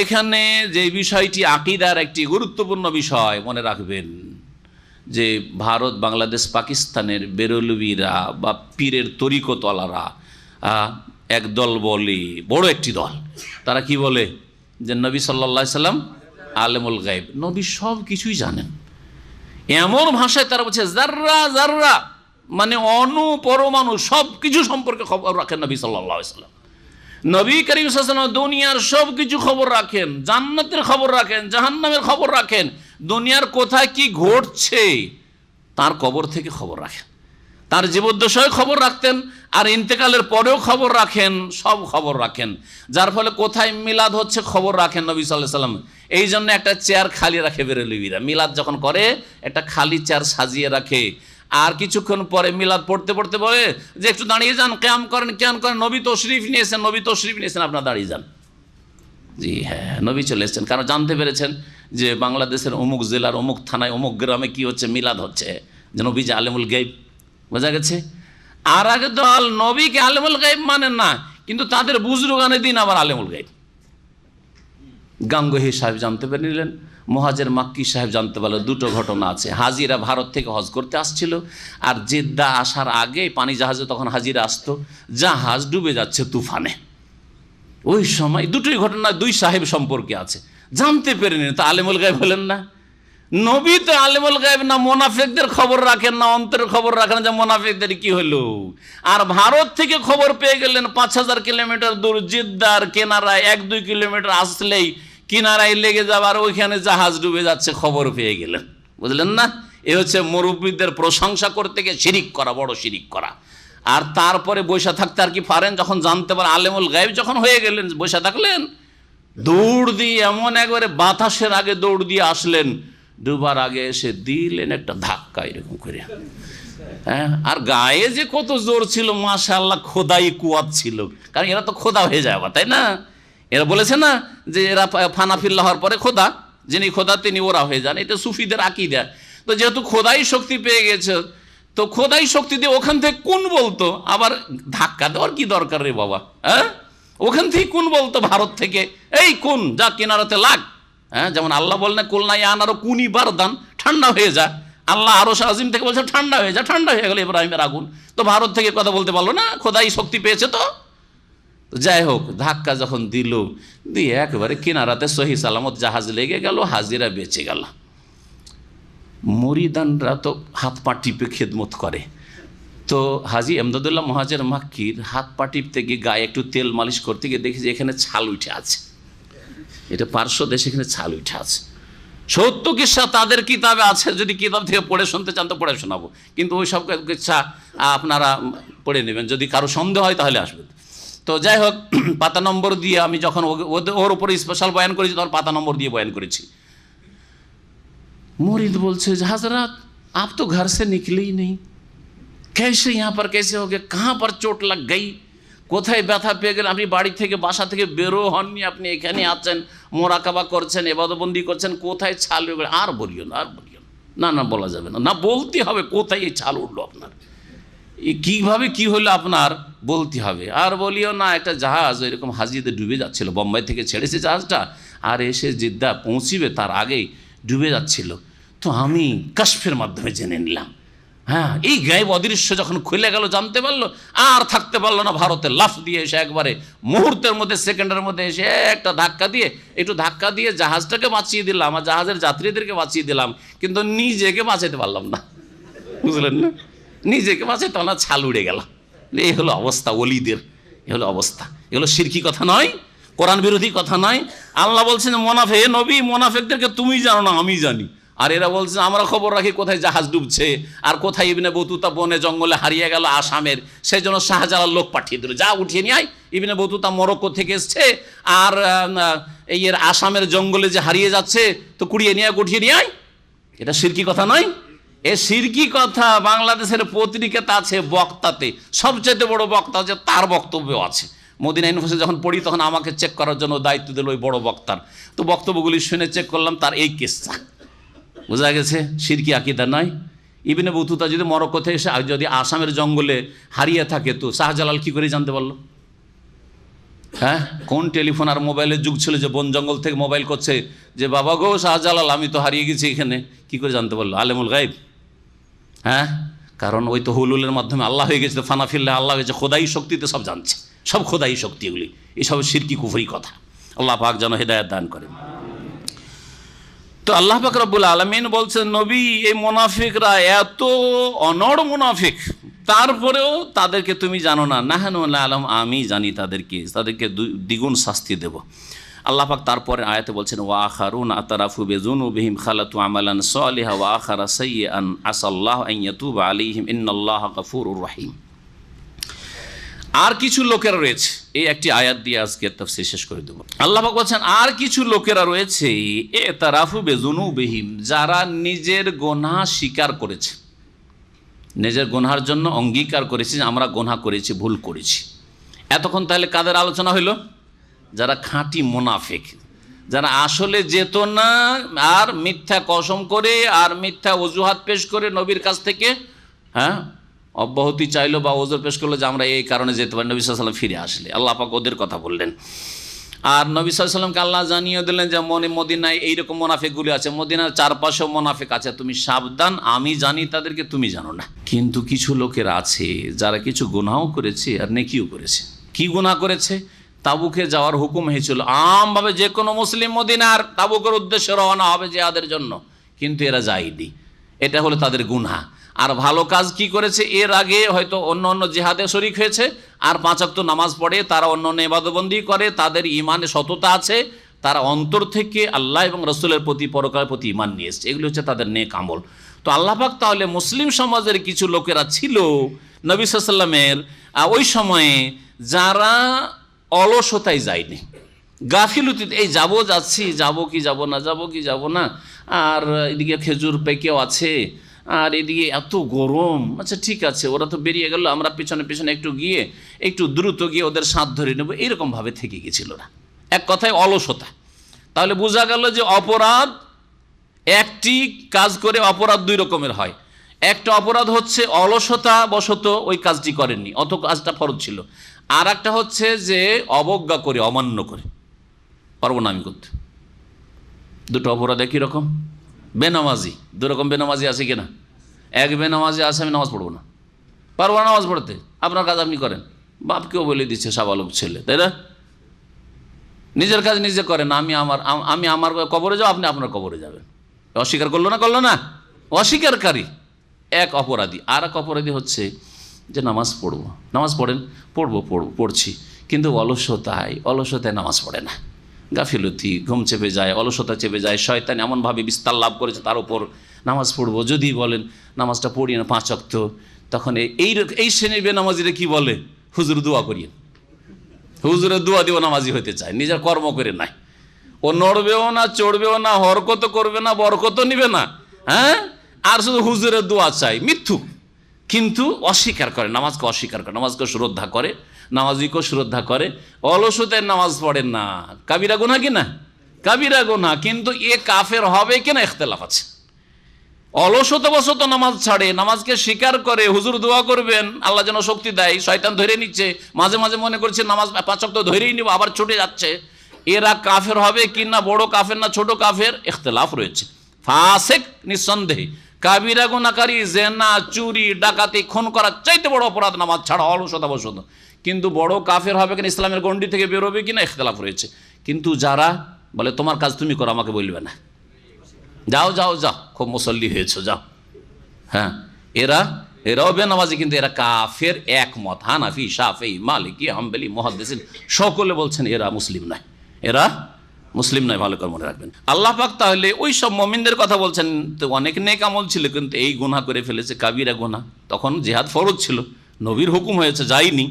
এখানে যে বিষয়টি আকীদার একটি গুরুত্বপূর্ণ বিষয় মনে রাখবেন, যে ভারত, বাংলাদেশ, পাকিস্তানের বেরলভীরা বা পীরের তরিকতওয়ালারা একদল বলে, বড় একটি দল, তারা কি বলে যে নবী সাল্লাল্লাহু আলাইহি সাল্লাম আলেমুল গায়ব, নবী সব কিছুই জানেন। এমন ভাষায় তারা বলছে জাররা জাররা মানে অণু পরমাণু সব কিছু সম্পর্কে খবর রাখেন নবী সাল্লাল্লাহু আলাইহি সাল্লাম। নবী করিম সাল্লাল্লাহু আলাইহি ওয়াসাল্লাম দুনিয়ার সব কিছু খবর রাখেন, জান্নাতের খবর রাখেন, জাহান্নামের খবর রাখেন, দুনিয়ার কোথায় কি ঘটছে তার কবর থেকে খবর রাখেন। তার জীবদ্দশায় খবর রাখতেন, আর ইন্তেকালের পরেও খবর রাখেন, সব খবর রাখেন। যার ফলে কোথায় মিলাদ হচ্ছে খবর রাখেন নবী সাল্লাল্লাহু আলাইহি ওয়াসাল্লাম। এই জন্য একটা চেয়ার খালি রাখে বেরেলবিরা, মিলাদ যখন করে একটা খালি চেয়ার সাজিয়ে রাখে, আর কিছুক্ষণ পরে মিলাদ পড়তে পড়তে বলে যে একটু দাঁড়িয়ে যান, কিয়াম করেন, কিয়াম করেন, নবী তশরিফ নিয়েছেন, নবী তশরিফ নিয়েছেন, আপনারা দাঁড়িয়ে যান। জি হ্যাঁ, নবী চলে এসেছেন, কারণ জানতে পেরেছেন যে বাংলাদেশের অমুক জেলার অমুক থানায় অমুক গ্রামে কি হচ্ছে, মিলাদ হচ্ছে, যে নবী যে আলেমুল গায়ব, বোঝা গেছে। আর আগে দল নবীকে আলেমুল গায়ব মানেন না, কিন্তু তাদের বুজরুগানের দিন আবার আলেমুল গায়ব। গাঙ্গুহি সাহেব জানতে পেরে নিলেন, মুহাজির মাক্কি সাহেব জানতে পারলো। দুটো ঘটনা আছে, হাজিরা ভারত থেকে হজ করতে আসছিল, আর জেদ্দা আসার আগে পানি জাহাজে তখন হাজিরা আসতো, জাহাজ ডুবে যাচ্ছে তুফানে। ওই সময় দুটোই ঘটনা দুই সাহেব সম্পর্কে আছে, জানতে পেরে নিলেন, তো আলেমুল গায়ব হলেন না। নবী তো আলেমুল গায়ব না, মোনাফিকদের খবর রাখেন না, অন্তরের খবর রাখেন যে মোনাফিকদের কি হলো। আর ভারত থেকে খবর পেয়ে গেলেন 5000 কিলোমিটার দূর, জেদ্দার কিনারায় 1-2 কিলোমিটার আসলেই কিনারায় লেগে যাবার, ওইখানে জাহাজ ডুবে যাচ্ছে, খবর পেয়ে গেলেন। বুঝলেন না? এ হচ্ছে মুরব্বীদের প্রশংসা করতে গিয়ে শিরিক করা, বড় শিরিক করা। আর তারপরে বসে থাকতে আর কি পারেন, যখন জানতে পারেন আলেমুল গায়ব যখন হয়ে গেলেন, বসে থাকলেন? দৌড় দিয়ে এমন একবারে বাতাসের আগে দৌড় দিয়ে আসলেন, ডুবার আগে এসে দিলেন একটা ধাক্কা এরকম করে। হ্যাঁ, আর গায়ে যে কত জোর ছিল, মাশাআল্লাহ, খোদাই কুয়াত ছিল, কারণ এরা তো খোদা হয়ে যায়, তাই না? এরা বলেছে না যে এরা ফানাফিল্লাহ হওয়ার পরে খোদা, যিনি খোদা তিনি ওরা হয়ে যান, এটা সুফিদের আকীদা। তো যেহেতু খোদাই শক্তি পেয়ে গেছে, তো খোদাই শক্তি দিয়ে ওখান থেকে কোন বলতো, আবার ধাক্কা দেওয়ার কি দরকার রে বাবা? হ্যাঁ, ওখান থেকে কোন বলতো, ভারত থেকে, এই কোন যা কিনারাতে লাগ। হ্যাঁ, যেমন আল্লাহ বললেন কুলনা ইয়া নারু কুনি বারদান, ঠান্ডা হয়ে যা। আল্লাহ আরশ আজিম থেকে বলছে ঠান্ডা হয়ে যা, ঠান্ডা হয়ে গেল ইব্রাহিমের আগুন। তো ভারত থেকে কথা বলতে পারলো না, খোদাই শক্তি পেয়েছে। তো যাই হোক, ধাক্কা যখন দিল, দিয়ে একেবারে কিনারাতে সহি সালামত জাহাজ লেগে গেল, হাজিরা বেঁচে গেল। মরিদানরা তো হাত পা টিপে খেদমত করে, তো হাজি এমদাদুল্লাহ মুহাজির মাক্কির হাত পা টিপতে গিয়ে গায়ে একটু তেল মালিশ করতে গিয়ে দেখি যে এখানে ছাল উঠে আছে, এটা পার্শ্ব দেশে এখানে ছাল উঠে আছে। সত্য কিসা তাদের কিতাবে আছে, যদি কিতাব থেকে পড়ে শুনতে চান তো পড়ে শোনাবো, কিন্তু ওই সব কিসা আপনারা পড়ে নেবেন, যদি কারো সন্দেহ হয় তাহলে আসবেন। তো যাই হোক, পাতা নম্বর দিয়ে আমি যখন ওর উপরে স্পেশাল বয়ান করেছি, তখন পাতা নম্বর দিয়ে বয়ান করেছি। मुरीद बोलते हजरत आप तो घर से निकले ही नहीं, कैसे यहाँ पर कैसे हो गया, कहाँ पर चोट लग गई, কোথায় ব্যথা পেয়ে গেলেন, আপনি বাড়ি থেকে বাসা থেকে বেরো হননি, আপনি এখানে আছেন, মোরাকাবা করছেন, ইবাদতবন্দি করছেন, কোথায় ছাল উঠবে? আর বলিও না, আর বলিও না, না বলা যাবে না, না বলতে হবে কোথায় এই ছাল উঠলো আপনার, কীভাবে কি হলো আপনার বলতে হবে। আর বলিও না, একটা জাহাজ এরকম হাজিতে ডুবে যাচ্ছিল, বোম্বাই থেকে ছেড়েছে জাহাজটা, আর এসে জিদ্দা পৌঁছিবে তার আগেই ডুবে যাচ্ছিল। তো আমি কাশফের মাধ্যমে জেনে নিলাম, হ্যাঁ, এই গায়েব অদৃশ্য যখন খুলে গেল, জানতে পারলো, আর থাকতে পারলো না, ভারতে লাফ দিয়ে এসে একবারে মুহূর্তের মধ্যে, সেকেন্ডের মধ্যে এসে একটা ধাক্কা দিয়ে, একটু ধাক্কা দিয়ে জাহাজটাকে বাঁচিয়ে দিলাম, আর জাহাজের যাত্রীদেরকে বাঁচিয়ে দিলাম, কিন্তু নিজেকে বাঁচাতে পারলাম না। বুঝলেন না? নিজেকে বাঁচাতে পারলাম না, ছাল উড়ে গেল। এই হলো অবস্থা ওলিদের, এ হলো অবস্থা। এগুলো শিরকি কথা নয়, কোরআন বিরোধী কথা নয়। আল্লাহ বলছেন মোনাফে নবী, মোনাফেকদেরকে তুমি জানো না, আমি জানি। আর এরা বলছে আমরা খবর রাখি কোথায় জাহাজ ডুবছে, আর কোথায় ইবনে বতুতা বনে জঙ্গলে হারিয়ে গেল আসামের, সেই জন্য শাহজালাল লোক পাঠিয়ে দিল, যা উঠিয়ে নিয়ে আয়। ইবনে বতুতা মরক্কো থেকে এসছে, আর এর আসামের জঙ্গলে যে হারিয়ে যাচ্ছে, তো কুড়িয়ে নিয়ে উঠিয়ে নিয়ে আয়। এটা শিরকি কথা নয়, এ শিরকি কথা। বাংলাদেশের পত্রিকাতে আছে, বক্তাতে, সবচেয়ে বড় বক্তা হচ্ছে তার বক্তব্য আছে। মদিনা ইউনিভার্সিটি যখন পড়ি তখন আমাকে চেক করার জন্য দায়িত্ব দিল ওই বড় বক্তার, তো বক্তব্যগুলি শুনে চেক করলাম, তার এই কেসটা বোঝা গেছে শিরকি আকীদা নয়। ইবনে বতুতা যদি মরক্কো থেকে এসে যদি আসামের জঙ্গলে হারিয়ে থাকে, তো শাহজালাল কি করে জানতে পারলো? হ্যাঁ, কোন টেলিফোন আর মোবাইলের যুগ ছিল যে বন জঙ্গল থেকে মোবাইল করছে যে বাবা গো শাহজালাল আমি তো হারিয়ে গেছি এখানে, কি করে জানতে পারলো? আলেমুল গায়ব। হ্যাঁ, কারণ ওই তো হুলুলের মাধ্যমে আল্লাহ হয়ে গেছে, ফানাফিল্লাহ আল্লাহ হয়েছে, খোদাই শক্তিতে সব জানছে, সব খোদাই শক্তি এগুলি, এইসব শিরকি কুফরি কথা। আল্লাহ পাক যেন হেদায়েত দান করেন। তো আল্লাহ পাক রব্বুল আলামিন বলছেন, নবী এই মুনাফিকরা এত অনড় মুনাফিক, তারপরেও তাদেরকে তুমি জানো না, নাহানু আলম, আমি জানি তাদেরকে দ্বিগুণ শাস্তি দেব। আল্লাহ পাক তারপরে আয়াতে বলছেন, ওয়া আখারুন আতারাফু বিযুনুবিহিম খালাতু আমালান সালিহা ওয়া আখারা সাইয়্যান আসাল্লাহু আন ইয়াতুবা আলাইহিম ইন্নাল্লাহা গাফুরুর রহিম। আর কিছু লোকেরা রয়েছে, এই একটি আয়াত দিয়ে আজকে তাফসীর শেষ করে দেব। আল্লাহ পাক বলছেন, আর কিছু লোকেরা রয়েছে এতারাফু বিযুনুবিহিম, যারা নিজের গুনাহ স্বীকার করেছে, নিজের গুনহার জন্য অঙ্গীকার করেছি যে আমরা গুনাহ করেছি, ভুল করেছি। এতক্ষণ তাহলে কাদের আলোচনা হইল? যারা খাঁটি মুনাফিক, যারা আসলে যেত না, আর মিথ্যা কসম করে আর মিথ্যা অজুহাত পেশ করে নবীর কাছ থেকে অব্যাহতি চাইলো বা ওজোর পেশ করলো যে আমরা এই কারণে যেতে পারি, নবী সাল্লাল্লাহু আলাইহি ওয়াসাল্লাম ফিরে আসলে। আল্লাহ পাক ওদের কথা বললেন। আর নবী সাল্লাল্লাহু আলাইহি ওয়াসাল্লামকে আল্লাহ জানিয়ে দিলেন যে মদিনায় এইরকম মুনাফিকগুলি আছে, মদিনার চারপাশেও মুনাফিক আছে, তুমি সাবধান, আমি জানি তাদেরকে, তুমি জানো না। কিন্তু কিছু লোকের আছে যারা কিছু গুনাহও করেছে আর নেকিও করেছে। কি গুনাহ করেছে? তাবুকে যাওয়ার হুকুম হয়েছিল, আমভাবে যে কোনো মুসলিম মদিনার তাবুকের উদ্দেশ্যে রওনা হবে জিহাদের জন্য, কিন্তু এরা যায়নি। এটা হলো তাদের গুনাহ। আর ভালো কাজ কি করেছে? এর আগে হয়তো অন্য অন্য জিহাদে শরিক হয়েছে, আর 5 ওয়াক্ত নামাজ পড়ে, তারা অন্য অন্য ইবাদতবন্দি করে, তাদের ইমানে সততা আছে, তারা অন্তর থেকে আল্লাহ এবং রসুলের প্রতি, পরকালের প্রতি ইমান নিয়ে এসছে। এগুলো হচ্ছে তাদের নেক আমল। তো আল্লাহ পাক তাহলে মুসলিম সমাজের কিছু লোকেরা ছিল নবী সাল্লাল্লাহু আলাইহি ওয়াসাল্লামের ওই সময়ে, যারা অলসতায় যায়নি, গাফিলতিতে, এই যাচ্ছি, যাবো কি যাব না, আর এদিকে খেজুর পেকেও আছে, আর এদিকে এত গরম, আচ্ছা ঠিক আছে, ওরা তো বেরিয়ে গেল, আমরা পিছনে পিছনে একটু দ্রুত গিয়ে ওদের সাথ ধরে নেব, এইরকমভাবে থেকে গেছিল না। এক কথায় অলসতা। তাহলে বোঝা গেল যে অপরাধ, একটি কাজ করে অপরাধ 2 রকমের হয়। একটা অপরাধ হচ্ছে অলসতা বশত ওই কাজটি করেননি, অত কাজটা ফরজ ছিল। আর একটা হচ্ছে যে অবজ্ঞা করে, অমান্য করে, পারবো না আমি করতে। দুটো অপরাধ একই রকম। বেনামাজি, 2 রকম বেনামাজি আছে কিনা? এক বেনামাজি আছে, আমি নামাজ পড়বো না, পারবো না নামাজ পড়তে, আপনার কাজ আপনি করেন। বাপকেও বলে দিচ্ছে, সাবালক ছেলে, তাই না? নিজের কাজ নিজে করেন, আমি আমার কবরে যাও, আপনি আপনার কবরে যাবেন। অস্বীকার করলো না? অস্বীকারী এক অপরাধী। আর এক অপরাধী হচ্ছে যে নামাজ পড়বো, নামাজ পড়ছি, কিন্তু অলসতায় নামাজ পড়ে না। গাফিলতি, ঘুম চেপে যায়, অলসতা চেপে যায়, শয়তান এমনভাবে বিস্তার লাভ করেছে তার উপর। নামাজ পড়বো যদি বলেন, নামাজটা পড়ি না 5 ওয়াক্ত, তখন এই শ্রেণীর বেনামাজিরা কি বলে? হুজুর দোয়া করিয়ে, হুজুরের দোয়া দিও নামাজি হতে চায়, নিজের কর্ম করে নাই। ও নড়বেও না, চড়বেও না, হরকত করবে না, বরকত নিবে না, আর শুধু হুজুরের দোয়া চাই। মিথ্যুক। কিন্তু অস্বীকার করে, নামাজকে অস্বীকার করে, নামাজকে শ্রদ্ধা করে, নামাজিকেও শ্রদ্ধা করে, অলসতায় নামাজ পড়েন না। কাবিরা গুনাহ কিনা? কাবিরা গুনাহ। কিন্তু এ কাফের হবে কিনা ইখতিলাফ আছে। অলসতাবশত নামাজ ছাড়ে, নামাজকে স্বীকার করে, হুজুর দোয়া করবেন আল্লাহ যেন শক্তি দেয়, শয়তান ধরে নিচ্ছে, মাঝে মাঝে মনে করছে নামাজ 5 ওয়াক্ত ধরেই নিব, আবার ছুটে যাচ্ছে। এরা কাফের হবে কিনা, বড় কাফের না ছোট কাফের, ইখতিলাফ রয়েছে। ফাসিক নিঃসন্দেহে, কাবিরা গুনাহকারী, জেনা, চুরি, ডাকাতি, খুন করার চাইতে বড় অপরাধ নামাজ ছাড়া, অলসতাবশত। কিন্তু বড় কাফের হবে কিনা, ইসলামের গণ্ডি থেকে বেরোবে কিনা, ইখতিলাফ রয়েছে। কিন্তু যারা বলে তোমার কাজ তুমি করো, আমাকে বলবে না, যাও, খুব মুসল্লি হয়েছো, যাও, এরাও বেনামাজি, কিন্তু এরা কাফের একমত। হানাফি, শাফেঈ, মালিকি, হাম্বলি, মুহাদ্দিসিন সকলে বলছেন এরা মুসলিম নয়, ভালো করে মনে রাখবেন। আল্লাহ পাক তাহলে ওই সব মুমিনদের কথা বলছেন, তো অনেক নেক আমল ছিল, কিন্তু এই গুনাহ করে ফেলেছে, কাবিরা গুনাহ। তখন জিহাদ ফরজ ছিল, নবীর হুকুম হয়েছে, যায়নি।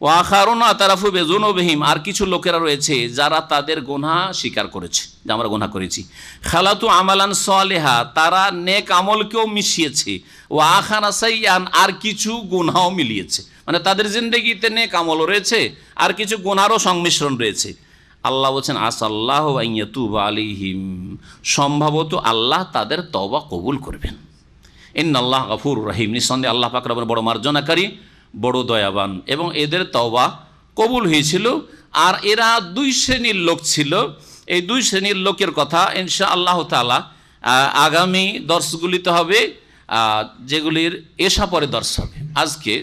ওয়াখারুনা তারাফু বেজুনুবিহিম, আর কিছু লোকেরা রয়েছে যারা তাদের গুনাহ স্বীকার করেছে যে আমরা গুনাহ করেছি। খালাতু আমালান সালিহা, তারা নেক আমলকেও মিশিয়েছে। ওয়াখানা সাইয়ান, আর কিছু গুনাহও মিলিয়েছে, মানে তাদের জিন্দেগিতে নেক আমলও রয়েছে আর কিছু গুনাহরও সংমিশ্রণ রয়েছে। আল্লাহ বলছেন আসাল্লাহু আন ইয়াতুবা আলাইহিম, সম্ভবত আল্লাহ তাদের তওবা কবুল করবেন। ইন্নাল্লাহ গফুরুর রহিম, নিঃসন্দেহে আল্লাহ পাক রব্বুল বড় মার্জনাকারী, বড় দয়াবান। এবং এদের তওবা কবুল হয়েছিল। আর এরা 2 শ্রেণীর লোক ছিল। এই 2 শ্রেণীর লোকের কথা ইনশাআল্লাহ তাআলা আগামী দর্শগুলিতে হবে, যেগুলির এশা পরে দর্শ হবে। আজকে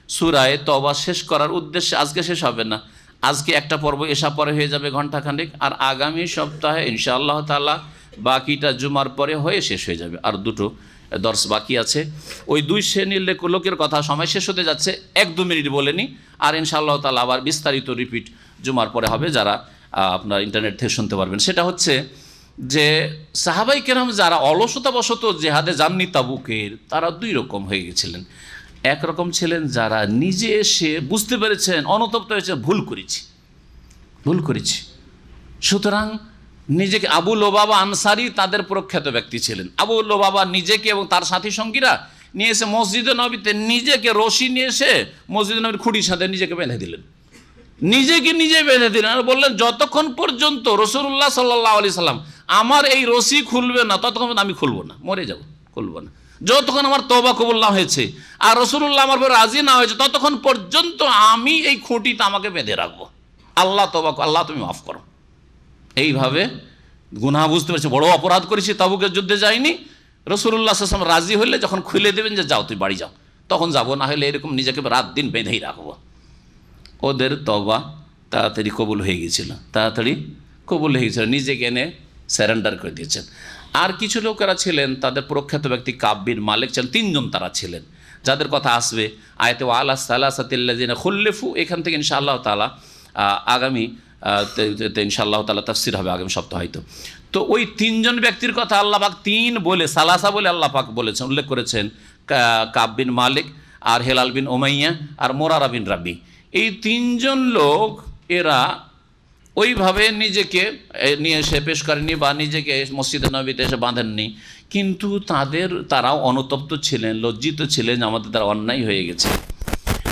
সূরায়ে তওবা শেষ করার উদ্দেশ্যে আজকে শেষ হবে না, আজকে একটা পর্ব এশা পরে হয়ে যাবে ঘণ্টাখানেক, আর আগামী সপ্তাহে ইনশাআল্লাহ তাআলা বাকিটা জুমার পরে হয়ে শেষ হয়ে যাবে। আর 2টো দর্শ বাকি আছে। ওই 2 শ্রেণীর লোকের কথা সময় শেষ হতে যাচ্ছে, 1-2 মিনিট বলে নিই, আর ইনশাআল্লাহ তাআলা আবার বিস্তারিত রিপিট জুমার পরে হবে, যারা আপনার ইন্টারনেট থেকে শুনতে পারবেন। সেটা হচ্ছে যে সাহাবাই কেরাম যারা অলসতাবশত জেহাদে যাননি তাবুকের, তারা 2 রকম হয়ে গেছিলেন। একরকম ছিলেন যারা নিজে এসে বুঝতে পেরেছেন, অনুতপ্ত হয়েছে, ভুল করেছি। সুতরাং নিজেকে, আবু লোবাবা আনসারি তাদের প্রখ্যাত ব্যক্তি ছিলেন। আবু লোবাবা নিজেকে এবং তার সাথী সঙ্গীরা নিয়ে এসে মসজিদে নবীতে নিজেকে রশি নিয়ে এসে মসজিদে নবীর খুঁটির সাথে নিজেকে বেঁধে দিলেন, নিজে বেঁধে দিলেন, আর বললেন যতক্ষণ পর্যন্ত রাসূলুল্লাহ সাল্লাল্লাহু আলাইহি সাল্লাম আমার এই রশি খুলবে না ততক্ষণ আমি খুলবো না, মরে যাব, খুলবো না। যতক্ষণ আমার তওবা কবুল না হয়েছে আর রাসূলুল্লাহ আমার উপর রাজি না হয়েছে ততক্ষণ পর্যন্ত আমি এই খুঁটিতে আমাকে বেঁধে রাখবো। আল্লাহ তুমি মাফ করো। এইভাবে গুনাহ বুঝতে পেরেছে, বড় অপরাধ করেছি, তাবুকের যুদ্ধে যাইনি, রাসূলুল্লাহ সাল্লাল্লাহু আলাইহি ওয়াসাল্লাম রাজি হলে যখন খুলে দেবেন যে যাও তুই বাড়ি যাও, তখন যাবো, না হলে এরকম নিজেকে রাত দিন বেঁধেই রাখবো। ওদের তওবা তাড়াতাড়ি কবুল হয়ে গিয়েছিল, নিজেকে এনে স্যারেন্ডার করে দিয়েছেন। আর কিছু লোকেরা ছিলেন, তাদের প্রখ্যাত ব্যক্তি কাব বিন মালিক ছিলেন, 3 জন তারা ছিলেন, যাদের কথা আসবে আয়াতে ওয়ালা সালাসাতিল্লাযিনা খুল্লিফু। এখান থেকে ইনশাআল্লাহ তাআলা আগামী ইনশাআল্লাহ তাআলা তাফসীর হবে আগামী সপ্তাহে হয়তো। তো ওই 3 জন ব্যক্তির কথা আল্লাহ পাক 3 বলে সালাসা বলে আল্লাহ পাক বলেছেন, উল্লেখ করেছেন। কাব বিন মালিক আর হেলাল বিন উমাইয়া আর মুরারা বিন রাবি, এই 3 জন লোক এরা ওইভাবে নিজেকে নিয়ে এসে পেশ করেনি বা নিজেকে মসজিদে নবীতে এসে বাঁধেননি, কিন্তু তারাও অনুতপ্ত ছিলেন, লজ্জিত ছিলেন, আমাদের দ্বারা অন্যায় হয়ে গেছে।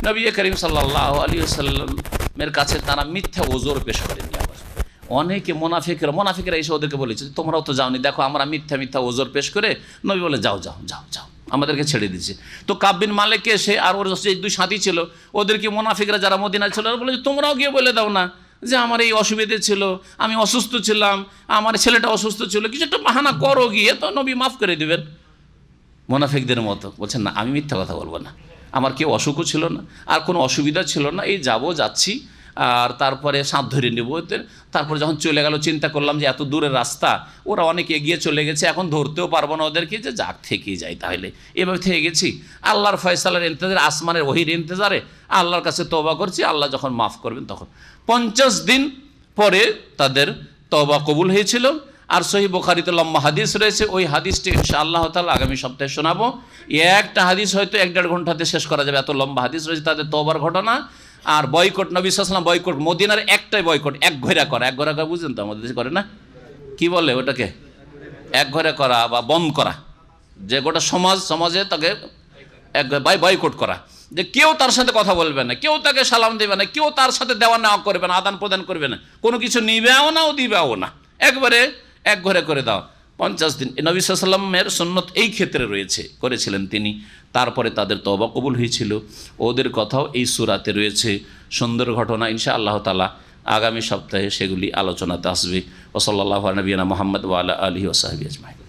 নবী করিম সাল্লাল্লাহু আলাইহি ওয়াসাল্লামের কাছে তারা মিথ্যা ওজর পেশ করেনি। আবার অনেকে মোনাফিকরা এসে ওদেরকে বলেছে তোমরাও তো যাওনি, দেখো আমরা মিথ্যা ওজর পেশ করে, নবী বলে যাও আমাদেরকে ছেড়ে দিয়েছে। তো কাব বিন মালিককে এসে আর ওর যে 2 সাথী ছিল ওদেরকে মোনাফিকরা যারা মদিনায় ছিল বলে তোমরাও গিয়ে বলে দাও না যে আমার এই অসুবিধে ছিল, আমি অসুস্থ ছিলাম, আমার ছেলেটা অসুস্থ ছিল, কিছু একটা বাহানা করো গিয়ে, তো নবী মাফ করে দিবেন। মোনাফিকদের মতো বলছেন না, আমি মিথ্যা কথা বলবো না, আমার কেউ অসুখও ছিল না আর কোনো অসুবিধা ছিল না, এই যাচ্ছি আর তারপরে সাঁত ধরে নেব। তারপরে যখন চলে গেল চিন্তা করলাম যে এত দূরের রাস্তা, ওরা অনেক এগিয়ে চলে গেছে, এখন ধরতেও পারবো না ওদেরকে, যে যাক থেকেই যাই তাহলে। এভাবে থেকে গেছি, আল্লাহর ফয়সালার ইন্তজারে, আসমানের ওহির ইন্তজারে আল্লাহর কাছে তওবা করছি, আল্লাহ যখন মাফ করবেন তখন। 50 দিন পরে তাদের তওবা কবুল হয়েছিল। আর সহিহ বুখারীতে লম্বা হাদিস রয়েছে, ওই হাদিসটি ইনশাআল্লাহ তাআলা আগামী সপ্তাহে শোনাবো। একটা হাদিস হয়তো 1-1.5 ঘন্টাতে শেষ করা যাবে, এত লম্বা হাদিস রয়েছে তাদের তওবার ঘটনা। আর বয়কট, নবী সাল্লাল্লাহু আলাইহি ওয়াসাল্লাম বয়কট, মদিনার একটাই বয়কট, এক ঘরে করা বুঝেন তো, আমাদের দেশে করে না, কি বলে ওটাকে, এক ঘরে করা বা বন্ধ করা, যে গোটা সমাজে তাকে এক বয়কট করা, যে কেউ তার সাথে কথা বলবে না, কেউ তাকে সালাম দেবে না, কেউ তার সাথে দেওয়া নেওয়া করবে না, আদান প্রদান করবে না, কোনো কিছু নিবেও না ও দিবেও না, একবারে এক ঘরে করে দাও। 50 দিন নবী সাল্লাল্লাহু আলাইহি ওয়াসাল্লামের সুন্নত এই ক্ষেত্রে করেছিলেন তিনি। তারপরে তাদের তওবা কবুল হয়েছিল, ওদের কথাও এই সূরাতে রয়েছে, সুন্দর ঘটনা। ইনশাআল্লাহ তাআলা আগামী সপ্তাহে সেগুলি আলোচনাতে আসবে। ওয়া সাল্লাল্লাহু আলা নবিয়িনা মুহাম্মদ ওয়া আলা আলিহি ওয়া সাহবিহি আজমাইন।